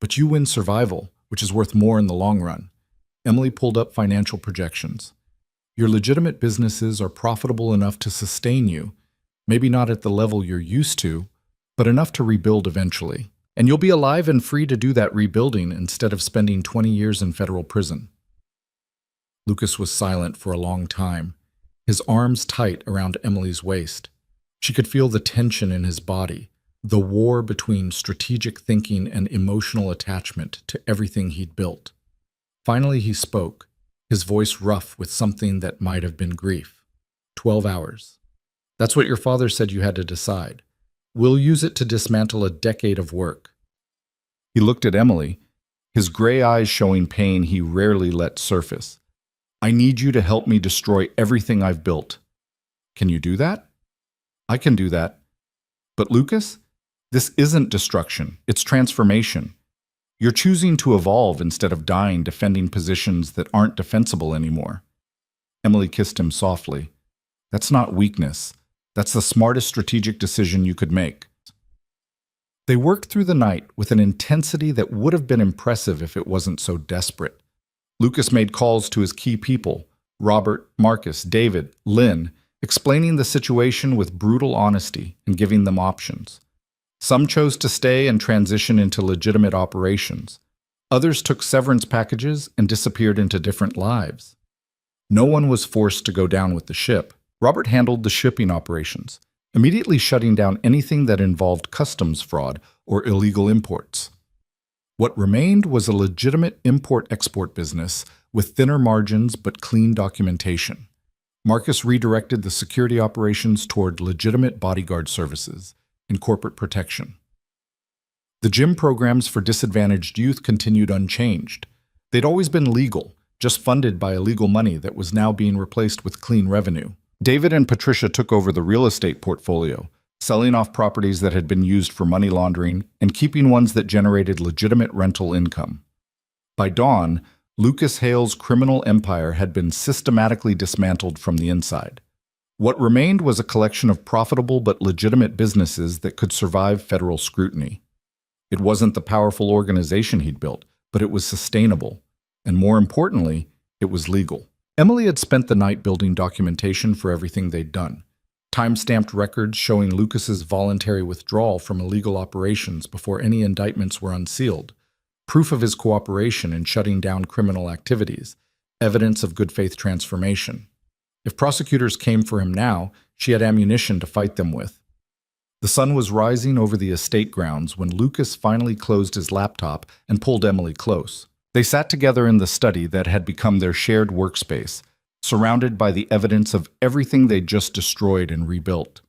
but you win survival, which is worth more in the long run. Emily pulled up financial projections. Your legitimate businesses are profitable enough to sustain you, maybe not at the level you're used to, but enough to rebuild eventually. And you'll be alive and free to do that rebuilding instead of spending 20 years in federal prison. Lucas was silent for a long time, his arms tight around Emily's waist. She could feel the tension in his body, the war between strategic thinking and emotional attachment to everything he'd built. Finally he spoke, his voice rough with something that might have been grief. 12 hours. That's what your father said you had to decide. We'll use it to dismantle a decade of work. He looked at Emily, his gray eyes showing pain he rarely let surface. I need you to help me destroy everything I've built. Can you do that? I can do that. But Lucas, this isn't destruction, it's transformation. You're choosing to evolve instead of dying defending positions that aren't defensible anymore. Emily kissed him softly. That's not weakness. That's the smartest strategic decision you could make. They worked through the night with an intensity that would have been impressive if it wasn't so desperate. Lucas made calls to his key people, Robert, Marcus, David, Lynn, explaining the situation with brutal honesty and giving them options. Some chose to stay and transition into legitimate operations. Others took severance packages and disappeared into different lives. No one was forced to go down with the ship. Robert handled the shipping operations, immediately shutting down anything that involved customs fraud or illegal imports. What remained was a legitimate import-export business with thinner margins but clean documentation. Marcus redirected the security operations toward legitimate bodyguard services and corporate protection. The gym programs for disadvantaged youth continued unchanged. They'd always been legal, just funded by illegal money that was now being replaced with clean revenue. David and Patricia took over the real estate portfolio, selling off properties that had been used for money laundering and keeping ones that generated legitimate rental income. By dawn, Lucas Hale's criminal empire had been systematically dismantled from the inside. What remained was a collection of profitable but legitimate businesses that could survive federal scrutiny. It wasn't the powerful organization he'd built, but it was sustainable. And more importantly, it was legal. Emily had spent the night building documentation for everything they'd done. Time-stamped records showing Lucas's voluntary withdrawal from illegal operations before any indictments were unsealed. Proof of his cooperation in shutting down criminal activities. Evidence of good faith transformation. If prosecutors came for him now, she had ammunition to fight them with. The sun was rising over the estate grounds when Lucas finally closed his laptop and pulled Emily close. They sat together in the study that had become their shared workspace, surrounded by the evidence of everything they'd just destroyed and rebuilt.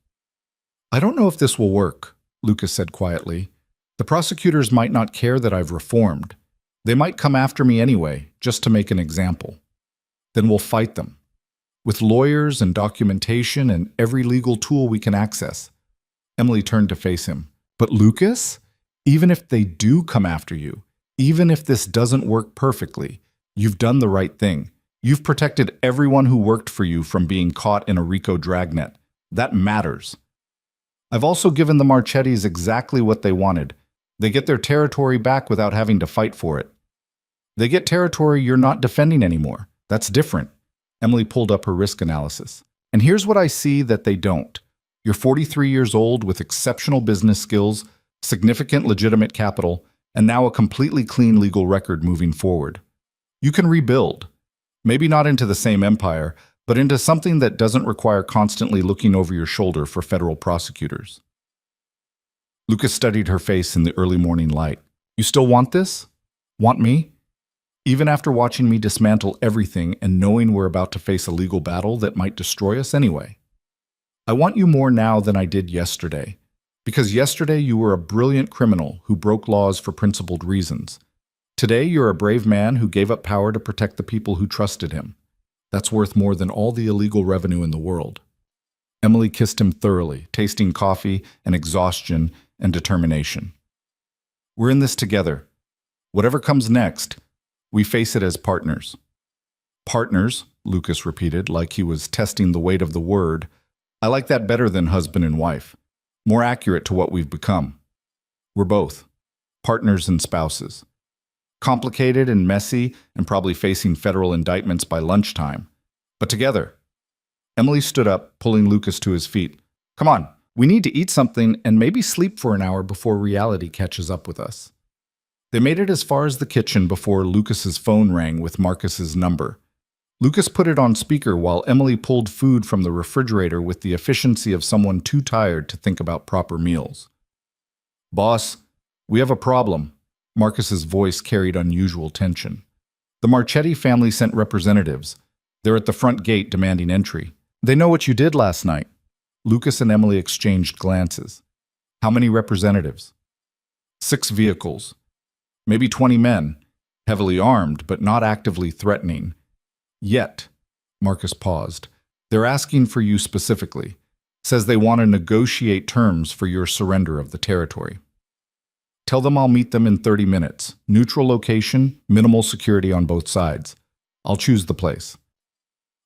"I don't know if this will work," Lucas said quietly. "The prosecutors might not care that I've reformed. They might come after me anyway, just to make an example. Then we'll fight them. With lawyers and documentation and every legal tool we can access." Emily turned to face him. "But Lucas, even if they do come after you, even if this doesn't work perfectly, you've done the right thing. You've protected everyone who worked for you from being caught in a RICO dragnet. That matters. I've also given the Marchettis exactly what they wanted. They get their territory back without having to fight for it. They get territory you're not defending anymore. That's different." Emily pulled up her risk analysis. "And here's what I see that they don't. You're 43 years old with exceptional business skills, significant legitimate capital, and now a completely clean legal record moving forward. You can rebuild. Maybe not into the same empire, but into something that doesn't require constantly looking over your shoulder for federal prosecutors." Lucas studied her face in the early morning light. "You still want this? Want me? Even after watching me dismantle everything and knowing we're about to face a legal battle that might destroy us anyway? I want you more now than I did yesterday. Because yesterday you were a brilliant criminal who broke laws for principled reasons. Today you're a brave man who gave up power to protect the people who trusted him. That's worth more than all the illegal revenue in the world." Emily kissed him thoroughly, tasting coffee and exhaustion and determination. "We're in this together. Whatever comes next, we face it as partners." "Partners," Lucas repeated, like he was testing the weight of the word. "I like that better than husband and wife. More accurate to what we've become. We're both partners and spouses. Complicated and messy and probably facing federal indictments by lunchtime. But together." Emily stood up, pulling Lucas to his feet. "Come on, we need to eat something and maybe sleep for an hour before reality catches up with us." They made it as far as the kitchen before Lucas's phone rang with Marcus's number. Lucas put it on speaker while Emily pulled food from the refrigerator with the efficiency of someone too tired to think about proper meals. "Boss, we have a problem." Marcus's voice carried unusual tension. "The Marchetti family sent representatives. They're at the front gate demanding entry. They know what you did last night." Lucas and Emily exchanged glances. "How many representatives?" 6 vehicles. Maybe 20 men, heavily armed but not actively threatening. Yet, Marcus paused. "They're asking for you specifically. Says they want to negotiate terms for your surrender of the territory. Tell them I'll meet them in 30 minutes. Neutral location, minimal security on both sides. I'll choose the place."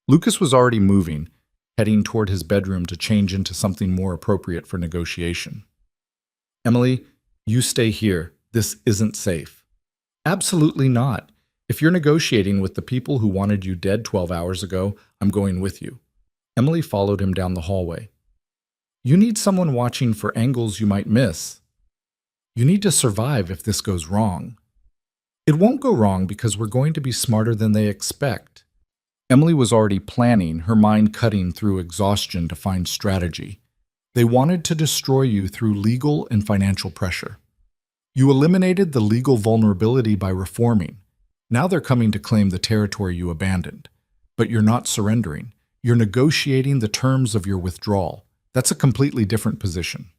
Lucas was already moving, heading toward his bedroom to change into something more appropriate for negotiation. "Emily, you stay here. This isn't safe." "Absolutely not. If you're negotiating with the people who wanted you dead 12 hours ago, I'm going with you." Emily followed him down the hallway. "You need someone watching for angles you might miss. You need to survive if this goes wrong." "It won't go wrong because we're going to be smarter than they expect." Emily was already planning, her mind cutting through exhaustion to find strategy. They wanted to destroy you through legal and financial pressure. You eliminated the legal vulnerability by reforming. Now they're coming to claim the territory you abandoned. But you're not surrendering. You're negotiating the terms of your withdrawal. That's a completely different position.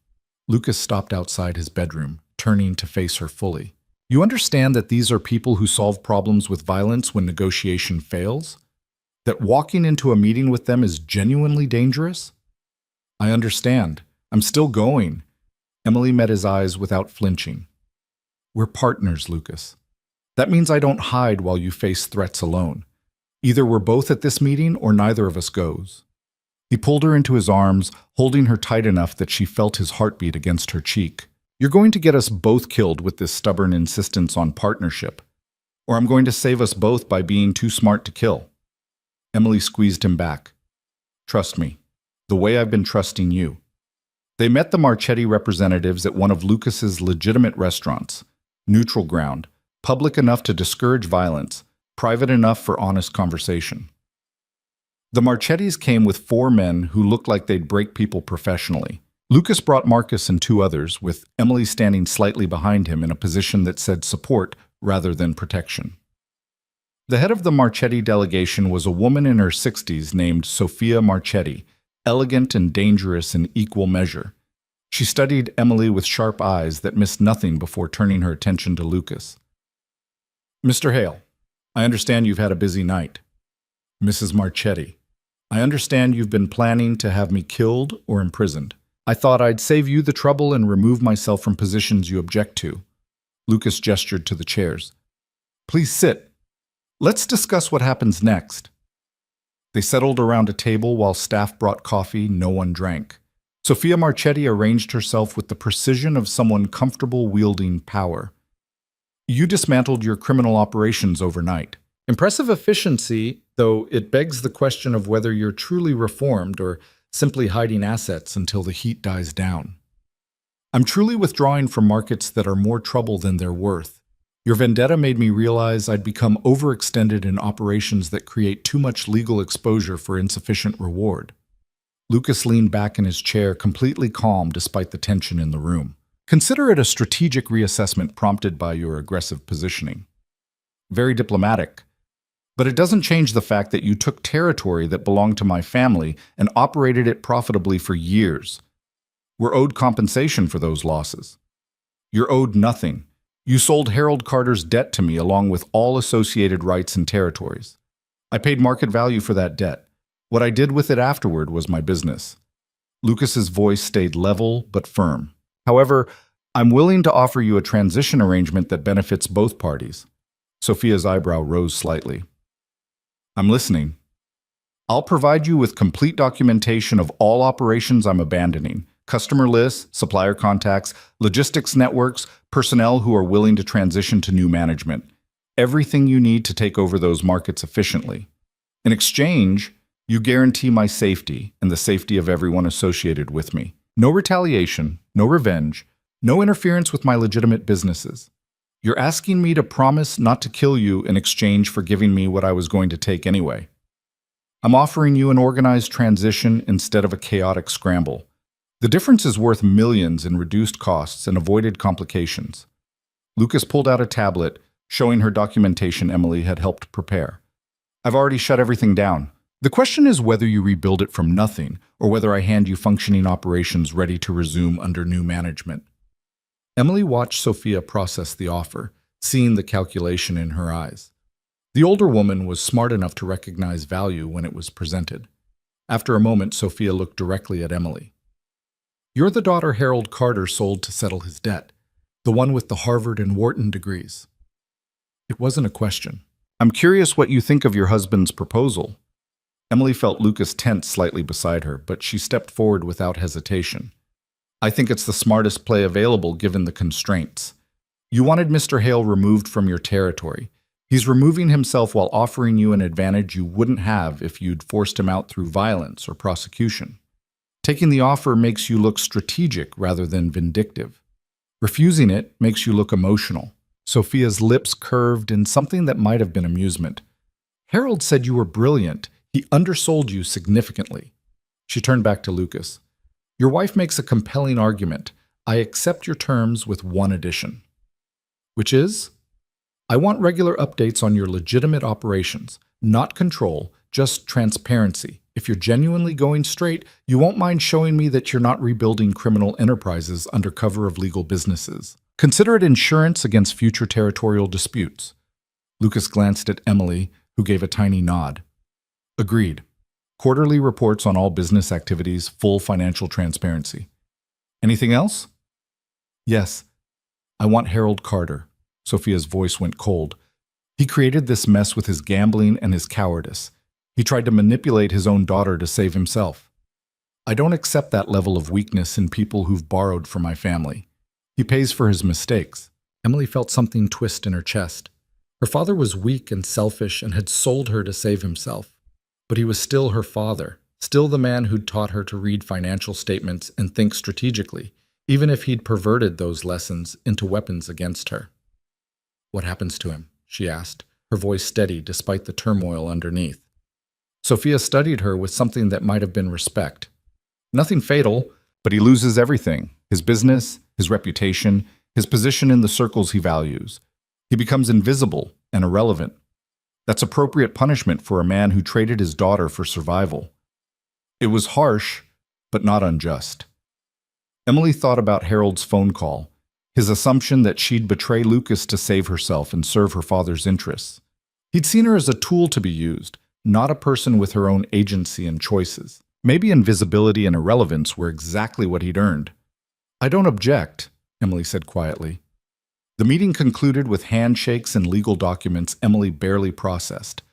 Lucas stopped outside his bedroom, turning to face her fully. You understand that these are people who solve problems with violence when negotiation fails? That walking into a meeting with them is genuinely dangerous? I understand. I'm still going. Emily met his eyes without flinching. We're partners, Lucas. That means I don't hide while you face threats alone. Either we're both at this meeting or neither of us goes. He pulled her into his arms, holding her tight enough that she felt his heartbeat against her cheek. You're going to get us both killed with this stubborn insistence on partnership, or I'm going to save us both by being too smart to kill. Emily squeezed him back. Trust me, the way I've been trusting you. They met the Marchetti representatives at one of Lucas's legitimate restaurants, neutral ground, public enough to discourage violence, private enough for honest conversation. The Marchettis came with 4 men who looked like they'd break people professionally. Lucas brought Marcus and 2 others, with Emily standing slightly behind him in a position that said support rather than protection. The head of the Marchetti delegation was a woman in her 60s named Sophia Marchetti, elegant and dangerous in equal measure. She studied Emily with sharp eyes that missed nothing before turning her attention to Lucas. Mr. Hale, I understand you've had a busy night. Mrs. Marchetti, I understand you've been planning to have me killed or imprisoned. I thought I'd save you the trouble and remove myself from positions you object to. Lucas gestured to the chairs. Please sit. Let's discuss what happens next. They settled around a table while staff brought coffee. No one drank. Sophia Marchetti arranged herself with the precision of someone comfortable wielding power. You dismantled your criminal operations overnight. Impressive efficiency, though it begs the question of whether you're truly reformed or simply hiding assets until the heat dies down. I'm truly withdrawing from markets that are more trouble than they're worth. Your vendetta made me realize I'd become overextended in operations that create too much legal exposure for insufficient reward. Lucas leaned back in his chair, completely calm despite the tension in the room. Consider it a strategic reassessment prompted by your aggressive positioning. Very diplomatic. But it doesn't change the fact that you took territory that belonged to my family and operated it profitably for years. We're owed compensation for those losses. You're owed nothing. You sold Harold Carter's debt to me along with all associated rights and territories. I paid market value for that debt. What I did with it afterward was my business. Lucas's voice stayed level but firm. However, I'm willing to offer you a transition arrangement that benefits both parties. Sophia's eyebrow rose slightly. I'm listening. I'll provide you with complete documentation of all operations I'm abandoning, customer lists, supplier contacts, logistics networks, personnel who are willing to transition to new management. Everything you need to take over those markets efficiently. In exchange, you guarantee my safety and the safety of everyone associated with me. No retaliation, no revenge, no interference with my legitimate businesses. You're asking me to promise not to kill you in exchange for giving me what I was going to take anyway. I'm offering you an organized transition instead of a chaotic scramble. The difference is worth millions in reduced costs and avoided complications. Lucas pulled out a tablet, showing her documentation Emily had helped prepare. I've already shut everything down. The question is whether you rebuild it from nothing or whether I hand you functioning operations ready to resume under new management. Emily watched Sophia process the offer, seeing the calculation in her eyes. The older woman was smart enough to recognize value when it was presented. After a moment, Sophia looked directly at Emily. You're the daughter Harold Carter sold to settle his debt, the one with the Harvard and Wharton degrees. It wasn't a question. I'm curious what you think of your husband's proposal. Emily felt Lucas tense slightly beside her, but she stepped forward without hesitation. I think it's the smartest play available given the constraints. You wanted Mr. Hale removed from your territory. He's removing himself while offering you an advantage you wouldn't have if you'd forced him out through violence or prosecution. Taking the offer makes you look strategic rather than vindictive. Refusing it makes you look emotional. Sophia's lips curved in something that might have been amusement. Harold said you were brilliant. He undersold you significantly. She turned back to Lucas. Your wife makes a compelling argument. I accept your terms with one addition. Which is? I want regular updates on your legitimate operations, not control, just transparency. If you're genuinely going straight, you won't mind showing me that you're not rebuilding criminal enterprises under cover of legal businesses. Consider it insurance against future territorial disputes. Lucas glanced at Emily, who gave a tiny nod. Agreed. Quarterly reports on all business activities, full financial transparency. Anything else? Yes. I want Harold Carter. Sophia's voice went cold. He created this mess with his gambling and his cowardice. He tried to manipulate his own daughter to save himself. I don't accept that level of weakness in people who've borrowed from my family. He pays for his mistakes. Emily felt something twist in her chest. Her father was weak and selfish and had sold her to save himself. But he was still her father, still the man who'd taught her to read financial statements and think strategically, even if he'd perverted those lessons into weapons against her. What happens to him? She asked, her voice steady despite the turmoil underneath. Sophia studied her with something that might have been respect. Nothing fatal, but he loses everything: his business, his reputation, his position in the circles he values. He becomes invisible and irrelevant. That's appropriate punishment for a man who traded his daughter for survival. It was harsh, but not unjust. Emily thought about Harold's phone call, his assumption that she'd betray Lucas to save herself and serve her father's interests. He'd seen her as a tool to be used, not a person with her own agency and choices. Maybe invisibility and irrelevance were exactly what he'd earned. I don't object, Emily said quietly. The meeting concluded with handshakes and legal documents Emily barely processed.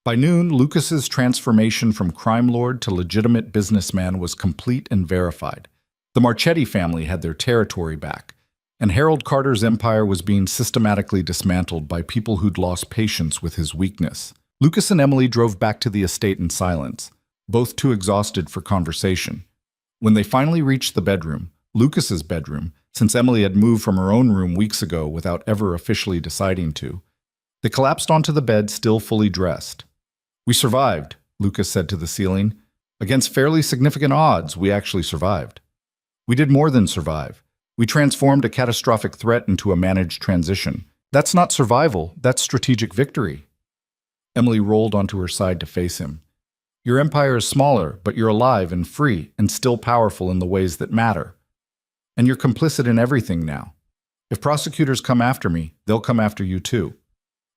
By noon, Lucas's transformation from crime lord to legitimate businessman was complete and verified. The Marchetti family had their territory back, and Harold Carter's empire was being systematically dismantled by people who'd lost patience with his weakness. Lucas and Emily drove back to the estate in silence, both too exhausted for conversation. When they finally reached the bedroom, Lucas's bedroom, since Emily had moved from her own room weeks ago without ever officially deciding to, they collapsed onto the bed still fully dressed. We survived, Lucas said to the ceiling. Against fairly significant odds, we actually survived. We did more than survive. We transformed a catastrophic threat into a managed transition. That's not survival, that's strategic victory. Emily rolled onto her side to face him. Your empire is smaller, but you're alive and free and still powerful in the ways that matter. And you're complicit in everything now. If prosecutors come after me, they'll come after you too.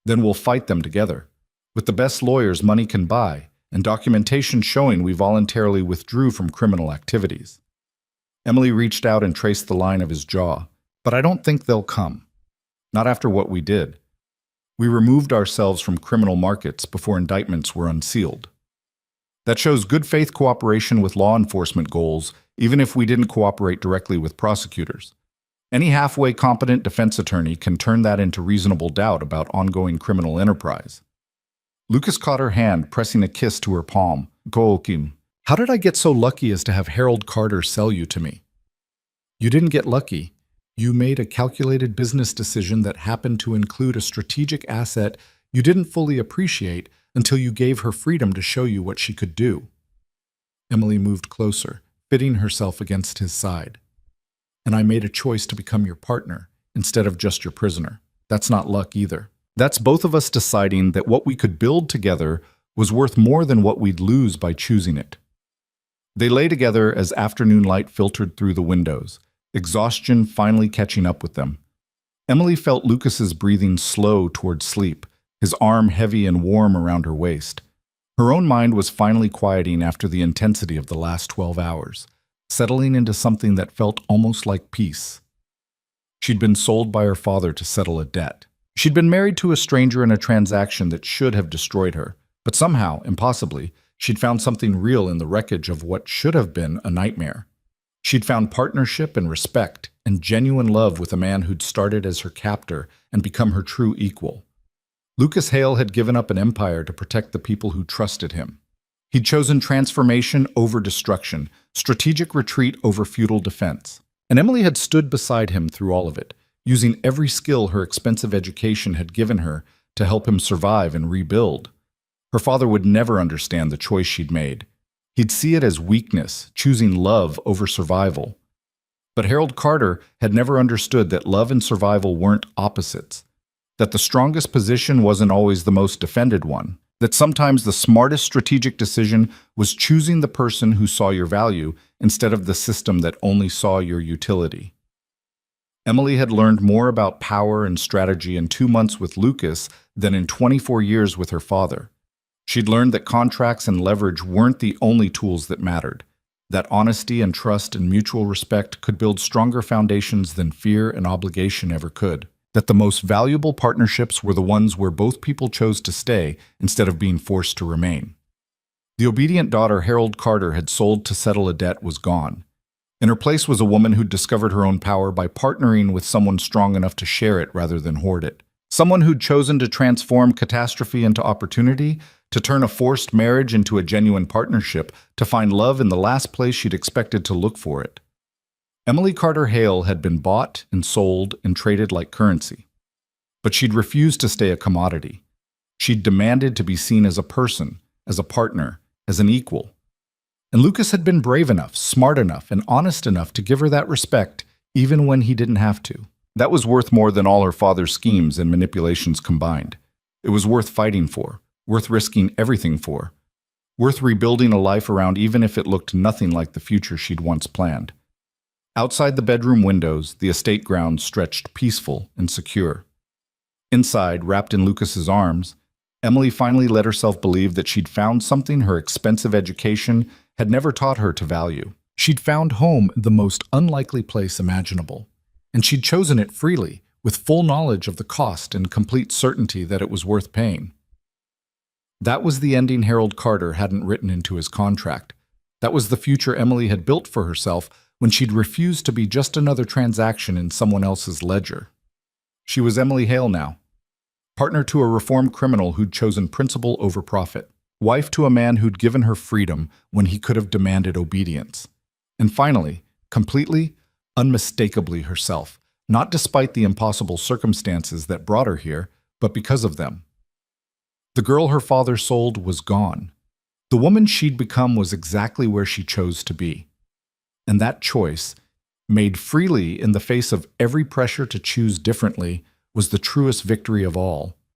Then we'll fight them together, with the best lawyers money can buy, and documentation showing we voluntarily withdrew from criminal activities. Emily reached out and traced the line of his jaw. But I don't think they'll come. Not after what we did. We removed ourselves from criminal markets before indictments were unsealed. That shows good faith cooperation with law enforcement goals, even if we didn't cooperate directly with prosecutors. Any halfway competent defense attorney can turn that into reasonable doubt about ongoing criminal enterprise. Lucas caught her hand, pressing a kiss to her palm. Go, Kim. How did I get so lucky as to have Harold Carter sell you to me? You didn't get lucky. You made a calculated business decision that happened to include a strategic asset you didn't fully appreciate until you gave her freedom to show you what she could do. Emily moved closer, fitting herself against his side. And I made a choice to become your partner instead of just your prisoner. That's not luck either. That's both of us deciding that what we could build together was worth more than what we'd lose by choosing it. They lay together as afternoon light filtered through the windows, exhaustion finally catching up with them. Emily felt Lucas's breathing slow toward sleep, his arm heavy and warm around her waist. Her own mind was finally quieting after the intensity of the last 12 hours, settling into something that felt almost like peace. She'd been sold by her father to settle a debt. She'd been married to a stranger in a transaction that should have destroyed her, but somehow, impossibly, she'd found something real in the wreckage of what should have been a nightmare. She'd found partnership and respect and genuine love with a man who'd started as her captor and become her true equal. Lucas Hale had given up an empire to protect the people who trusted him. He'd chosen transformation over destruction, strategic retreat over futile defense. And Emily had stood beside him through all of it, using every skill her expensive education had given her to help him survive and rebuild. Her father would never understand the choice she'd made. He'd see it as weakness, choosing love over survival. But Harold Carter had never understood that love and survival weren't opposites, that the strongest position wasn't always the most defended one, that sometimes the smartest strategic decision was choosing the person who saw your value instead of the system that only saw your utility. Emily had learned more about power and strategy in 2 months with Lucas than in 24 years with her father. She'd learned that contracts and leverage weren't the only tools that mattered, that honesty and trust and mutual respect could build stronger foundations than fear and obligation ever could, that the most valuable partnerships were the ones where both people chose to stay instead of being forced to remain. The obedient daughter Harold Carter had sold to settle a debt was gone. In her place was a woman who'd discovered her own power by partnering with someone strong enough to share it rather than hoard it. Someone who'd chosen to transform catastrophe into opportunity, to turn a forced marriage into a genuine partnership, to find love in the last place she'd expected to look for it. Emily Carter Hale had been bought and sold and traded like currency. But she'd refused to stay a commodity. She'd demanded to be seen as a person, as a partner, as an equal. And Lucas had been brave enough, smart enough, and honest enough to give her that respect, even when he didn't have to. That was worth more than all her father's schemes and manipulations combined. It was worth fighting for, worth risking everything for, worth rebuilding a life around even if it looked nothing like the future she'd once planned. Outside the bedroom windows, the estate grounds stretched peaceful and secure. Inside, wrapped in Lucas's arms, Emily finally let herself believe that she'd found something her expensive education had never taught her to value. She'd found home in the most unlikely place imaginable, and she'd chosen it freely, with full knowledge of the cost and complete certainty that it was worth paying. That was the ending Harold Carter hadn't written into his contract. That was the future Emily had built for herself when she'd refused to be just another transaction in someone else's ledger. She was Emily Hale now, partner to a reformed criminal who'd chosen principle over profit, wife to a man who'd given her freedom when he could have demanded obedience, and finally, completely, unmistakably herself, not despite the impossible circumstances that brought her here, but because of them. The girl her father sold was gone. The woman she'd become was exactly where she chose to be. And that choice, made freely in the face of every pressure to choose differently, was the truest victory of all.